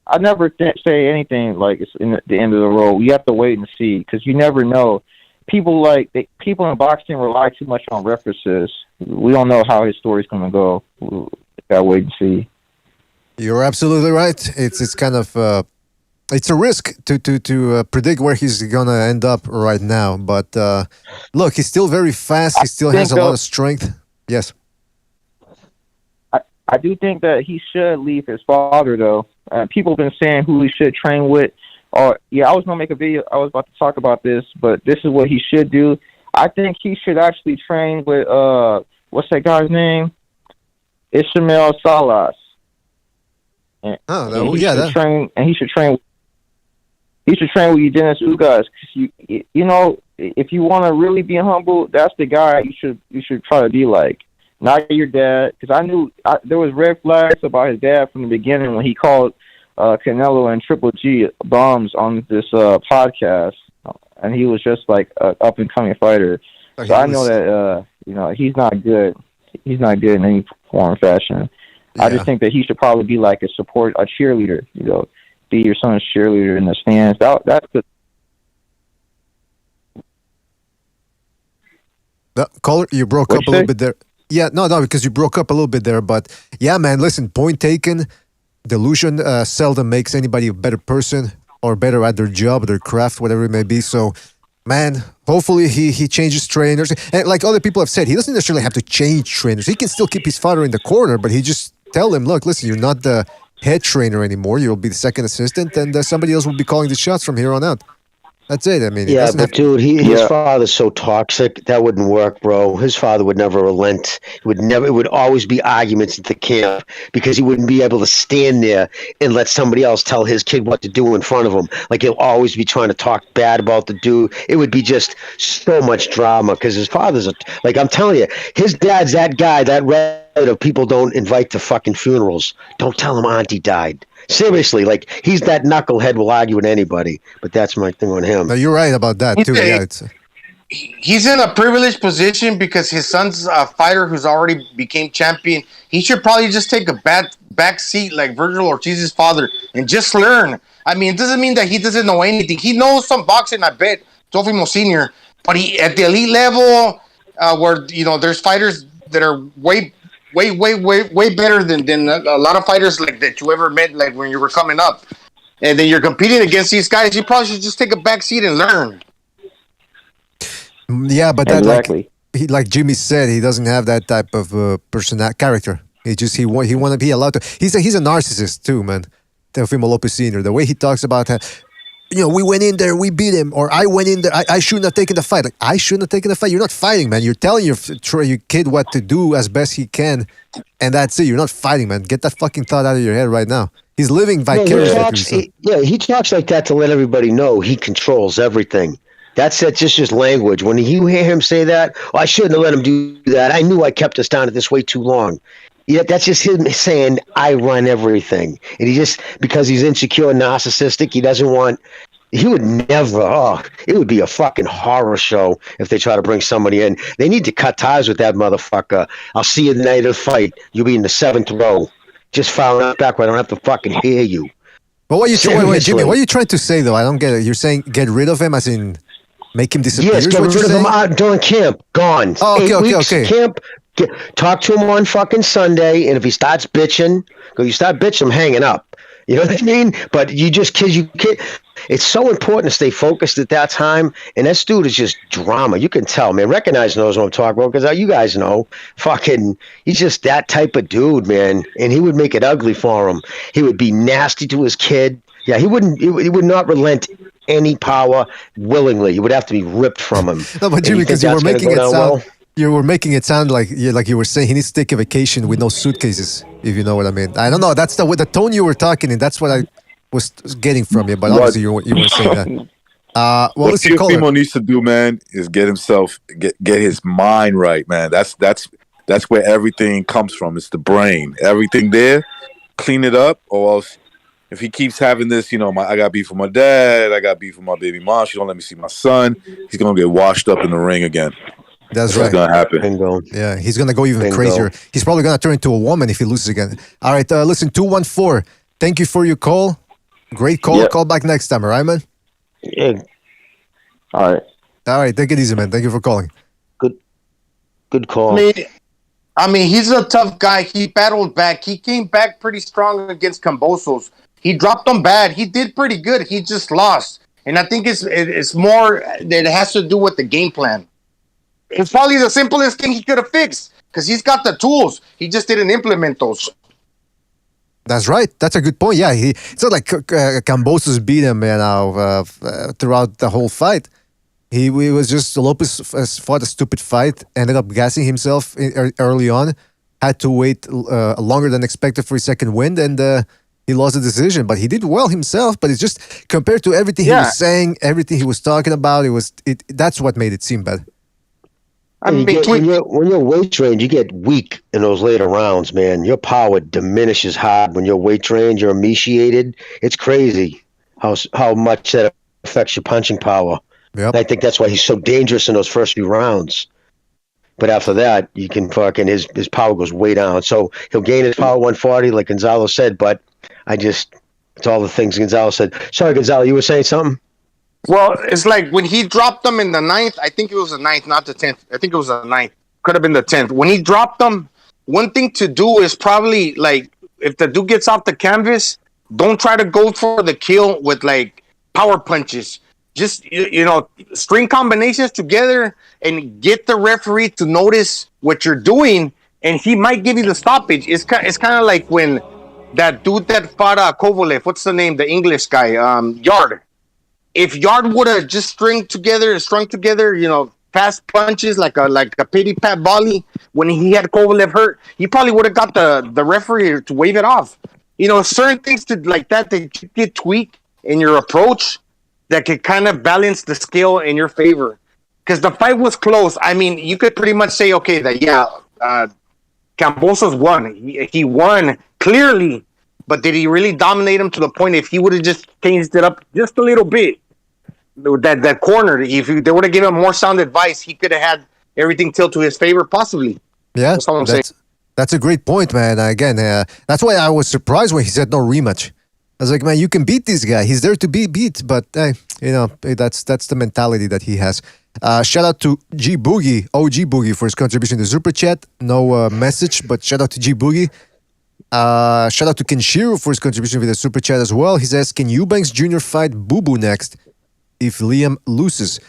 I never say anything like it's the end of the road. You have to wait and see because you never know. People in boxing rely too much on references. We don't know how his story's going to go. We gotta wait and see. You're absolutely right. It's kind of it's a risk to predict where he's going to end up right now. But look, he's still very fast. He still has a lot of strength. Yes. I do think that he should leave his father, though. People have been saying who he should train with. I was going to make a video. I was about to talk about this, but this is what he should do. I think he should actually train with, what's that guy's name? Ismael Salas. He should train with Dennis Ugas. If you want to really be humble, that's the guy you should try to be like. Not your dad, because I knew there was red flags about his dad from the beginning when he called Canelo and Triple G bombs on this podcast, and he was just like an up and coming fighter. So I know that he's not good. He's not good in any form or fashion. Yeah. I just think that he should probably be like a cheerleader. Be your son's cheerleader in the stands. That's the caller. You broke up a little bit there. Yeah, no, because you broke up a little bit there. But yeah, man, listen, point taken. delusion seldom makes anybody a better person or better at their job, their craft, whatever it may be. So, man, hopefully he changes trainers. And like other people have said, he doesn't necessarily have to change trainers. He can still keep his father in the corner, but he just tell him, look, listen, you're not the head trainer anymore. You'll be the second assistant, and somebody else will be calling the shots from here on out. That's it. I mean, yeah, but dude, his father's so toxic that wouldn't work, bro. His father would never relent. It would always be arguments at the camp because he wouldn't be able to stand there and let somebody else tell his kid what to do in front of him. Like he'll always be trying to talk bad about the dude. It would be just so much drama because his father's like I'm telling you, his dad's that guy, that relative people don't invite to fucking funerals. Don't tell him auntie died. Seriously, like he's that knucklehead will argue with anybody, but that's my thing on him. No, you're right about that too. Yeah, he's in a privileged position because his son's a fighter who's already became champion. He should probably just take a back seat like Virgil Ortiz's father and just learn. I mean, it doesn't mean that he doesn't know anything. He knows some boxing, I bet, Teofimo Sr., but he at the elite level where there's fighters that are way better than a lot of fighters like that you ever met, like when you were coming up, and then you're competing against these guys. You probably should just take a back seat and learn. Yeah, but exactly. that like Jimmy said, he doesn't have that type of character. He want to be allowed to. He's a narcissist too, man. Teofimo Lopez Sr. The way he talks about we went in there, we beat him, or I went in there, I shouldn't have taken the fight. Like, I shouldn't have taken the fight. You're not fighting, man. You're telling your kid what to do as best he can, and that's it. You're not fighting, man. Get that fucking thought out of your head right now. He's living vicariously. He talks like that to let everybody know he controls everything. That's just his language. When you hear him say that, I shouldn't have let him do that. I knew I kept us down at this way too long. Yeah, that's just him saying, I run everything. And he just, because he's insecure and narcissistic, he would never, it would be a fucking horror show if they try to bring somebody in. They need to cut ties with that motherfucker. I'll see you the night of the fight. You'll be in the 7th row. Just foul out back where I don't have to fucking hear you. But what are you Jimmy, what are you trying to say, though? I don't get it. You're saying get rid of him as in make him disappear? Yes, get rid of him out during camp. Gone. Oh, okay. Camp. Talk to him on fucking Sunday, and if he starts bitching, you start bitching, I'm hanging up. You know what I mean? But you can't. It's so important to stay focused at that time, and this dude is just drama. You can tell, man. Recognize knows what I'm talking about because you guys know. Fucking, he's just that type of dude, man. And he would make it ugly for him. He would be nasty to his kid. Yeah, he wouldn't. He would not relent any power willingly. It would have to be ripped from him. No, but Jimmy, because you were making it sound. You were making it sound like you were saying he needs to take a vacation with no suitcases, if you know what I mean. I don't know. That's the tone you were talking in. That's what I was getting from you, but obviously you weren't saying that. What Teofimo needs to do, man, is get his mind right, man. That's where everything comes from. It's the brain. Everything there, clean it up, or else if he keeps having this, I got beef with my dad, I got beef with my baby mom, she don't let me see my son, he's gonna get washed up in the ring again. That's right. What's going to happen. Bingo. Yeah, he's going to go even crazier. He's probably going to turn into a woman if he loses again. All right, listen, 214. Thank you for your call. Great call. Yep. Call back next time, all right, man? Yeah. All right, take it easy, man. Thank you for calling. Good call. I mean, he's a tough guy. He battled back. He came back pretty strong against Cambosos. He dropped them bad. He did pretty good. He just lost. And I think it's more that it has to do with the game plan. It's probably the simplest thing he could have fixed because he's got the tools. He just didn't implement those. That's right. That's a good point. Yeah, it's not like Cambosos beat him throughout the whole fight. He was just Lopez fought a stupid fight, ended up gassing himself early on, had to wait longer than expected for his second win, and he lost the decision. But he did well himself. But it's just compared to everything he was saying, everything he was talking about, that's what made it seem bad. When you're weight trained, you get weak in those later rounds, man. Your power diminishes hard when you're weight trained. You're emaciated. It's crazy how much that affects your punching power. Yep. I think that's why he's so dangerous in those first few rounds. But after that, you can fucking his power goes way down. So he'll gain his power 140, like Gonzalo said. But it's all the things Gonzalo said. Sorry, Gonzalo, you were saying something? Well, it's like when he dropped them in the 9th, I think it was the 9th, not the 10th. I think it was the 9th. Could have been the 10th. When he dropped them, one thing to do is probably like if the dude gets off the canvas, don't try to go for the kill with like power punches. Just string combinations together and get the referee to notice what you're doing, and he might give you the stoppage. It's kind of like when that dude that fought Kovalev, what's the name? The English guy, Yard. If Yard would have just strung together, fast punches like a pity pat volley when he had Kovalev hurt, he probably would have got the referee to wave it off. Certain things like that you get tweaked in your approach that could kind of balance the scale in your favor. Because the fight was close. I mean, you could pretty much say, okay, Kambosos won. He won clearly, but did he really dominate him to the point if he would have just changed it up just a little bit? That corner, if they would have given him more sound advice, he could have had everything tilt to his favor, possibly. Yeah, that's all I'm saying. That's a great point, man. Again, that's why I was surprised when he said no rematch. I was like, man, you can beat this guy. He's there to be beat, but that's the mentality that he has. Shout out to G Boogie, OG Boogie, for his contribution to Super Chat. No message, but shout out to G Boogie. Shout out to Kenshiro for his contribution with the Super Chat as well. He says, can Eubanks Jr. fight Boo Boo next if Liam loses?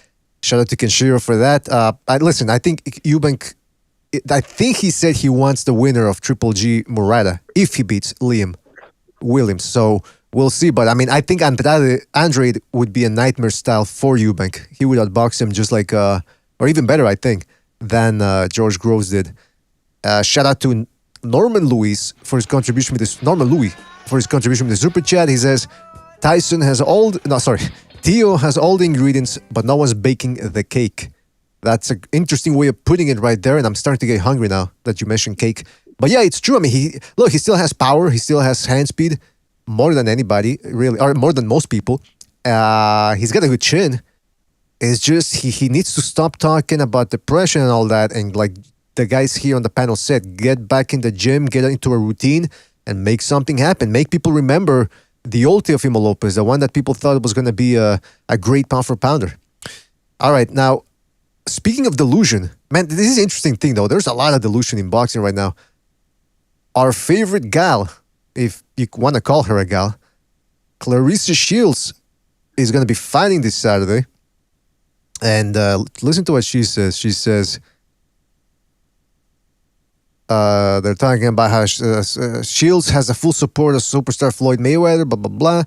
Shout out to Kenshiro for that. Listen, I think Eubank, I think he said he wants the winner of Triple G Murata if he beats Liam Williams. So we'll see. But I mean, I think Andrade would be a nightmare style for Eubank. He would outbox him just like, or even better, I think, than George Groves did. Shout out to Norman Lewis for his contribution with this. Norman Louis for his contribution with the Super Chat. He says, Tio has all the ingredients, but no one's baking the cake. That's an interesting way of putting it right there, and I'm starting to get hungry now that you mentioned cake. But yeah, it's true. I mean, he still has power. He still has hand speed more than anybody, really, or more than most people. He's got a good chin. It's just he needs to stop talking about depression and all that, and like the guys here on the panel said, get back in the gym, get into a routine, and make something happen. Make people remember the old Teofimo Lopez, the one that people thought was going to be a great pound-for-pounder. All right, now, speaking of delusion, man, this is an interesting thing, though. There's a lot of delusion in boxing right now. Our favorite gal, if you want to call her a gal, Clarissa Shields, is going to be fighting this Saturday. And listen to what she says. She says, they're talking about how Shields has the full support of superstar Floyd Mayweather, blah, blah, blah.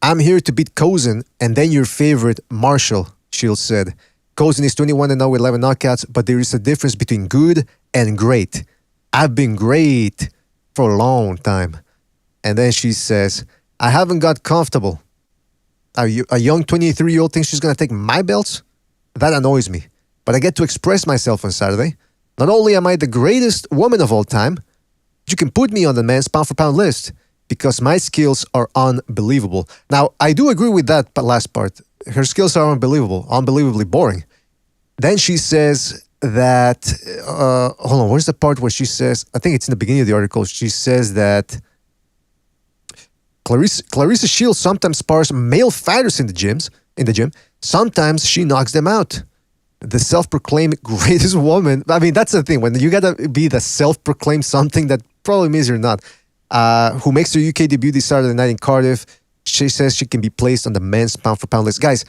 I'm here to beat Cozen and then your favorite, Marshall, Shields said. Cozen is 21-0 with 11 knockouts, but there is a difference between good and great. I've been great for a long time. And then she says, I haven't got comfortable. A young 23-year-old thinks she's going to take my belts? That annoys me. But I get to express myself on Saturday. Not only am I the greatest woman of all time, but you can put me on the men's pound-for-pound list because my skills are unbelievable. Now, I do agree with that last part. Her skills are unbelievable, unbelievably boring. Then she says that, hold on, where's the part where she says, I think it's in the beginning of the article, she says that Clarissa Shields sometimes spars male fighters in the gym. Sometimes she knocks them out. The self-proclaimed greatest woman. I mean, that's the thing. When you gotta be the self-proclaimed something, that probably means you're not. Who makes her UK debut this Saturday night in Cardiff. She says she can be placed on the men's pound-for-pound list. Guys,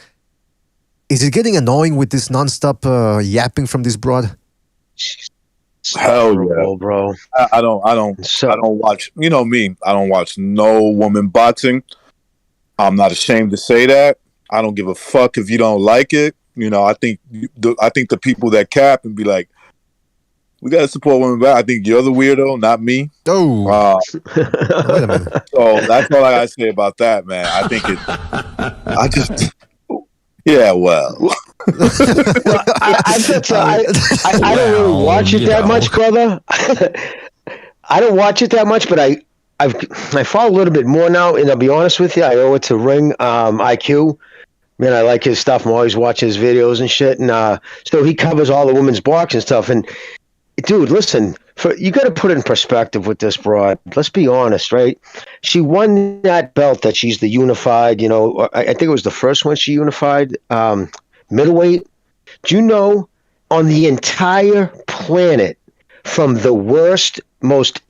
is it getting annoying with this non-stop yapping from this broad? Hell yeah, bro. I don't watch. You know me. I don't watch no woman boxing. I'm not ashamed to say that. I don't give a fuck if you don't like it. You know, I think the people that cap and be like, we gotta support women back. I think you're the weirdo, not me. Oh, wait a minute. So that's all I gotta say about that, man. I think it. Yeah, well. I don't really watch it that much, brother. I don't watch it that much, but I follow a little bit more now, and I'll be honest with you, I owe it to Ring IQ. Man, I like his stuff. I'm always watching his videos and shit, and so he covers all the women's boxing stuff. And dude, listen, you got to put it in perspective with this broad. Let's be honest, right? She won that belt that she's the unified. You know, I think it was the first one she unified middleweight. Do you know, on the entire planet, from the worst, most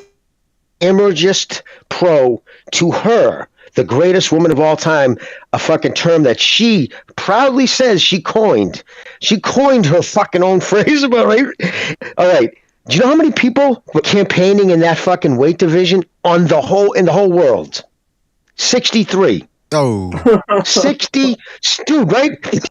emergist pro to her, the greatest woman of all time, a fucking term that she proudly says she coined. She coined her fucking own phrase about it. All right. Do you know how many people were campaigning in that fucking weight division in the whole world? 63. Oh. 60, dude, right?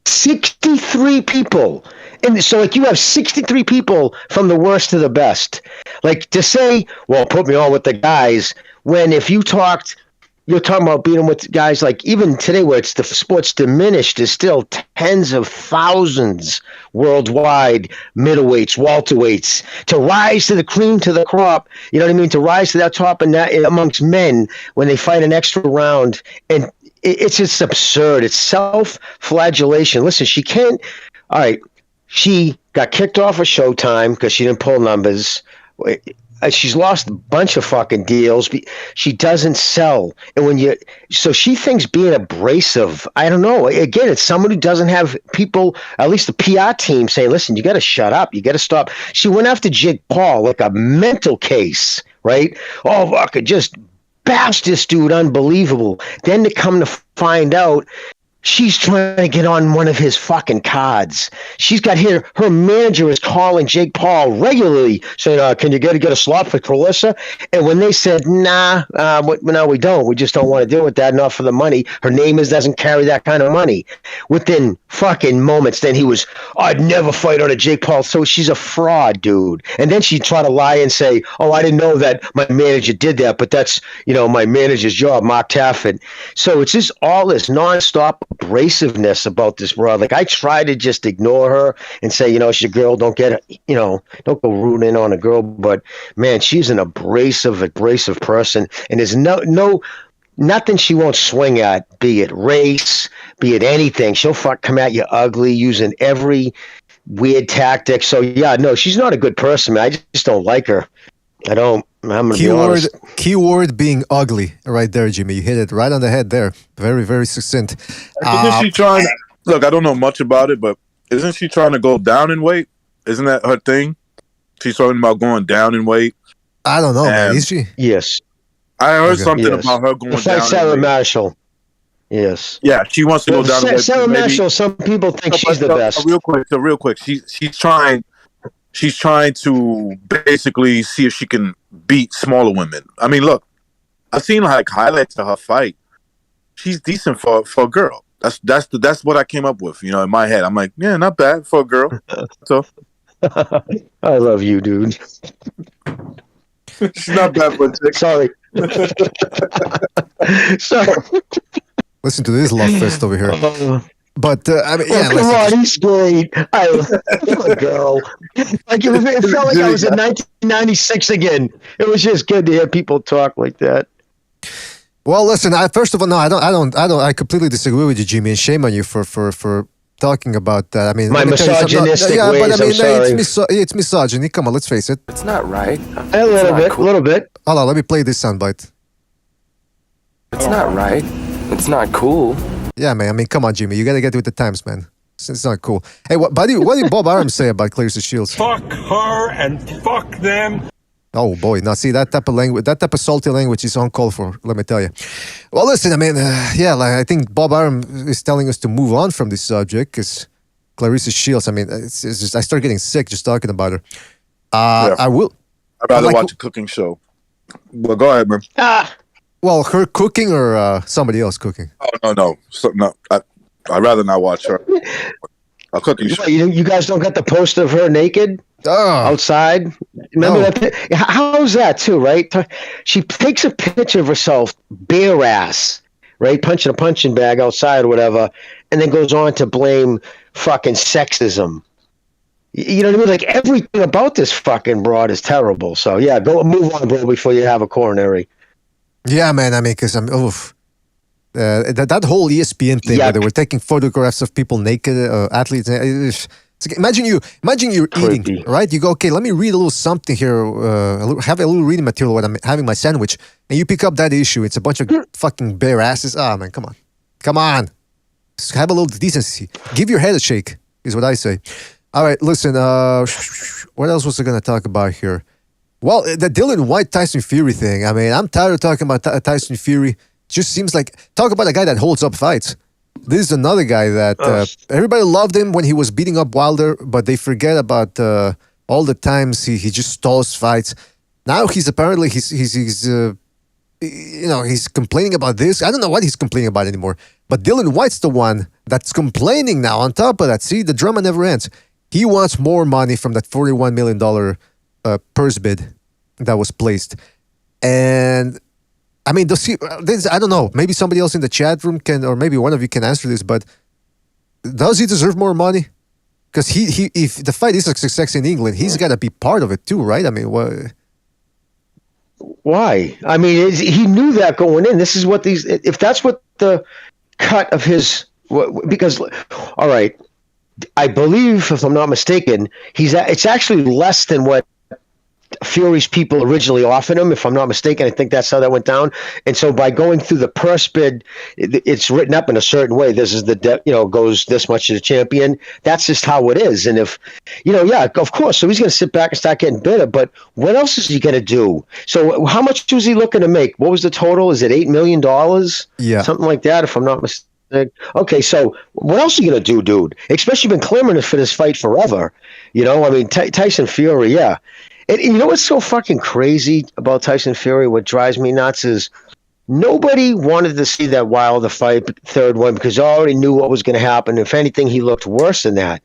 63 people. And so, like, you have 63 people from the worst to the best. Like, to say, well, put me on with the guys, when if you're talking about beating with guys like even today where it's the sport's diminished, is still tens of thousands worldwide, middleweights, welterweights, to rise to the cream to the crop, you know what I mean, to rise to that top and that amongst men when they fight an extra round. And it's just absurd. It's self-flagellation. Listen, she can't, all right, she got kicked off of Showtime because she didn't pull numbers. She's lost a bunch of fucking deals. She doesn't sell. And so she thinks being abrasive, I don't know. Again, it's someone who doesn't have people, at least the PR team, saying, listen, you got to shut up. You got to stop. She went after Jake Paul like a mental case, right? Oh, I could just bash this dude. Unbelievable. Then to come to find out, she's trying to get on one of his fucking cards. She's got her manager is calling Jake Paul regularly saying, can you get a slot for Clarissa? And when they said, nah, no, we don't. We just don't want to deal with that. Not for the money. Her name doesn't carry that kind of money. Within fucking moments, then he was, I'd never fight on a Jake Paul. So she's a fraud, dude. And then she tried to lie and say, oh, I didn't know that my manager did that, but that's, my manager's job, Mark Taffet. So it's just all this nonstop abrasiveness about this broad. Like, I try to just ignore her and say, she's a girl, don't get it, don't go rooting in on a girl, but man, she's an abrasive person, and there's nothing she won't swing at, be it race, be it anything. She'll come at you ugly using every weird tactic. So yeah, no, she's not a good person, man. I just don't like her. I don't. I'm gonna be honest. Keyword being ugly, right there, Jimmy. You hit it right on the head there. Very, very succinct. Isn't she trying? Look, I don't know much about it, but isn't she trying to go down in weight? Isn't that her thing? She's talking about going down in weight. I don't know, man. Is she? Yes. I heard something about her going down. Like Sarah Marshall. Yes. Yeah, she wants to go down in weight. Sarah Marshall. Some people think she's the best. Real quick. She's trying. She's trying to basically see if she can beat smaller women. I mean, look, I've seen like highlights of her fight. She's decent for a girl. That's what I came up with. In my head, I'm like, yeah, not bad for a girl. So, I love you, dude. She's not bad for a chick. Sorry. Sorry. Listen to this love fest over here. But I mean, yeah, come on, he's great. I love a girl. Like it felt like I was in 1996 again. It was just good to hear people talk like that. Well, listen. First of all, no, I don't. I completely disagree with you, Jimmy, and shame on you for talking about that. I mean, my misogynistic ways. But I mean, I'm sorry. It's misogyny. Come on, let's face it. It's not right. A little bit. Hold on, let me play this soundbite. It's not right. It's not cool. Yeah, man. I mean, come on, Jimmy. You got to get with the times, man. It's not cool. Hey, what did Bob Arum say about Clarissa Shields? Fuck her and fuck them. Oh, boy. Now, see, that type of language, that type of salty language is uncalled for, let me tell you. Well, listen, I mean, I think Bob Arum is telling us to move on from this subject because Clarissa Shields, I mean, it's just, I start getting sick just talking about her. Yeah. I'd rather watch a cooking show. Well, go ahead, man. Well, her cooking or somebody else cooking? Oh, no. I'd rather not watch her. A cooking show. You guys don't got the poster of her naked outside? Remember that? How's that, too, right? She takes a picture of herself, bare ass, right? Punching a punching bag outside or whatever, and then goes on to blame fucking sexism. You know what I mean? Like, everything about this fucking broad is terrible. So, yeah, go move on, bro, before you have a coronary. Yeah, man. I mean, because that whole ESPN thing where they were taking photographs of people naked, athletes. Imagine you're eating, right? You go, okay, let me read a little something here, have a little reading material when I'm having my sandwich, and you pick up that issue. It's a bunch of fucking bare asses. Ah, man, come on. Just have a little decency. Give your head a shake, is what I say. All right, listen. What else was I going to talk about here? Well, the Dylan White Tyson Fury thing. I mean, I'm tired of talking about Tyson Fury. Just seems like talk about a guy that holds up fights. This is another guy that everybody loved him when he was beating up Wilder, but they forget about all the times he just stalls fights. Now he's apparently he's complaining about this. I don't know what he's complaining about anymore. But Dylan White's the one that's complaining now. On top of that, see, the drama never ends. He wants more money from that $41 million purse bid that was placed. And I mean, I don't know. Maybe somebody else in the chat room can, or maybe one of you can answer this. But does he deserve more money? Because he if the fight is a success in England, he's got to be part of it too, right? I mean, what? Why? I mean, he knew that going in. This is what these. If that's what the cut of his, because, all right, I believe, if I'm not mistaken, it's actually less than what Fury's people originally offered him. If I'm not mistaken, I think that's how that went down. And so by going through the purse bid, it's written up in a certain way. This is goes this much to the champion. That's just how it is. And if, yeah, of course. So he's going to sit back and start getting bitter. But what else is he going to do? So how much was he looking to make? What was the total? Is it $8 million? Yeah. Something like that, if I'm not mistaken. Okay, so what else are you going to do, dude? Especially been clamoring for this fight forever. I mean, Tyson Fury, yeah. And you know what's so fucking crazy about Tyson Fury? What drives me nuts is nobody wanted to see that Wilder fight, third one, because they already knew what was going to happen. If anything, he looked worse than that.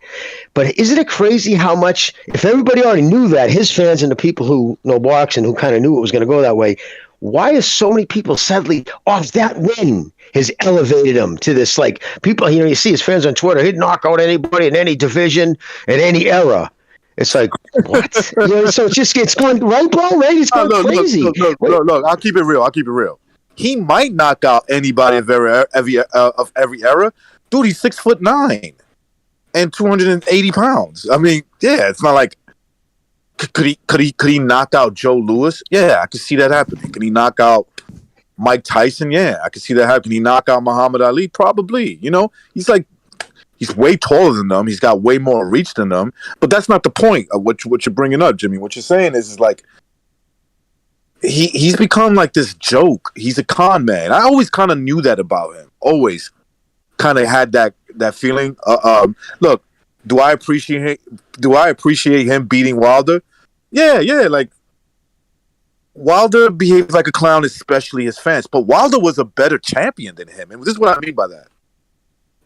But isn't it crazy how much, if everybody already knew that, his fans and the people who know boxing, who kind of knew it was going to go that way, why is so many people suddenly off that win has elevated him to this, like, people, you see his fans on Twitter, he'd knock out anybody in any division, in any era. It's like, what? So it's going, right, bro? Right? It's going crazy. Look, I'll keep it real. He might knock out anybody of every era. Dude, he's 6'9" and 280 pounds. I mean, yeah, it's not like, could he knock out Joe Louis? Yeah, I could see that happening. Can he knock out Mike Tyson? Yeah, I could see that happening. Can he knock out Muhammad Ali? Probably. He's way taller than them. He's got way more reach than them. But that's not the point of what you're bringing up, Jimmy. What you're saying is like, he's become like this joke. He's a con man. I always kind of knew that about him. Always kind of had that feeling. Look, do I appreciate him beating Wilder? Yeah. Like, Wilder behaved like a clown, especially his fans. But Wilder was a better champion than him. And this is what I mean by that.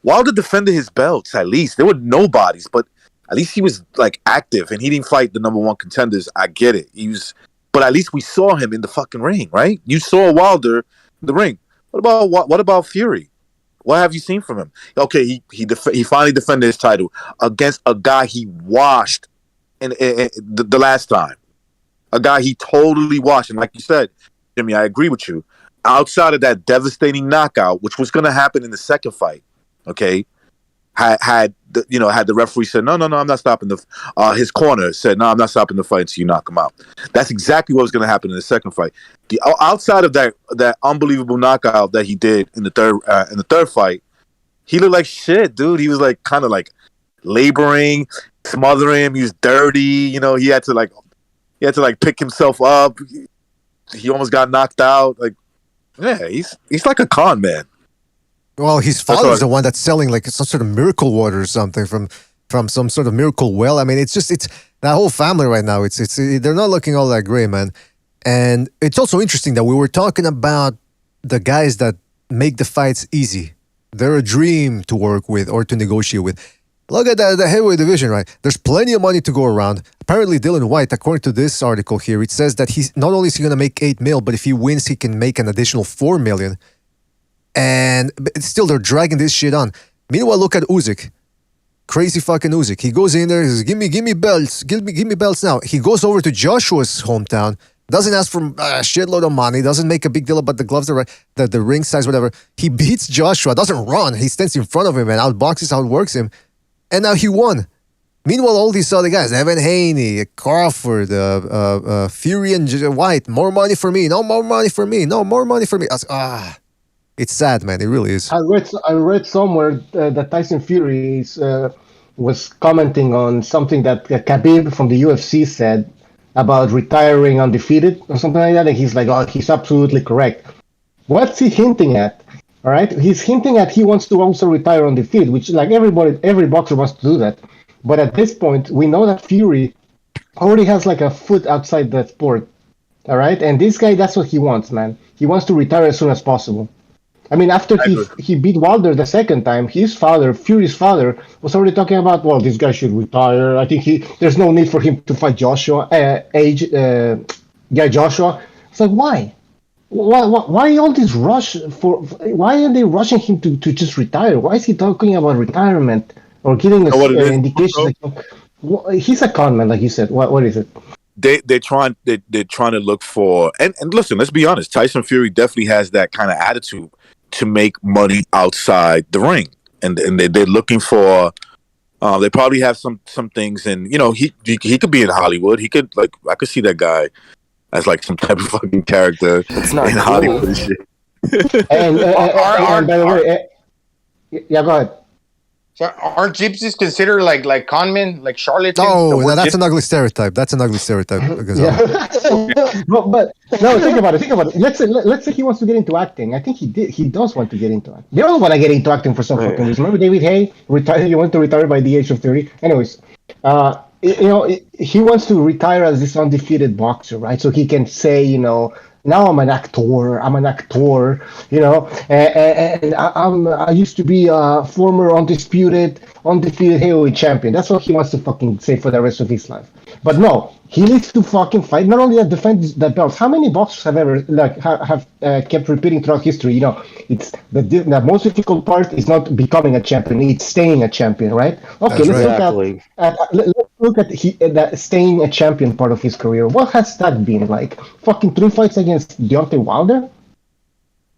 Wilder defended his belts, at least. There were nobodies, but at least he was, like, active, and he didn't fight the number one contenders. I get it. But at least we saw him in the fucking ring, right? You saw Wilder in the ring. What about Fury? What have you seen from him? Okay, he finally defended his title against a guy he washed in the last time. A guy he totally washed. And like you said, Jimmy, I agree with you. Outside of that devastating knockout, which was going to happen in the second fight, okay, had the referee said no, I'm not stopping his corner said no, I'm not stopping the fight until you knock him out. That's exactly what was going to happen in the second fight. Outside of that unbelievable knockout that he did in the third fight, he looked like shit, dude. He was like kind of like laboring, smothering him. He was dirty. He had to pick himself up. He almost got knocked out. Like, yeah, he's like a con man. Well, his father's the one that's selling like some sort of miracle water or something from some sort of miracle well. I mean, it's that whole family right now. They're not looking all that great, man. And it's also interesting that we were talking about the guys that make the fights easy. They're a dream to work with or to negotiate with. Look at the heavyweight division, right? There's plenty of money to go around. Apparently, Dylan White, according to this article here, it says that he's not only is he going to make $8 million, but if he wins, he can make an additional $4 million. And still, they're dragging this shit on. Meanwhile, look at Usyk. Crazy fucking Usyk. He goes in there, he says, give me belts. Give me belts now. He goes over to Joshua's hometown, doesn't ask for a shitload of money, doesn't make a big deal about the gloves, the ring size, whatever. He beats Joshua, doesn't run. He stands in front of him and outboxes, outworks him. And now he won. Meanwhile, all these other guys, Evan Haney, Crawford, Fury and White, more money for me. No more money for me. No more money for me. It's sad, man. It really is. I read somewhere that Tyson Fury was commenting on something that Khabib from the UFC said about retiring undefeated or something like that, and he's like, oh, he's absolutely correct. What's he hinting at? All right, he's hinting at he wants to also retire undefeated, which like every boxer wants to do that. But at this point, we know that Fury already has like a foot outside the sport. All right, and this guy, that's what he wants, man. He wants to retire as soon as possible. I mean, after he beat Wilder the second time, his father, Fury's father, was already talking about, well, this guy should retire. I think there's no need for him to fight Joshua, Joshua. It's like, why? Why all this rush for? Why are they rushing him to just retire? Why is he talking about retirement or giving us indications? He's a con man, like you said. What is it? They're trying to look for and listen. Let's be honest. Tyson Fury definitely has that kind of attitude to make money outside the ring, and they're looking for. They probably have some things, and he could be in Hollywood. He could I could see that guy as like some type of fucking character in Hollywood and shit. And by the way, yeah, go ahead. So aren't gypsies considered like con men, like charlatans? No, that's an ugly stereotype. That's an ugly stereotype. Yeah. but no, think about it. Let's say he wants to get into acting. I think he does want to get into acting. They all want to get into acting for some fucking reason. Remember David Hay retired? He wanted to retire by the age of 30. Anyways, he wants to retire as this undefeated boxer, right? So he can say, now I'm an actor, and I used to be a former undefeated heavyweight champion. That's what he wants to fucking say for the rest of his life. But no, he needs to fucking fight. Not only defend the belts. How many boxers have ever have kept repeating throughout history? It's the most difficult part is not becoming a champion; it's staying a champion, right? Okay, let's look at that staying a champion part of his career. What has that been like? Fucking 3 fights against Deontay Wilder?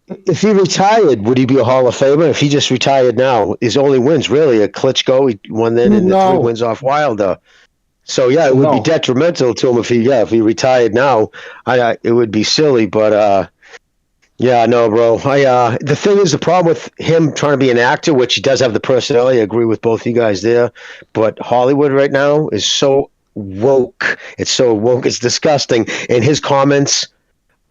If he retired, would he be a Hall of Famer? If he just retired now, his only wins really are Klitschko. He won then, and the 3 wins off Wilder. So yeah, it would be detrimental to him if he retired now. It would be silly, but yeah, no, bro. The thing is, the problem with him trying to be an actor, which he does have the personality. I agree with both you guys there, but Hollywood right now is so woke. It's so woke. It's disgusting. And his comments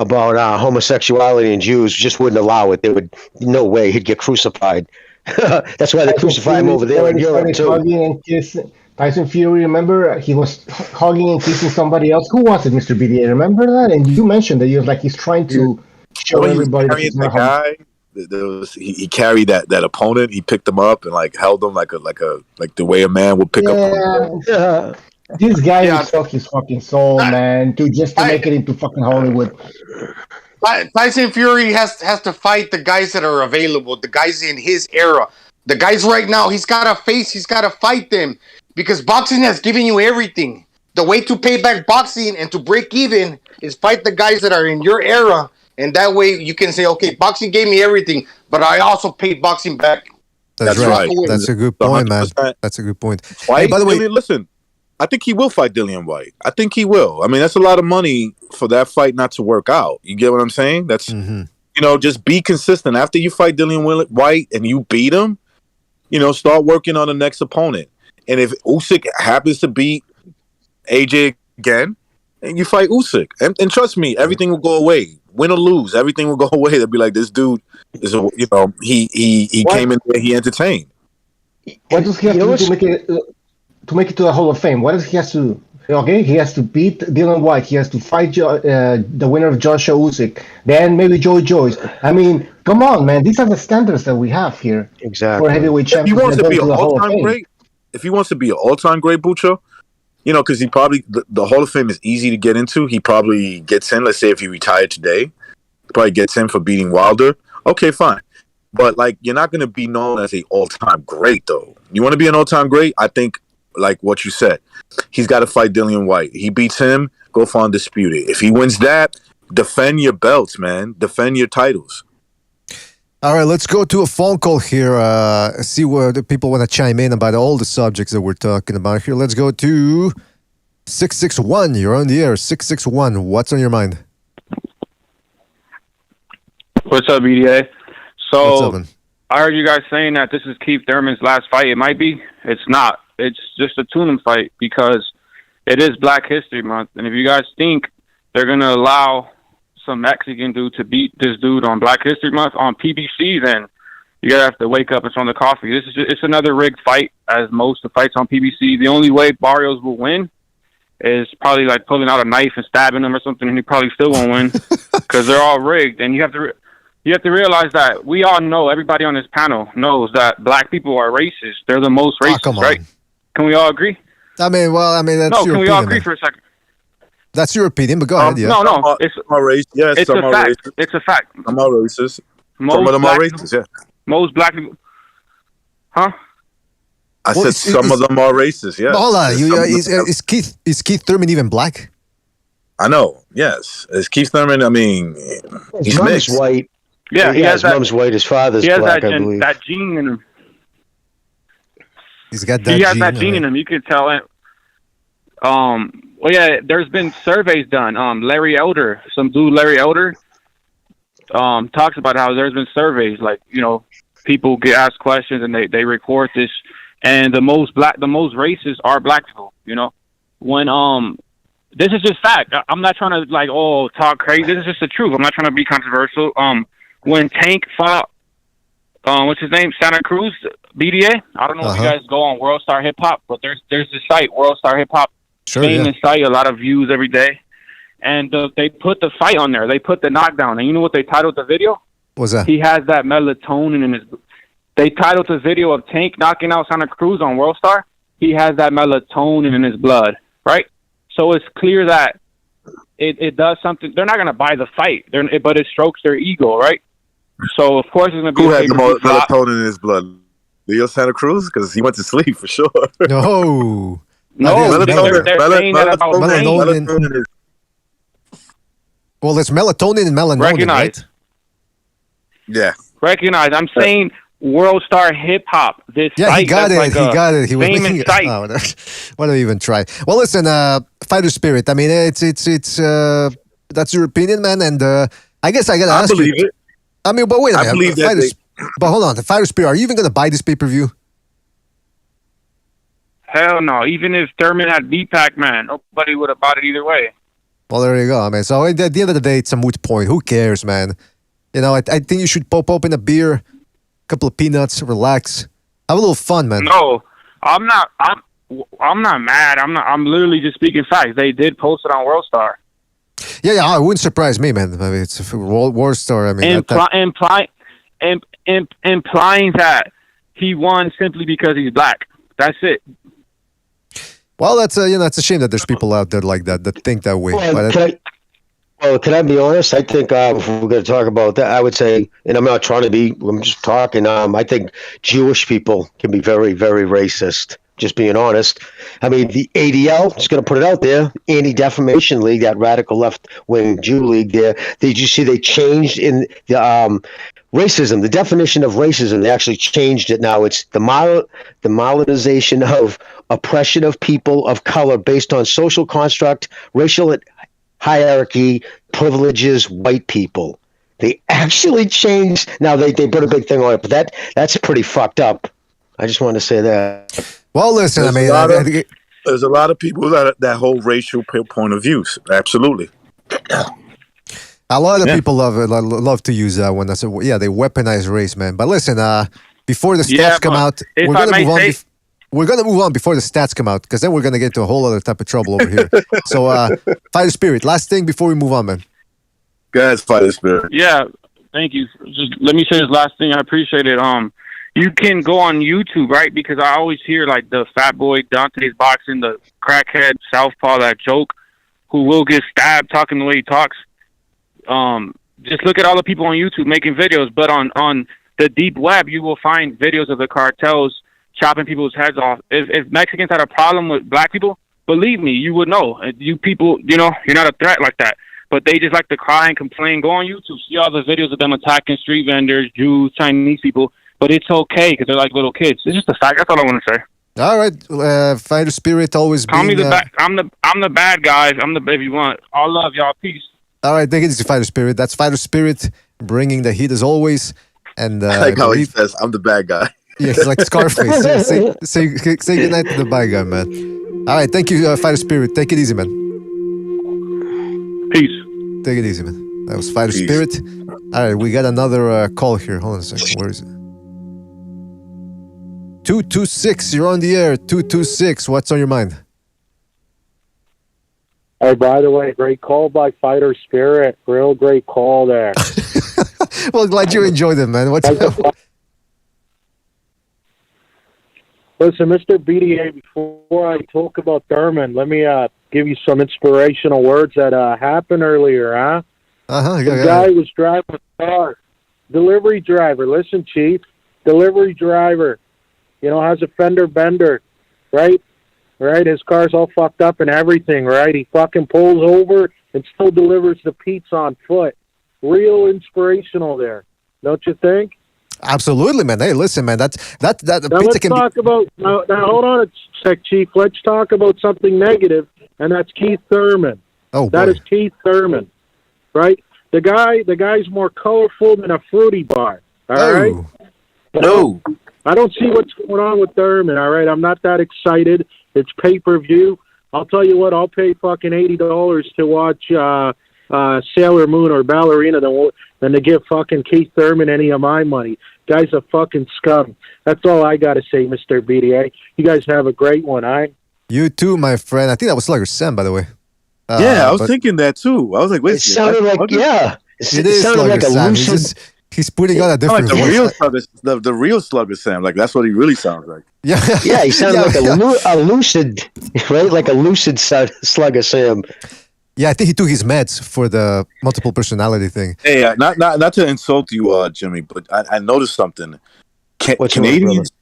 about homosexuality and Jews just wouldn't allow it. They would, no way, he'd get crucified. That's why they crucify him over there in Europe too. Tyson Fury, remember, he was hugging and kissing somebody else. Who was it, Mr. BDA? Remember that? And you mentioned that he's trying to show everybody that he's not guy. He carried that opponent. He picked him up and held him like the way a man would pick up. This guy would sell his fucking soul, man, to make it into fucking Hollywood. Tyson Fury has to fight the guys that are available, the guys in his era, the guys right now. He's got to face. He's got to fight them. Because boxing has given you everything. The way to pay back boxing and to break even is fight the guys that are in your era. And that way you can say, okay, boxing gave me everything, but I also paid boxing back. That's right. That's a good point, 100%. Man. That's a good point. Hey, by the way, listen, I think he will fight Dillian White. I think he will. I mean, that's a lot of money for that fight not to work out. You get what I'm saying? That's, just be consistent. After you fight Dillian White and you beat him, start working on the next opponent. And if Usyk happens to beat AJ again, and you fight Usyk, and trust me, everything will go away. Win or lose, everything will go away. They'll be like, this dude is he came in there, he entertained. What does he have to do to make it to the Hall of Fame? What does he have to do? Okay, he has to beat Dillian White. He has to fight the winner of Joshua Usyk. Then maybe Joe Joyce. I mean, come on, man. These are the standards that we have here. Exactly. For heavyweight champions. If he wants to be an all-time great, if he wants to be an all-time great, Bucho, because he probably the Hall of Fame is easy to get into. He probably gets in. Let's say if he retired today, probably gets in for beating Wilder. Okay, fine. But you're not going to be known as a all-time great, though. You want to be an all-time great? I think, like what you said, he's got to fight Dillian White. He beats him, go for undisputed. If he wins that, defend your belts, man. Defend your titles. All right, let's go to a phone call here. See where the people want to chime in about all the subjects that we're talking about here. Let's go to 661. You're on the air. 661. What's on your mind? What's up, EDA? So, I heard you guys saying that this is Keith Thurman's last fight. It might be. It's not. It's just a tune-in fight because it is Black History Month, and if you guys think they're gonna allow some Mexican dude to beat this dude on Black History Month on PBC, then you gotta have to wake up and throw the coffee. It's another rigged fight, as most of the fights on PBC. The only way Barrios will win is probably like pulling out a knife and stabbing him or something, and he probably still won't win because they're all rigged. And you have to realize that we all know, everybody on this panel knows that black people are racist. They're the most racist, right? Can we all agree? That's no, your can opinion, we all agree man. for a second? That's your opinion, but go ahead. Yeah. No, it's some are racist. Yes, it's some a are fact. racist. It's a fact. Some are racist. Some of them are racist. Yeah. Most black people, huh? I said some of them are racist. Yeah. But hold on, is Keith Thurman even black? I know. Yes, is Keith Thurman? I mean, he's mom's mixed. white. Yeah, he has mom's white. His father's he has black, that, I believe. that gene in him. He's got that. He has that gene in him. You could tell it. Well, yeah. There's been surveys done. Larry Elder, some dude, Larry Elder, talks about how there's been surveys, like, you know, people get asked questions and they record this, and the most racist are black people. You know, when this is just fact. I'm not trying to like talk crazy. This is just the truth. I'm not trying to be controversial. When Tank fought, what's his name, Santa Cruz, BDA. I don't know if you guys go on World Star Hip Hop, but there's this site, World Star Hip Hop, famous site, a lot of views every day, and they put the fight on there. They put the knockdown, and you know what they titled the video? What's that? He has that melatonin in his. They titled the video of Tank knocking out Santa Cruz on World Star. He has that melatonin in his blood, right? So it's clear that it does something. They're not going to buy the fight, but it strokes their ego, right? So of course it's going to be. Who had the most melatonin in his blood? Leo Santa Cruz, because he went to sleep for sure. No, they're saying that about melatonin. Well, there's melatonin and melanin, Recognize. right? Yeah. Recognize. I'm saying World Star Hip Hop. This site, he got it. like He got it. He was famous making it. site. Oh, why do we even try? Well, listen, fighter spirit. I mean, it's that's your opinion, man. And I guess I gotta ask you. I believe it. I mean, but wait a minute. I believe that. But hold on, the fighter spirit. Are you even gonna buy this pay-per-view? Hell no. Even if Thurman had beat Pac-Man, nobody would have bought it either way. Well, there you go. I mean, so at the end of the day, it's a moot point. Who cares, man? You know, I think you should pop open a beer, a couple of peanuts, relax, have a little fun, man. No, I'm not mad. I'm literally just speaking facts. They did post it on World Star. Yeah, it wouldn't surprise me, man. I mean, it's a World Star. I mean, implying that he won simply because he's black. That's it. Well, that's it's a shame that there's people out there like that think that way. Can I be honest? I think if we're going to talk about that, I would say, and I'm not trying to be, I'm just talking. I think Jewish people can be very, very racist. Just being honest. I mean, the ADL, just going to put it out there, Anti-Defamation League, that radical left-wing Jew league there, did you see they changed in the racism, the definition of racism? They actually changed it now. It's the modernization of oppression of people of color based on social construct, racial hierarchy, privileges, white people. They actually changed. Now, they put a big thing on it, but that's pretty fucked up. I just wanted to say that. Well, listen, there's a lot of people that hold racial point of views. Absolutely. A lot of people love to use that when I say, they weaponize race, man. But listen, before the stats come out, we're gonna move on before the stats come out, because then we're gonna get into a whole other type of trouble over here. So, fighter spirit. Last thing before we move on, man. Guys, fighter spirit. Yeah, thank you. Just let me say this last thing. I appreciate it. You can go on YouTube, right? Because I always hear like the fat boy Dante's boxing, the crackhead Southpaw, that joke, who will get stabbed talking the way he talks. Just look at all the people on YouTube making videos, but on the deep web, you will find videos of the cartels chopping people's heads off. If Mexicans had a problem with black people, believe me, you would know. You people, you're not a threat like that. But they just like to cry and complain. Go on YouTube, see all the videos of them attacking street vendors, Jews, Chinese people. But it's okay because they're like little kids. It's just a fact. That's all I want to say. All right, fighter spirit always. Call me the bad. I'm the bad guy. I'm the if you want. All love, y'all. Peace. All right, thank you, fighter spirit. That's fighter spirit bringing the heat as always. And I like how he says, "I'm the bad guy." Yeah, it's like Scarface. Say goodnight to the bad guy, man. All right, thank you, Fighter Spirit. Take it easy, man. Peace. Take it easy, man. That was Fighter Spirit. All right, we got another call here. Hold on a second. Where is it? 226, you're on the air. 226, what's on your mind? Hey, by the way, great call by Fighter Spirit. Real great call there. Well, glad you enjoyed it, man. What's up? Listen, Mr. BDA, before I talk about Thurman, let me give you some inspirational words that happened earlier, huh? The guy was driving a car. Delivery driver. Listen, Chief. Delivery driver. You know, has a fender bender, right? Right? His car's all fucked up and everything, right? He fucking pulls over and still delivers the pizza on foot. Real inspirational there. Don't you think? Absolutely, man. Hey, listen, man. That now let's talk about now. Hold on a sec, Chief. Let's talk about something negative, and that's Keith Thurman. Oh, that is Keith Thurman, right? The guy's more colorful than a fruity bar. All right. No. I don't see what's going on with Thurman. All right, I'm not that excited. It's pay-per-view. I'll tell you what. I'll pay fucking $80 to watch Sailor Moon or Ballerina than to give fucking Keith Thurman any of my money. Guy's a fucking scum. That's all I got to say, Mr. BDA. You guys have a great one, all right? You too, my friend. I think that was Slugger Sam, by the way. Yeah, I was thinking that too. I was like, wait. It sounded like, yeah. It sounded like a lucid. He's putting on a different like voice. the real Slugger Sam. Like, that's what he really sounds like. Yeah, yeah, he sounded like a lucid, right? Like a lucid Slugger Sam. Yeah, I think he took his meds for the multiple personality thing. Hey, not to insult you, Jimmy, but I noticed something. Canadians,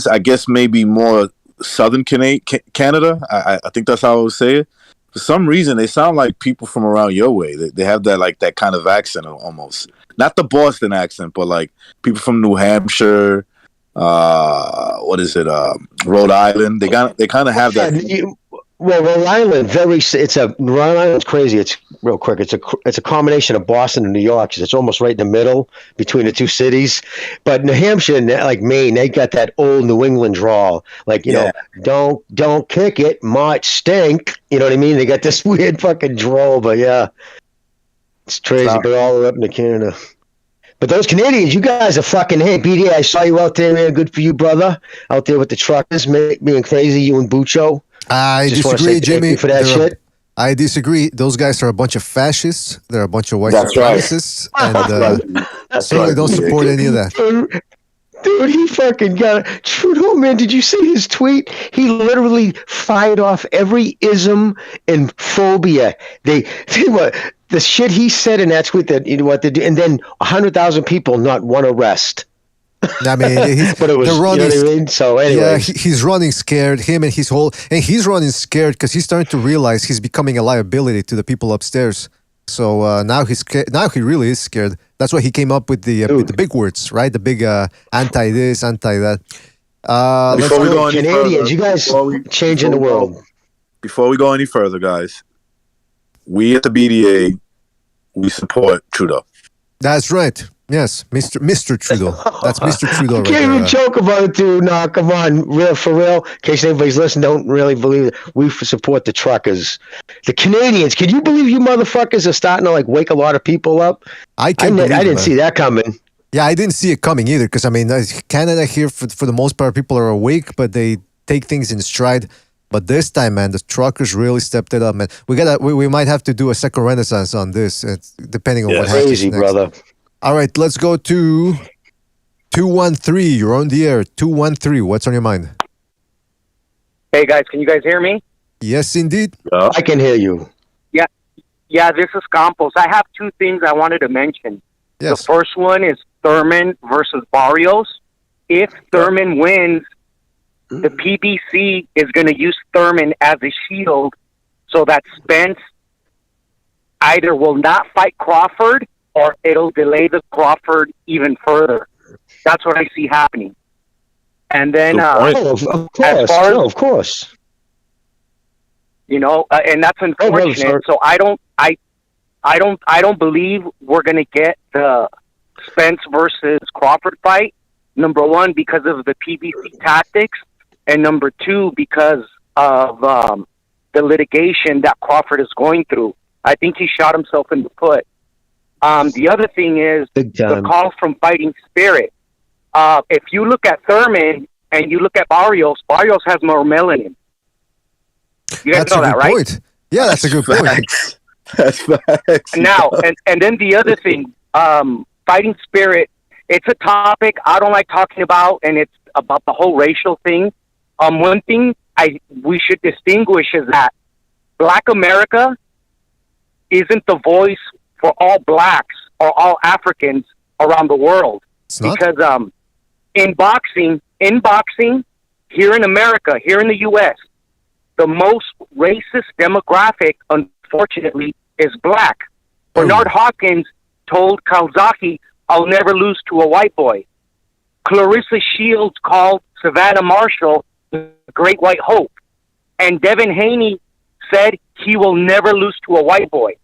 I guess maybe more southern Canada. I think that's how I would say it. For some reason, they sound like people from around your way. They have that kind of accent almost. Not the Boston accent, but like people from New Hampshire. What is it? Rhode Island. They kind of have that. Well, Rhode Island, Rhode Island's crazy. It's real quick. It's a combination of Boston and New York. It's almost right in the middle between the two cities. But New Hampshire and like Maine, they got that old New England drawl. Like, you know, don't kick it, might stink. You know what I mean? They got this weird fucking drawl, but yeah. It's crazy, but all the way up into Canada. But those Canadians, you guys are fucking, hey, BD, I saw you out there, man. Good for you, brother. Out there with the truckers, being crazy, you and Bucho. I disagree, Jimmy. For that shit. I disagree. Those guys are a bunch of fascists. They're a bunch of white supremacists. And certainly don't support any of that. Dude, he fucking got it. Trudeau, man, did you see his tweet? He literally fired off every ism and phobia. They were the shit he said in that tweet that, you know what they do, and then 100,000 people, not one arrest. I mean, but it was, you know what I mean? So anyway, yeah, he's running scared. Him and he's running scared because he's starting to realize he's becoming a liability to the people upstairs. So now he's scared. Now he really is scared. That's why he came up with the big words, right? The big anti this, anti that. Before we go any Canadians, further, you guys changing the world. Before we go any further, guys, we at the BDA, we support Trudeau. That's right. Yes, Mr. Trudeau. That's Mr. Trudeau. You can't even joke about it, dude. No, come on, for real. In case anybody's listening, don't really believe it. We support the truckers, the Canadians. Can you believe you motherfuckers are starting to like wake a lot of people up? I didn't see that coming. Yeah, I didn't see it coming either. Because I mean, Canada here for the most part, people are awake, but they take things in stride. But this time, man, the truckers really stepped it up, man. We might have to do a second renaissance on this, depending on what happens crazy, next. Brother. All right, let's go to 213. You're on the air. 213. What's on your mind? Hey, guys. Can you guys hear me? Yes, indeed. I can hear you. Yeah, this is Campos. I have two things I wanted to mention. Yes. The first one is Thurman versus Barrios. If Thurman wins, the PBC is going to use Thurman as a shield so that Spence either will not fight Crawford or it'll delay the Crawford even further. That's what I see happening. And then, of course. You know, and that's unfortunate. So I don't believe we're going to get the Spence versus Crawford fight. Number one, because of the PBC tactics, and number two, because of the litigation that Crawford is going through. I think he shot himself in the foot. The other thing is the call from Fighting Spirit. If you look at Thurman and you look at Barrios has more melanin. You guys know that, right? Point. Yeah, that's a good point. That's facts. Now, and then the other thing, Fighting Spirit, it's a topic I don't like talking about, and it's about the whole racial thing. One thing we should distinguish is that Black America isn't the voice for all blacks or all Africans around the world. Because in boxing, here in America, here in the U.S., the most racist demographic, unfortunately, is black. Bernard Hopkins told Kawasaki, "I'll never lose to a white boy." Clarissa Shields called Savannah Marshall the Great White Hope. And Devin Haney said he will never lose to a white boy.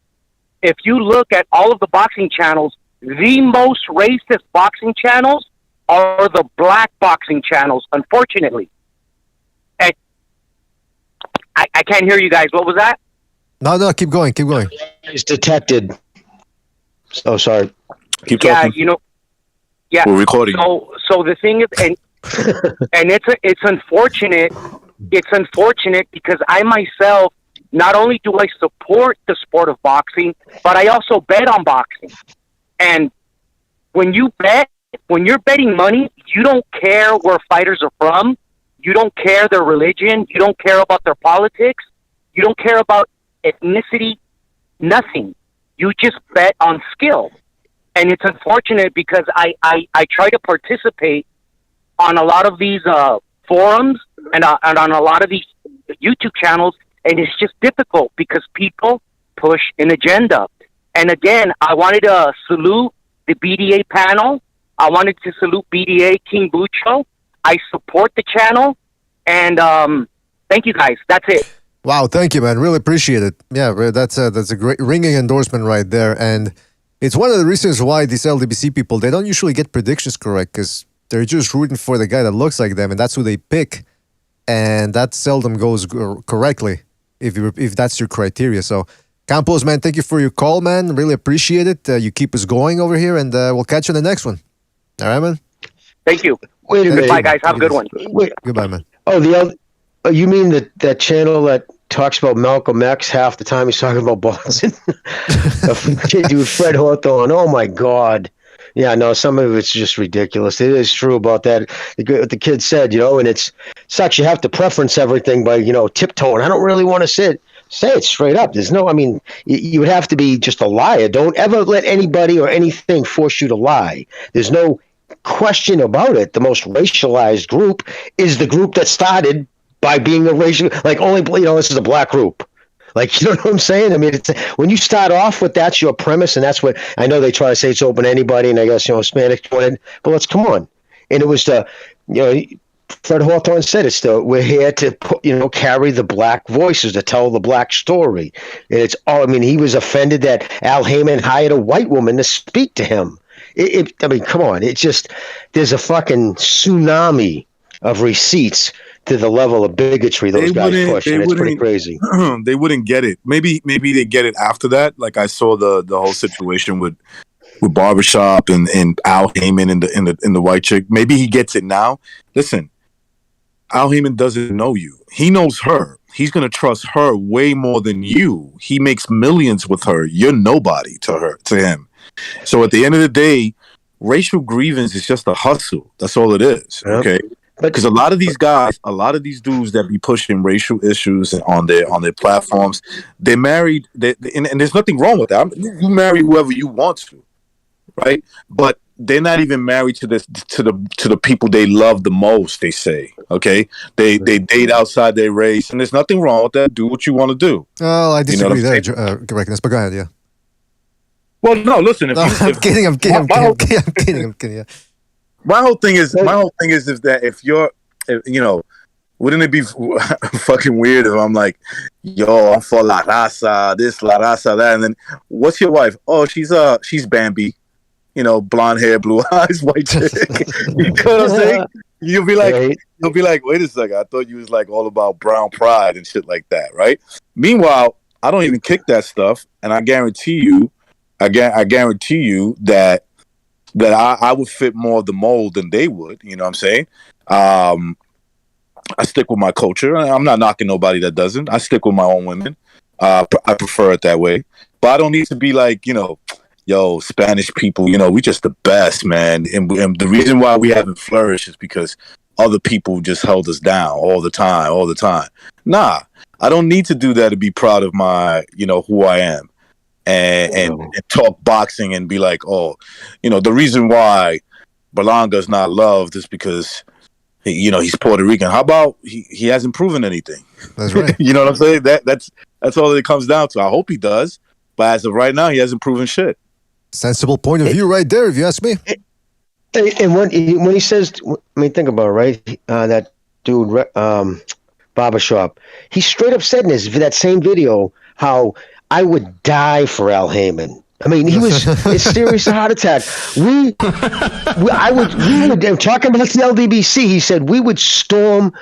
If you look at all of the boxing channels, the most racist boxing channels are the black boxing channels, unfortunately. And I can't hear you guys. What was that? No, keep going. It's detected. Oh, sorry. Keep talking. Yeah. We're recording. So the thing is, and it's unfortunate. It's unfortunate because I myself, not only do I support the sport of boxing, but I also bet on boxing. And when you're betting money, you don't care where fighters are from. You don't care their religion. You don't care about their politics. You don't care about ethnicity. Nothing. You just bet on skill. And it's unfortunate because I try to participate on a lot of these forums and on a lot of these YouTube channels, and it's just difficult because people push an agenda. And again, I wanted to salute the BDA panel. I wanted to salute BDA King Bucho. I support the channel, and thank you guys. That's it. Wow, thank you, man. Really appreciate it. Yeah, that's a great ringing endorsement right there. And it's one of the reasons why these LDBC people, they don't usually get predictions correct because they're just rooting for the guy that looks like them, and that's who they pick. And that seldom goes correctly if that's your criteria. So, Campos, man, thank you for your call, man. Really appreciate it. You keep us going over here, and we'll catch you in the next one. All right, man? Thank you. Wait a minute. Bye, guys. Have a good one. Wait. Goodbye, man. Oh, you mean that channel that talks about Malcolm X half the time he's talking about boxing? Dude, Fred Hawthorne. Oh, my God. Yeah, no, some of it's just ridiculous. It is true about that. What the kid said, and it sucks. You have to preference everything by, tiptoeing. I don't really want to say it straight up. There's no, you would have to be just a liar. Don't ever let anybody or anything force you to lie. There's no question about it. The most racialized group is the group that started by being a racial, only, this is a black group. You know what I'm saying? It's when you start off with that's your premise, and that's what I know they try to say it's open to anybody, and I guess Hispanic wanted, but let's come on. And it was Fred Hawthorne said we're here to carry the black voices to tell the black story, and it's all. He was offended that Al Heyman hired a white woman to speak to him. Come on, it's just there's a fucking tsunami of receipts to the level of bigotry those guys push, and it's pretty crazy. They wouldn't get it. Maybe they get it after that. Like I saw the whole situation with Barbershop and Al Heyman and the white chick. Maybe he gets it now. Listen, Al Heyman doesn't know you. He knows her. He's gonna trust her way more than you. He makes millions with her. You're nobody to him. So at the end of the day, racial grievance is just a hustle. That's all it is. Yep. Okay. Because a lot of these guys, a lot of these dudes that be pushing racial issues on their platforms, they're married, and there's nothing wrong with that. You marry whoever you want to, right? But they're not even married to the people they love the most. They say, okay, they date outside their race, and there's nothing wrong with that. Do what you want to do. Oh, I disagree there, correctness, but go ahead, yeah. Well, no, listen. I'm kidding. Yeah. My whole thing is that if you're, wouldn't it be fucking weird if I'm like, yo, I'm for La Raza, this, La Raza, that, and then what's your wife? Oh, she's Bambi, blonde hair, blue eyes, white chick. You know what I'm saying? You'll be like, wait a second. I thought you was like all about brown pride and shit like that, right? Meanwhile, I don't even kick that stuff, and I guarantee you that I would fit more of the mold than they would. You know what I'm saying? I stick with my culture. I'm not knocking nobody that doesn't. I stick with my own women. I prefer it that way. But I don't need to be like, yo, Spanish people, we just the best, man. And the reason why we haven't flourished is because other people just held us down all the time. Nah, I don't need to do that to be proud of my, who I am. And talk boxing and be like, oh, the reason why Berlanga's not loved is because he's Puerto Rican. How about he hasn't proven anything? That's right. You know what I'm saying? That's all it comes down to. I hope he does, but as of right now, he hasn't proven shit. Sensible point of view right there, if you ask me. And when he says, think about it, right? That dude, Barbershop, he straight up said in that same video how I would die for Al Heyman. I mean, he was a serious heart attack. We would talking about the LDBC. He said we would storm.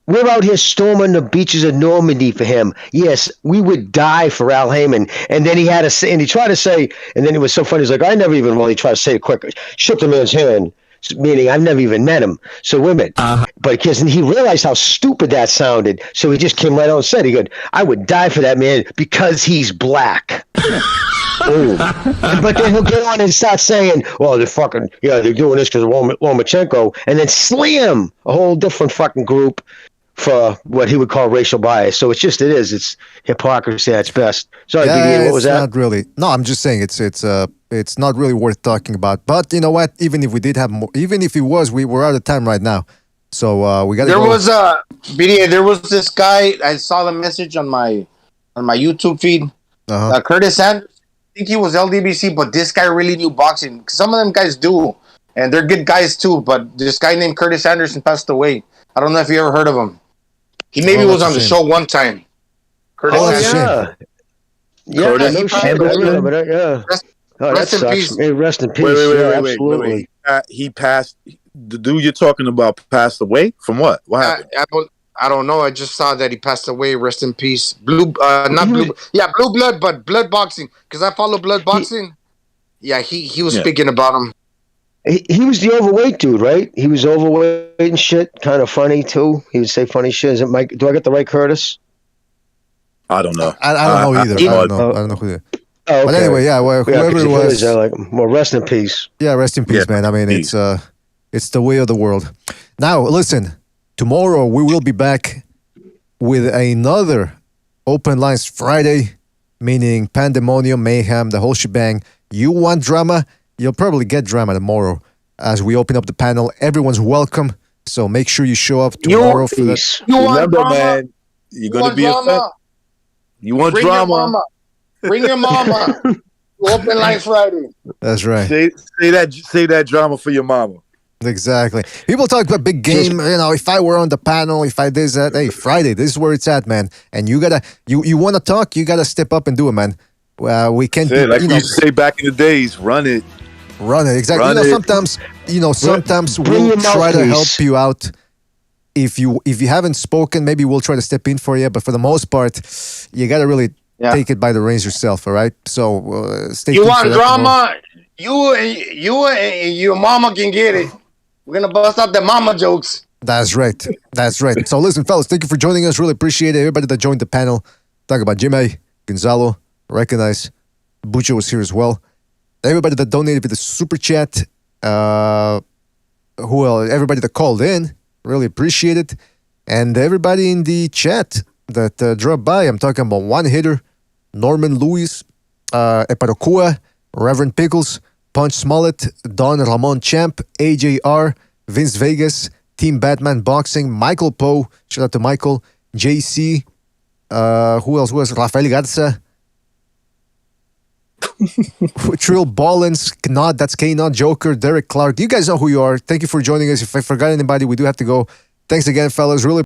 We're out here storming the beaches of Normandy for him. Yes, we would die for Al Heyman. And then he had to say, and he tried to say, and then it was so funny. He's like, I never even really tried to say it quick. Shook the man's hand, meaning I've never even met him. So women, but because he realized how stupid that sounded, so he just came right out and said, he goes, I would die for that man because he's black. But then he'll go on and start saying, well, they're doing this because of Lomachenko, and then slam a whole different fucking group for what he would call racial bias. So it's hypocrisy at its best. Sorry, BD, what was that? Not really. No, I'm just saying it's not really worth talking about. But you know what? Even if we did have more, even if it was, we're out of time right now. So we got. There was BDA. There was this guy. I saw the message on my YouTube feed. Curtis Sanders. I think he was LDBC, but this guy really knew boxing. Some of them guys do, and they're good guys too. But this guy named Curtis Anderson passed away. I don't know if you ever heard of him. He maybe was on the show one time. Curtis Curtis Rest in peace. Rest in peace. Wait. He passed. The dude you're talking about passed away from what? What happened? I don't know. I just saw that he passed away. Rest in peace. Blue blood, but blood boxing. Because I follow blood boxing. He was speaking about him. He was the overweight dude, right? He was overweight and shit. Kind of funny too. He would say funny shit. Is it Mike? Do I get the right Curtis? I don't know. I don't know either. I don't know who they are. Oh, okay. But anyway, whoever it was. Well, rest in peace. Yeah, rest in peace, man. I mean, it's the way of the world. Now, listen. Tomorrow we will be back with another Open Lines Friday, meaning pandemonium, mayhem, the whole shebang. You want drama? You'll probably get drama tomorrow as we open up the panel. Everyone's welcome, so make sure you show up tomorrow for that. Remember, man, you're going to be offended. You want drama? Bring your mama. Open Lines Friday. That's right. Say that drama for your mama. Exactly. People talk about big game. If I were on the panel, if I did that, hey, Friday, this is where it's at, man. And you want to talk, you gotta step up and do it, man. We can't. Like you used to say back in the days, run it. Exactly. Sometimes we'll try to help you out. If you haven't spoken, maybe we'll try to step in for you. But for the most part, you gotta really take it by the reins yourself. All right. So stay tuned. You want drama? You and your mama can get it. We're going to bust up the mama jokes. That's right. So listen, fellas, thank you for joining us. Really appreciate it. Everybody that joined the panel. Talk about Jimmy, Gonzalo, Recognize. Bucho was here as well. Everybody that donated with the super chat. Everybody that called in. Really appreciate it. And everybody in the chat that dropped by. I'm talking about One Hitter, Norman Lewis, Eparokua, Reverend Pickles, Punch Smollett, Don Ramon Champ, AJR, Vince Vegas, Team Batman Boxing, Michael Poe, shout out to Michael, JC, who else was? Rafael Garza, Trill Ballins, Knot, that's K-Knot, Joker, Derek Clark. You guys know who you are. Thank you for joining us. If I forgot anybody, we do have to go. Thanks again, fellas. Really